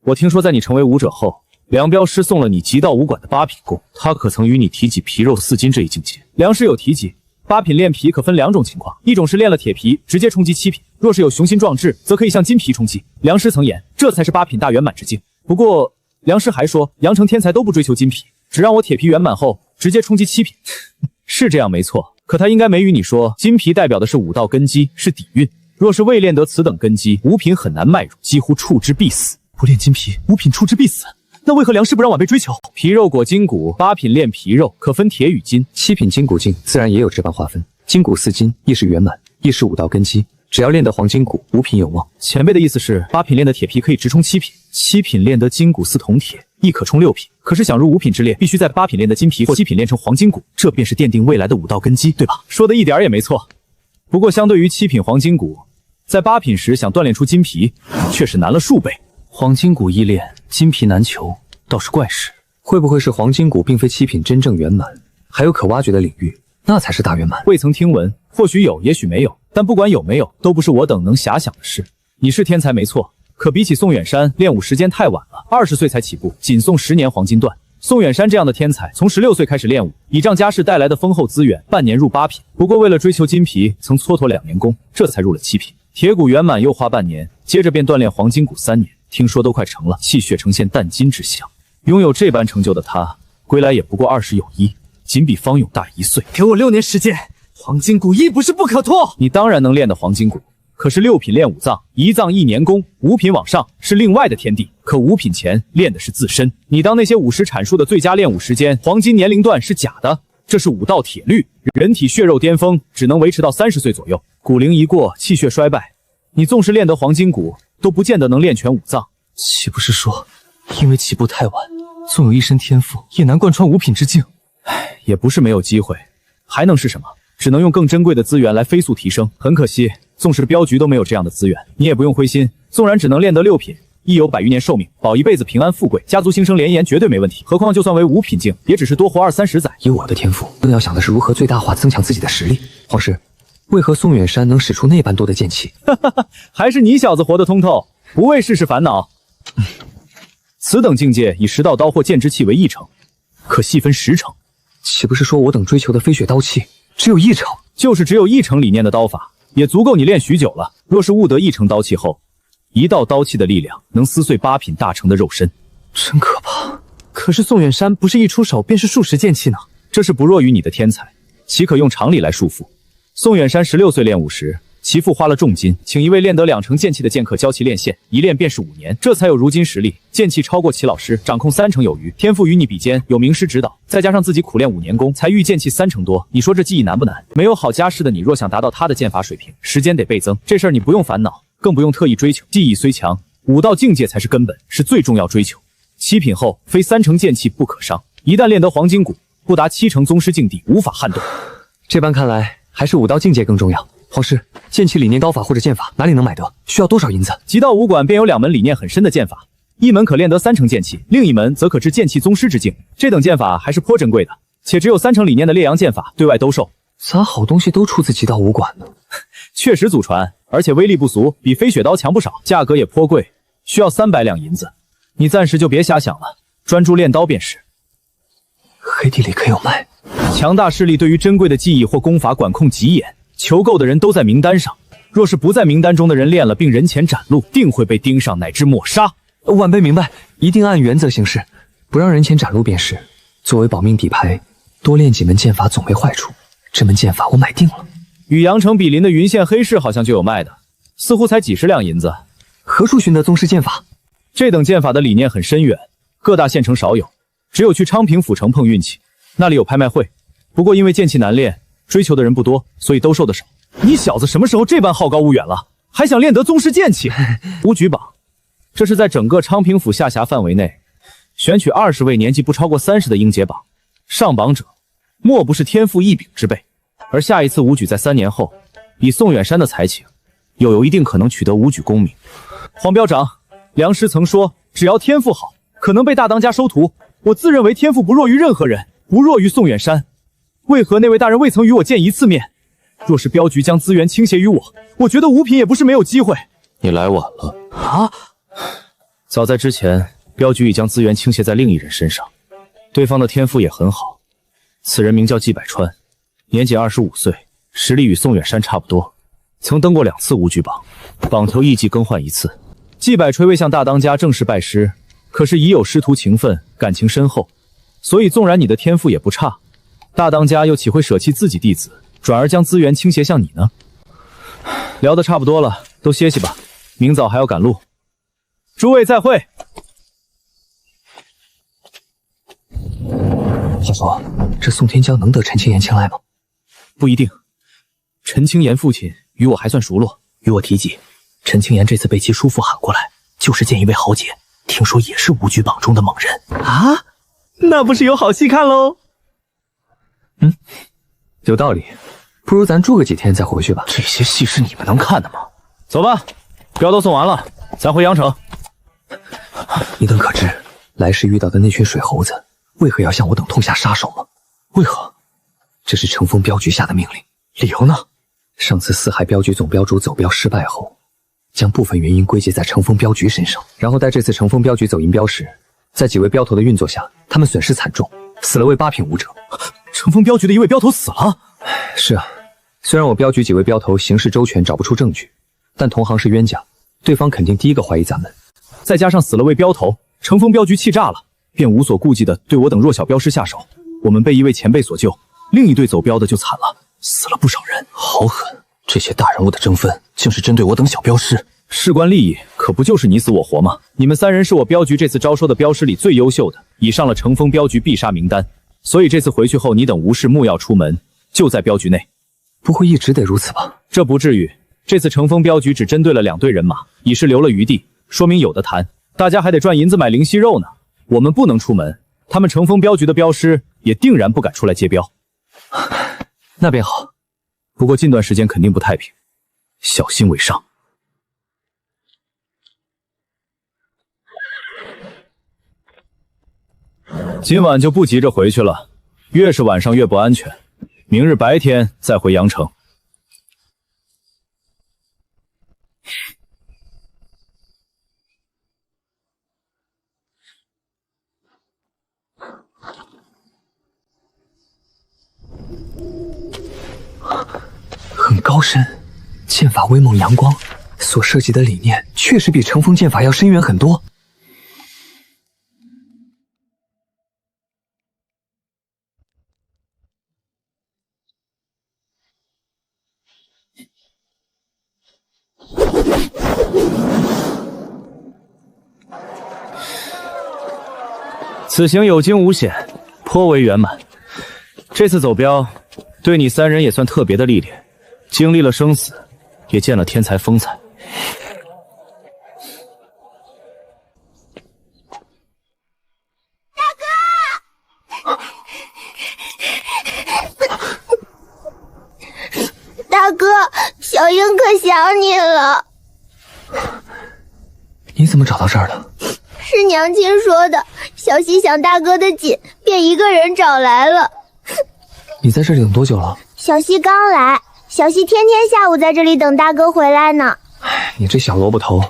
我听说在你成为武者后，梁镖师送了你极道武馆的8品弓，他可曾与你提及皮肉4斤这一境界？梁师有提及，8品练皮可分2种情况，一种是练了铁皮直接冲击7品，若是有雄心壮志，则可以向金皮冲击。梁师曾言，这才是8品大圆满之境。不过梁师还说，阳城天才都不追求金皮，只让我铁皮圆满后直接冲击7品。是这样没错，可他应该没与你说，金皮代表的是武道根基，是底蕴。若是未练得此等根基，5品很难迈入，几乎触之必死。不练金皮，5品触之必死。那为何梁师不让晚辈追求？皮肉裹筋骨，8品练皮肉，可分铁与金。7品筋骨境自然也有这般划分，筋骨4斤亦是圆满，亦是武道根基。只要练得黄筋骨，5品有望。前辈的意思是，8品练得铁皮可以直冲7品，7品练得筋骨4铜铁，亦可冲6品。可是想入5品之列，必须在8品练得筋皮或7品练成黄筋骨，这便是奠定未来的武道根基，对吧？说的一点也没错。不过相对于7品黄筋骨，在8品时想锻炼出筋皮，却是难了数倍。黄筋骨易练，筋皮难求，倒是怪事。会不会是黄筋骨并非7品真正圆满，还有可挖掘的领域，那才是大圆满？未曾听闻，或许有，也许没有。但不管有没有，都不是我等能遐想的事。你是天才没错，可比起宋远山，练武时间太晚了，20岁才起步，仅送10年黄金段。宋远山这样的天才，从16岁开始练武，倚仗家世带来的丰厚资源，半年入8品。不过为了追求金皮，曾蹉跎2年功，这才入了7品。铁骨圆满又花半年，接着便锻炼黄筋骨3年，听说都快成了，气血呈现淡金之象。拥有这般成就的他，归来也不过20有1，仅比方勇大1岁。给我6年时间，黄筋骨亦不是不可脱。你当然能练得黄筋骨，可是6品练5脏，1脏1年功，5品往上是另外的天地。可5品前练的是自身，你当那些武师阐述的最佳练武时间、黄金年龄段是假的，这是武道铁律。人体血肉巅峰只能维持到30岁左右，骨龄一过，气血衰败。你纵是练得黄筋骨，都不见得能练全5脏。岂不是说，因为起步太晚，纵有一身天赋，也难贯穿5品之境？唉，也不是没有机会，还能是什么？只能用更珍贵的资源来飞速提升。很可惜，纵使镖局都没有这样的资源，你也不用灰心。纵然只能练得6品，亦有100余年寿命，保一辈子平安富贵，家族兴生连延绝对没问题。何况就算为5品境，也只是多活20-30载。以我的天赋，更要想的是如何最大化增强自己的实力。皇师，为何宋远山能使出那般多的剑气？还是你小子活得通透，不为世事烦恼。此等境界以10道刀或剑之气为1成，可细分10成。岂不是说我等追求的飞雪刀气只有1成？就是只有1成理念的刀法，也足够你练许久了。若是悟得1成刀气后，1道刀气的力量能撕碎8品大成的肉身，真可怕。可是宋远山不是一出手便是数十剑气呢？这是不弱于你的天才，岂可用常理来束缚？宋远山16岁练武时，其父花了重金，请一位练得2成剑气的剑客教其练线，一练便是5年，这才有如今实力。剑气超过其老师，掌控3成有余，天赋与你比肩，有名师指导，再加上自己苦练5年功，才遇剑气3成多。你说这技艺难不难？没有好家世的你，若想达到他的剑法水平，时间得倍增。这事儿你不用烦恼，更不用特意追求。技艺虽强，武道境界才是根本，是最重要追求。7品后，非3成剑气不可伤。一旦练得黄金骨，不达7成宗师境地，无法撼动。这般看来，还是武道境界更重要。皇师，剑气理念刀法或者剑法哪里能买得？需要多少银子？极道武馆便有2门理念很深的剑法，一门可练得3成剑气，另一门则可至剑气宗师之境。这等剑法还是颇珍贵的，且只有3成理念的烈阳剑法对外兜售。咋好东西都出自极道武馆呢？确实祖传，而且威力不俗，比飞雪刀强不少，价格也颇贵，需要300两银子。你暂时就别瞎想了，专注练刀便是。黑地里可有卖？强大势力对于珍贵的技艺或功法管控极严，求购的人都在名单上。若是不在名单中的人练了并人前展露，定会被盯上乃至抹杀。晚辈明白，一定按原则行事，不让人前展露便是。作为保命底牌，多练几门剑法总没坏处。这门剑法我买定了。与阳城比邻的云县黑市好像就有卖的，似乎才几十两银子。何处寻得宗师剑法？这等剑法的理念很深远，各大县城少有，只有去昌平府城碰运气，那里有拍卖会。不过因为剑气难练，追求的人不多，所以兜售的少。你小子什么时候这般好高骛远了？还想练得宗师剑气？武举榜，这是在整个昌平府下辖范围内选取20位年纪不超过30的英杰榜，上榜者莫不是天赋异禀之辈。而下一次武举在3年后，以宋远山的才情，又有一定可能取得武举功名。黄标长，梁师曾说，只要天赋好，可能被大当家收徒。我自认为天赋不弱于任何人，不弱于宋远山。为何那位大人未曾与我见一次面？若是镖局将资源倾斜于我，我觉得五品也不是没有机会。你来晚了啊！早在之前，镖局已将资源倾斜在另一人身上，对方的天赋也很好。此人名叫季百川，年仅25岁，实力与宋远山差不多，曾登过2次武举榜，榜头一季更换1次。季百锤未向大当家正式拜师，可是已有师徒情分，感情深厚，所以纵然你的天赋也不差，大当家又岂会舍弃自己弟子，转而将资源倾斜向你呢？聊得差不多了，都歇息吧，明早还要赶路。诸位再会。话说，这宋天江能得陈青岩青睐吗？不一定。陈青岩父亲与我还算熟络，与我提及，陈青岩这次被其叔父喊过来，就是见一位豪杰，听说也是武举榜中的猛人啊，那不是有好戏看喽？有道理，不如咱住个几天再回去吧。这些戏是你们能看的吗？走吧，镖都送完了，咱回阳城。你等可知，来时遇到的那群水猴子，为何要向我等痛下杀手吗？为何？这是乘风镖局下的命令。理由呢？上次四海镖局总镖主走镖失败后，将部分原因归结在乘风镖局身上，然后在这次乘风镖局走银镖时，在几位镖头的运作下，他们损失惨重，死了位8品武者。乘风镖局的一位镖头死了？是啊，虽然我镖局几位镖头行事周全，找不出证据，但同行是冤家，对方肯定第一个怀疑咱们。再加上死了位镖头，乘风镖局气炸了，便无所顾忌的对我等弱小镖师下手。我们被一位前辈所救，另一队走镖的就惨了，死了不少人，好狠！这些大人物的争纷，竟是针对我等小镖师。事关利益，可不就是你死我活吗？你们3人是我镖局这次招收的镖师里最优秀的，已上了乘风镖局必杀名单。所以这次回去后，你等无事木要出门，就在镖局内。不会一直得如此吧？这不至于。这次乘风镖局只针对了2队人马，已是留了余地，说明有的谈。大家还得赚银子买灵犀肉呢。我们不能出门，他们乘风镖局的镖师也定然不敢出来接镖。那便好。不过近段时间肯定不太平，小心为上。今晚就不急着回去了，越是晚上越不安全。明日白天再回阳城。很高深，剑法威猛阳光，所涉及的理念确实比乘风剑法要深远很多。此行有惊无险，颇为圆满。这次走镖，对你3人也算特别的历练，经历了生死，也见了天才风采。大哥，小英可想你了。你怎么找到这儿的？是娘亲说的，小西想大哥的紧，便一个人找来了。你在这里等多久了？小西刚来，小西天天下午在这里等大哥回来呢。你这小萝卜头，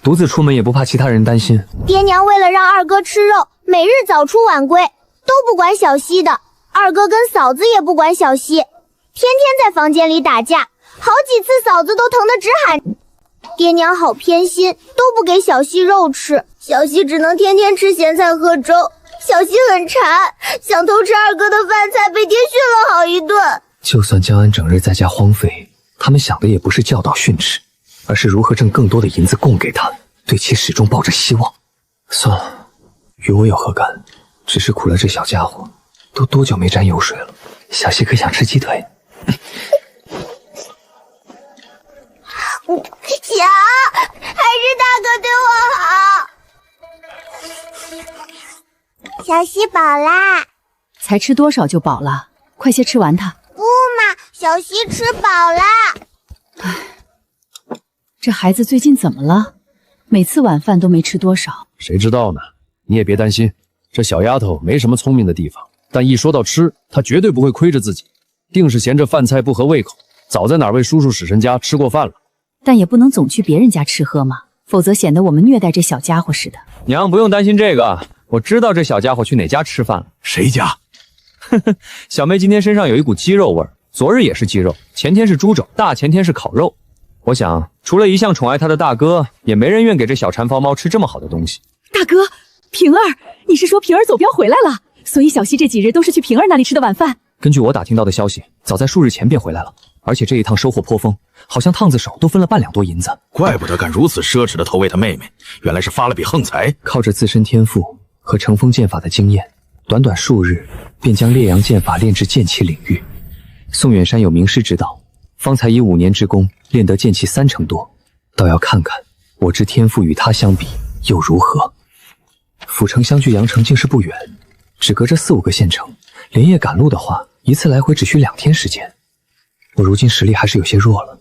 独自出门也不怕其他人担心。爹娘为了让二哥吃肉，每日早出晚归，都不管小西的。二哥跟嫂子也不管小西，天天在房间里打架，好几次嫂子都疼得直喊。爹娘好偏心，都不给小西肉吃，小西只能天天吃咸菜喝粥。小西很馋，想偷吃二哥的饭菜，被爹训了好一顿。就算江安整日在家荒废，他们想的也不是教导训斥，而是如何挣更多的银子供给他，对其始终抱着希望。算了，与我有何干？只是苦了这小家伙，都多久没沾油水了？小西可想吃鸡腿。想，还是大哥对我好。小西饱啦。才吃多少就饱了？快些吃完它。不嘛，小小溪吃饱啦。这孩子最近怎么了？每次晚饭都没吃多少。谁知道呢？你也别担心，这小丫头没什么聪明的地方，但一说到吃，她绝对不会亏着自己，定是嫌这饭菜不合胃口，早在哪位叔叔婶婶家吃过饭了。但也不能总去别人家吃喝嘛，否则显得我们虐待这小家伙似的。娘不用担心这个，我知道这小家伙去哪家吃饭了。谁家？小妹今天身上有一股鸡肉味儿，昨日也是鸡肉，前天是猪肘，大前天是烤肉。我想，除了一向宠爱她的大哥，也没人愿给这小馋房猫吃这么好的东西。大哥，平儿，你是说平儿走镖回来了？所以小溪这几日都是去平儿那里吃的晚饭？根据我打听到的消息，早在数日前便回来了，而且这一趟收获颇丰，好像烫子手都分了半两多银子。怪不得敢如此奢侈的投喂他妹妹，原来是发了笔横财。靠着自身天赋和乘风剑法的经验，短短数日便将烈阳剑法练至剑气领域。宋远山有名师指导，方才以5年之功练得剑气3成多，倒要看看我之天赋与他相比又如何。府城相距阳城竟是不远，只隔着4、5个县城，连夜赶路的话，一次来回只需2天时间。我如今实力还是有些弱了。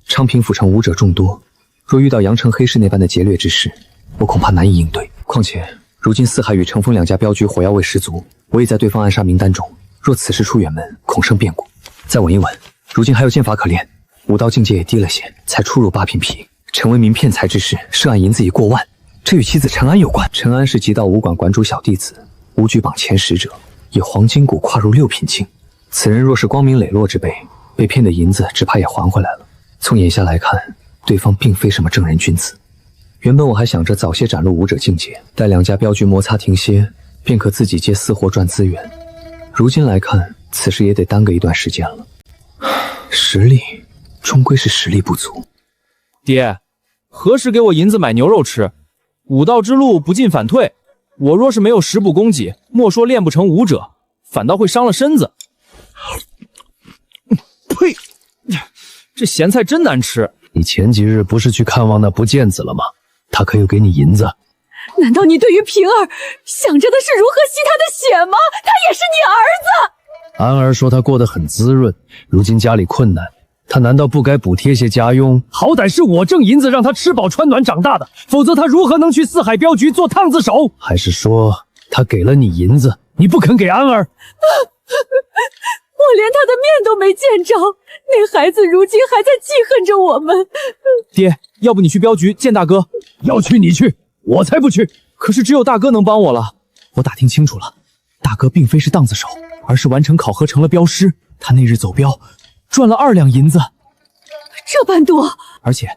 昌平府城武者众多，若遇到阳城黑市那般的劫掠之事，我恐怕难以应对。况且如今四海与乘风2家镖局火药味十足，我已在对方暗杀名单中，若此时出远门，恐生变故。再稳一稳，如今还有剑法可练，武道境界也低了些，才初入8品皮，陈为民骗财之事，涉案银子已过万，这与妻子陈安有关。陈安是极道武馆馆主小弟子，武举榜前10者，以黄金谷跨入6品境。此人若是光明磊落之辈，被骗的银子只怕也还回来了。从眼下来看，对方并非什么正人君子。原本我还想着早些斩落武者境界，待2家镖局摩擦停歇，便可自己接私活赚资源。如今来看，此事也得耽搁一段时间了。实力终归是实力不足。爹，何时给我银子买牛肉吃？武道之路不进反退，我若是没有食补供给，莫说练不成武者，反倒会伤了身子。呸！这咸菜真难吃。你前几日不是去看望那不见子了吗？他可有给你银子？难道你对于平儿想着的是如何吸他的血吗？他也是你儿子。安儿说他过得很滋润，如今家里困难，他难道不该补贴些家用？好歹是我挣银子让他吃饱穿暖长大的，否则他如何能去四海镖局做烫子手？还是说他给了你银子，你不肯给安儿？我连他的面都没见着，那孩子如今还在记恨着我们。爹，要不你去镖局见大哥？要去你去，我才不去。可是只有大哥能帮我了。我打听清楚了，大哥并非是荡子手，而是完成考核成了镖师。他那日走镖赚了2两银子，这般多。而且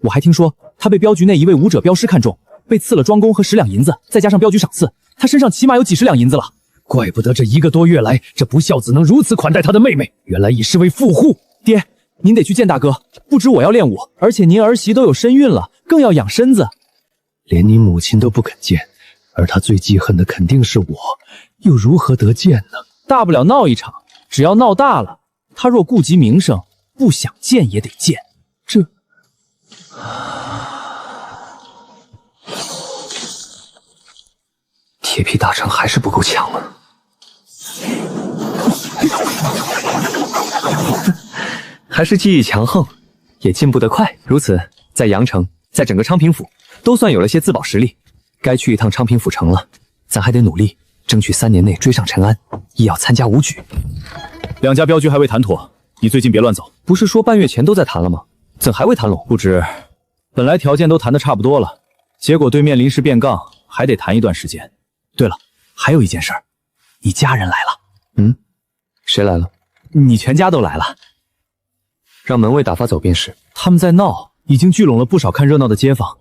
我还听说他被镖局内一位武者镖师看中，被赐了庄公和10两银子，再加上镖局赏赐，他身上起码有几10两银子了。怪不得这1个多月来，这不孝子能如此款待他的妹妹，原来已是为富户。爹，您得去见大哥，不止我要练武，而且您儿媳都有身孕了，更要养身子。连你母亲都不肯见，而他最记恨的肯定是我，又如何得见呢？大不了闹一场，只要闹大了，他若顾及名声，不想见也得见。这铁皮大成还是不够强了。还是技艺强横，也进步得快。如此，在阳城，在整个昌平府，都算有了些自保实力。该去一趟昌平府城了，咱还得努力，争取3年内追上陈安，亦要参加武举。2家镖局还未谈妥，你最近别乱走。不是说半月前都在谈了吗？怎还未谈拢？不知，本来条件都谈得差不多了，结果对面临时变杠，还得谈一段时间。对了，还有一件事儿，你家人来了。嗯，谁来了？你全家都来了。让门卫打发走便是。他们在闹，已经聚拢了不少看热闹的街坊。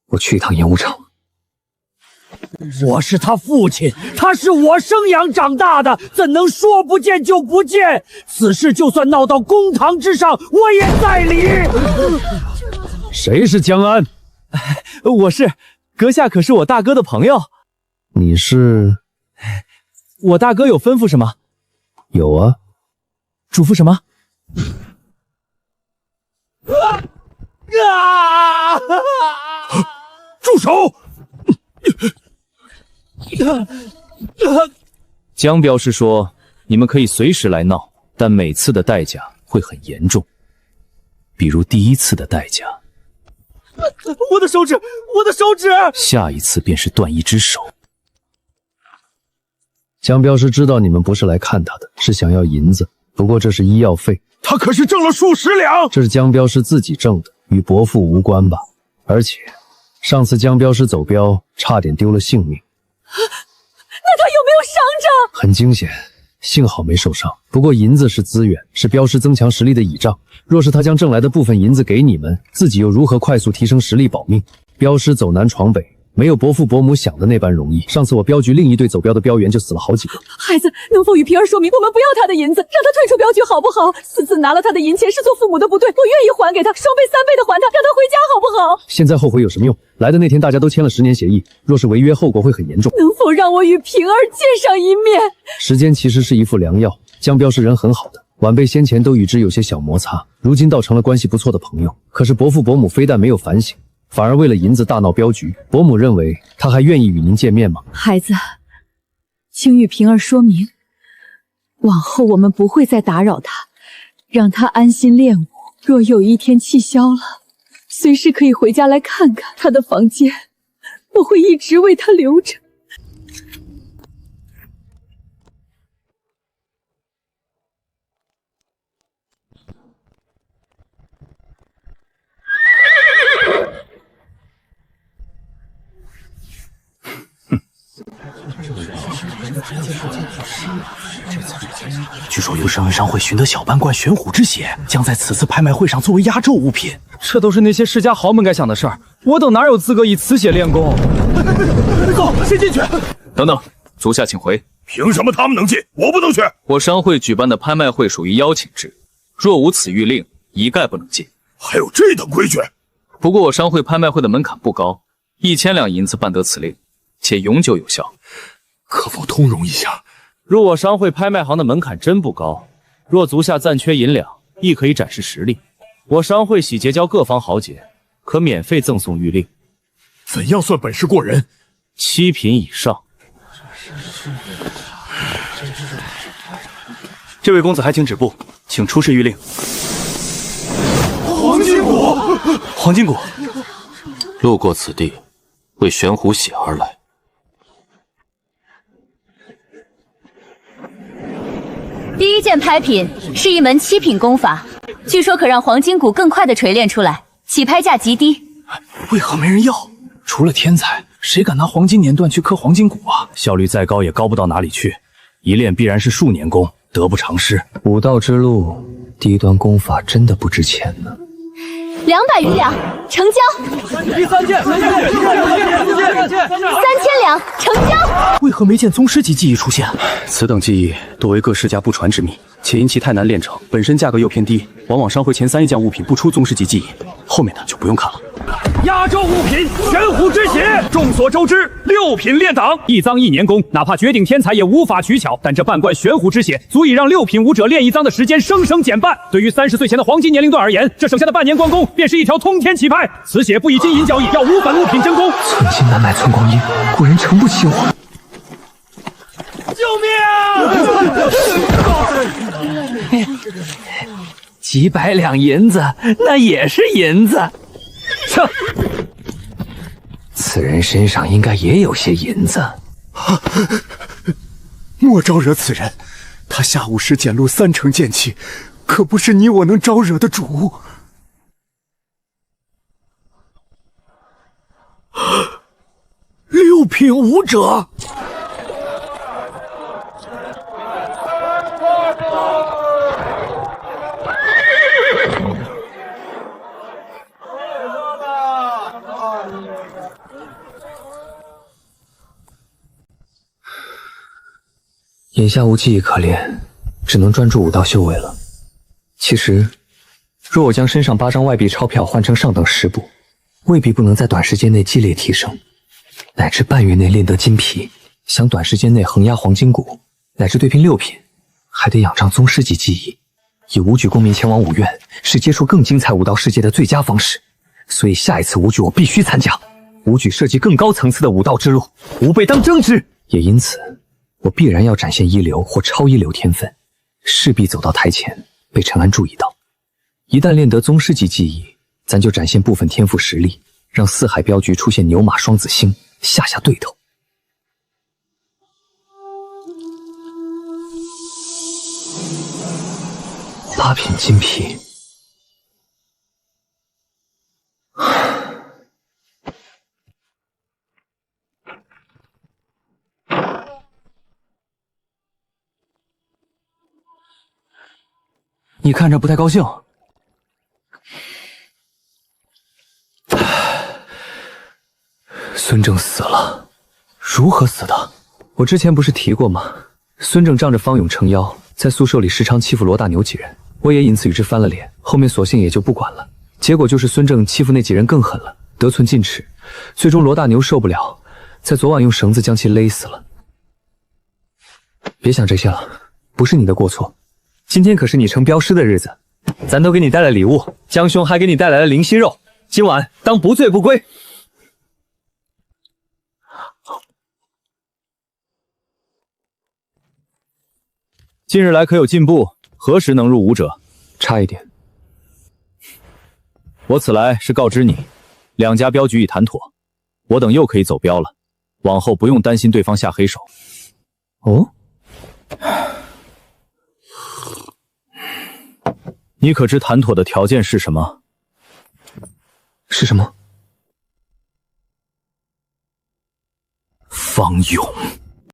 我去一趟演武场。我是他父亲，他是我生养长大的，怎能说不见就不见？此事就算闹到公堂之上，我也在理。谁是江安？我是，阁下可是我大哥的朋友。你是？我大哥有吩咐什么？有啊。嘱咐什么？住手！江镖师说，你们可以随时来闹，但每次的代价会很严重，比如第一次的代价。我的手指，我的手指！下一次便是断一只手。江镖师知道你们不是来看他的，是想要银子，不过这是医药费。他可是挣了数十两，这是江镖师自己挣的，与伯父无关吧？而且，上次江镖师走镖，差点丢了性命。那他有没有伤着？很惊险，幸好没受伤。不过银子是资源，是镖师增强实力的倚仗。若是他将挣来的部分银子给你们，自己又如何快速提升实力保命？镖师走南闯北，没有伯父伯母想的那般容易。上次我镖局另一队走镖的镖员就死了好几个。孩子，能否与平儿说明，我们不要他的银子，让他退出镖局好不好？4次拿了他的银钱是做父母的不对，我愿意还给他，双倍3倍的还他，让他回家好不好？现在后悔有什么用？来的那天大家都签了10年协议，若是违约，后果会很严重。能否让我与平儿见上一面？时间其实是一副良药，江镖是人很好的，晚辈先前都与之有些小摩擦，如今倒成了关系不错的朋友。可是伯父伯母非但没有反省，反而为了银子大闹镖局。伯母认为他还愿意与您见面吗？孩子，请与平儿说明，往后我们不会再打扰他，让他安心练武。若有一天气消了，随时可以回家来看看他的房间，我会一直为他留着。据说有商人商会寻得小半罐玄虎之血，将在此次拍卖会上作为压轴物品。这都是那些世家豪门该想的事儿，我等哪有资格以此血练功？走，先进去。等等，足下请回。凭什么他们能进，我不能去？我商会举办的拍卖会属于邀请制，若无此谕令，一概不能进。还有这等规矩？不过我商会拍卖会的门槛不高，1000两银子办得此令，且永久有效。可否通融一下？若我商会拍卖行的门槛真不高，若足下暂缺银两，亦可以展示实力。我商会喜结交各方豪杰，可免费赠送谕令。怎样算本事过人？7品以上。这位公子还请止步，请出示谕令。黄金谷，黄金谷，路过此地，为玄虎血而来。第一件拍品是一门7品功法，据说可让黄金骨更快的锤炼出来，起拍价极低。为何没人要？除了天才，谁敢拿黄金年段去刻黄金骨啊？效率再高也高不到哪里去，一练必然是数年功，得不偿失。武道之路，低端功法真的不值钱呢。200余两，成交。第3件，3000两，成交。为何没见宗师级技艺出现？此等技艺多为各世家不传之秘，且因其太难炼成，本身价格又偏低，往往商会前3亿件物品不出宗师级技艺，后面的就不用看了。压轴物品玄虎之血，众所周知，6品炼档，一脏1年功，哪怕绝顶天才也无法取巧。但这半罐玄虎之血，足以让6品武者炼一脏的时间生生减半。对于30岁前的黄金年龄段而言，这省下的半年关公，便是一条通天起拍。此血不以金银交易，要无本物品真功。寸金难买寸光阴，古人诚不起我。救命！几百两银子，那也是银子。哼，此人身上应该也有些银子。莫招惹此人，他下午时捡录3成剑气，可不是你我能招惹的主。6品武者。眼下无技艺可练，只能专注武道修为了。其实，若我将身上8张外币钞票换成上等10部，未必不能在短时间内激烈提升，乃至半月内练得金皮。想短时间内横压黄金谷，乃至对拼6品，还得仰仗宗师级技艺。以武举功名前往武院，是接触更精彩武道世界的最佳方式。所以下一次武举我必须参加。吾举设计更高层次的武道之路，吾辈当争之。也因此，我必然要展现一流或超一流天分，势必走到台前，被陈安注意到。一旦练得宗师级技艺，咱就展现部分天赋实力，让四海镖局出现牛马双子星，下对头。8品金皮。你看着不太高兴。孙正死了，如何死的？我之前不是提过吗？孙正仗着方勇撑腰，在宿舍里时常欺负罗大牛几人，我也因此与之翻了脸，后面索性也就不管了。结果就是孙正欺负那几人更狠了，得寸进尺，最终罗大牛受不了，在昨晚用绳子将其勒死了。别想这些了，不是你的过错。今天可是你成镖师的日子，咱都给你带了礼物，江兄还给你带来了灵犀肉，今晚当不醉不归。近日来可有进步？何时能入武者？差一点。我此来是告知你，两家镖局已谈妥，我等又可以走镖了，往后不用担心对方下黑手。哦，你可知谈妥的条件是什么？是什么？方勇。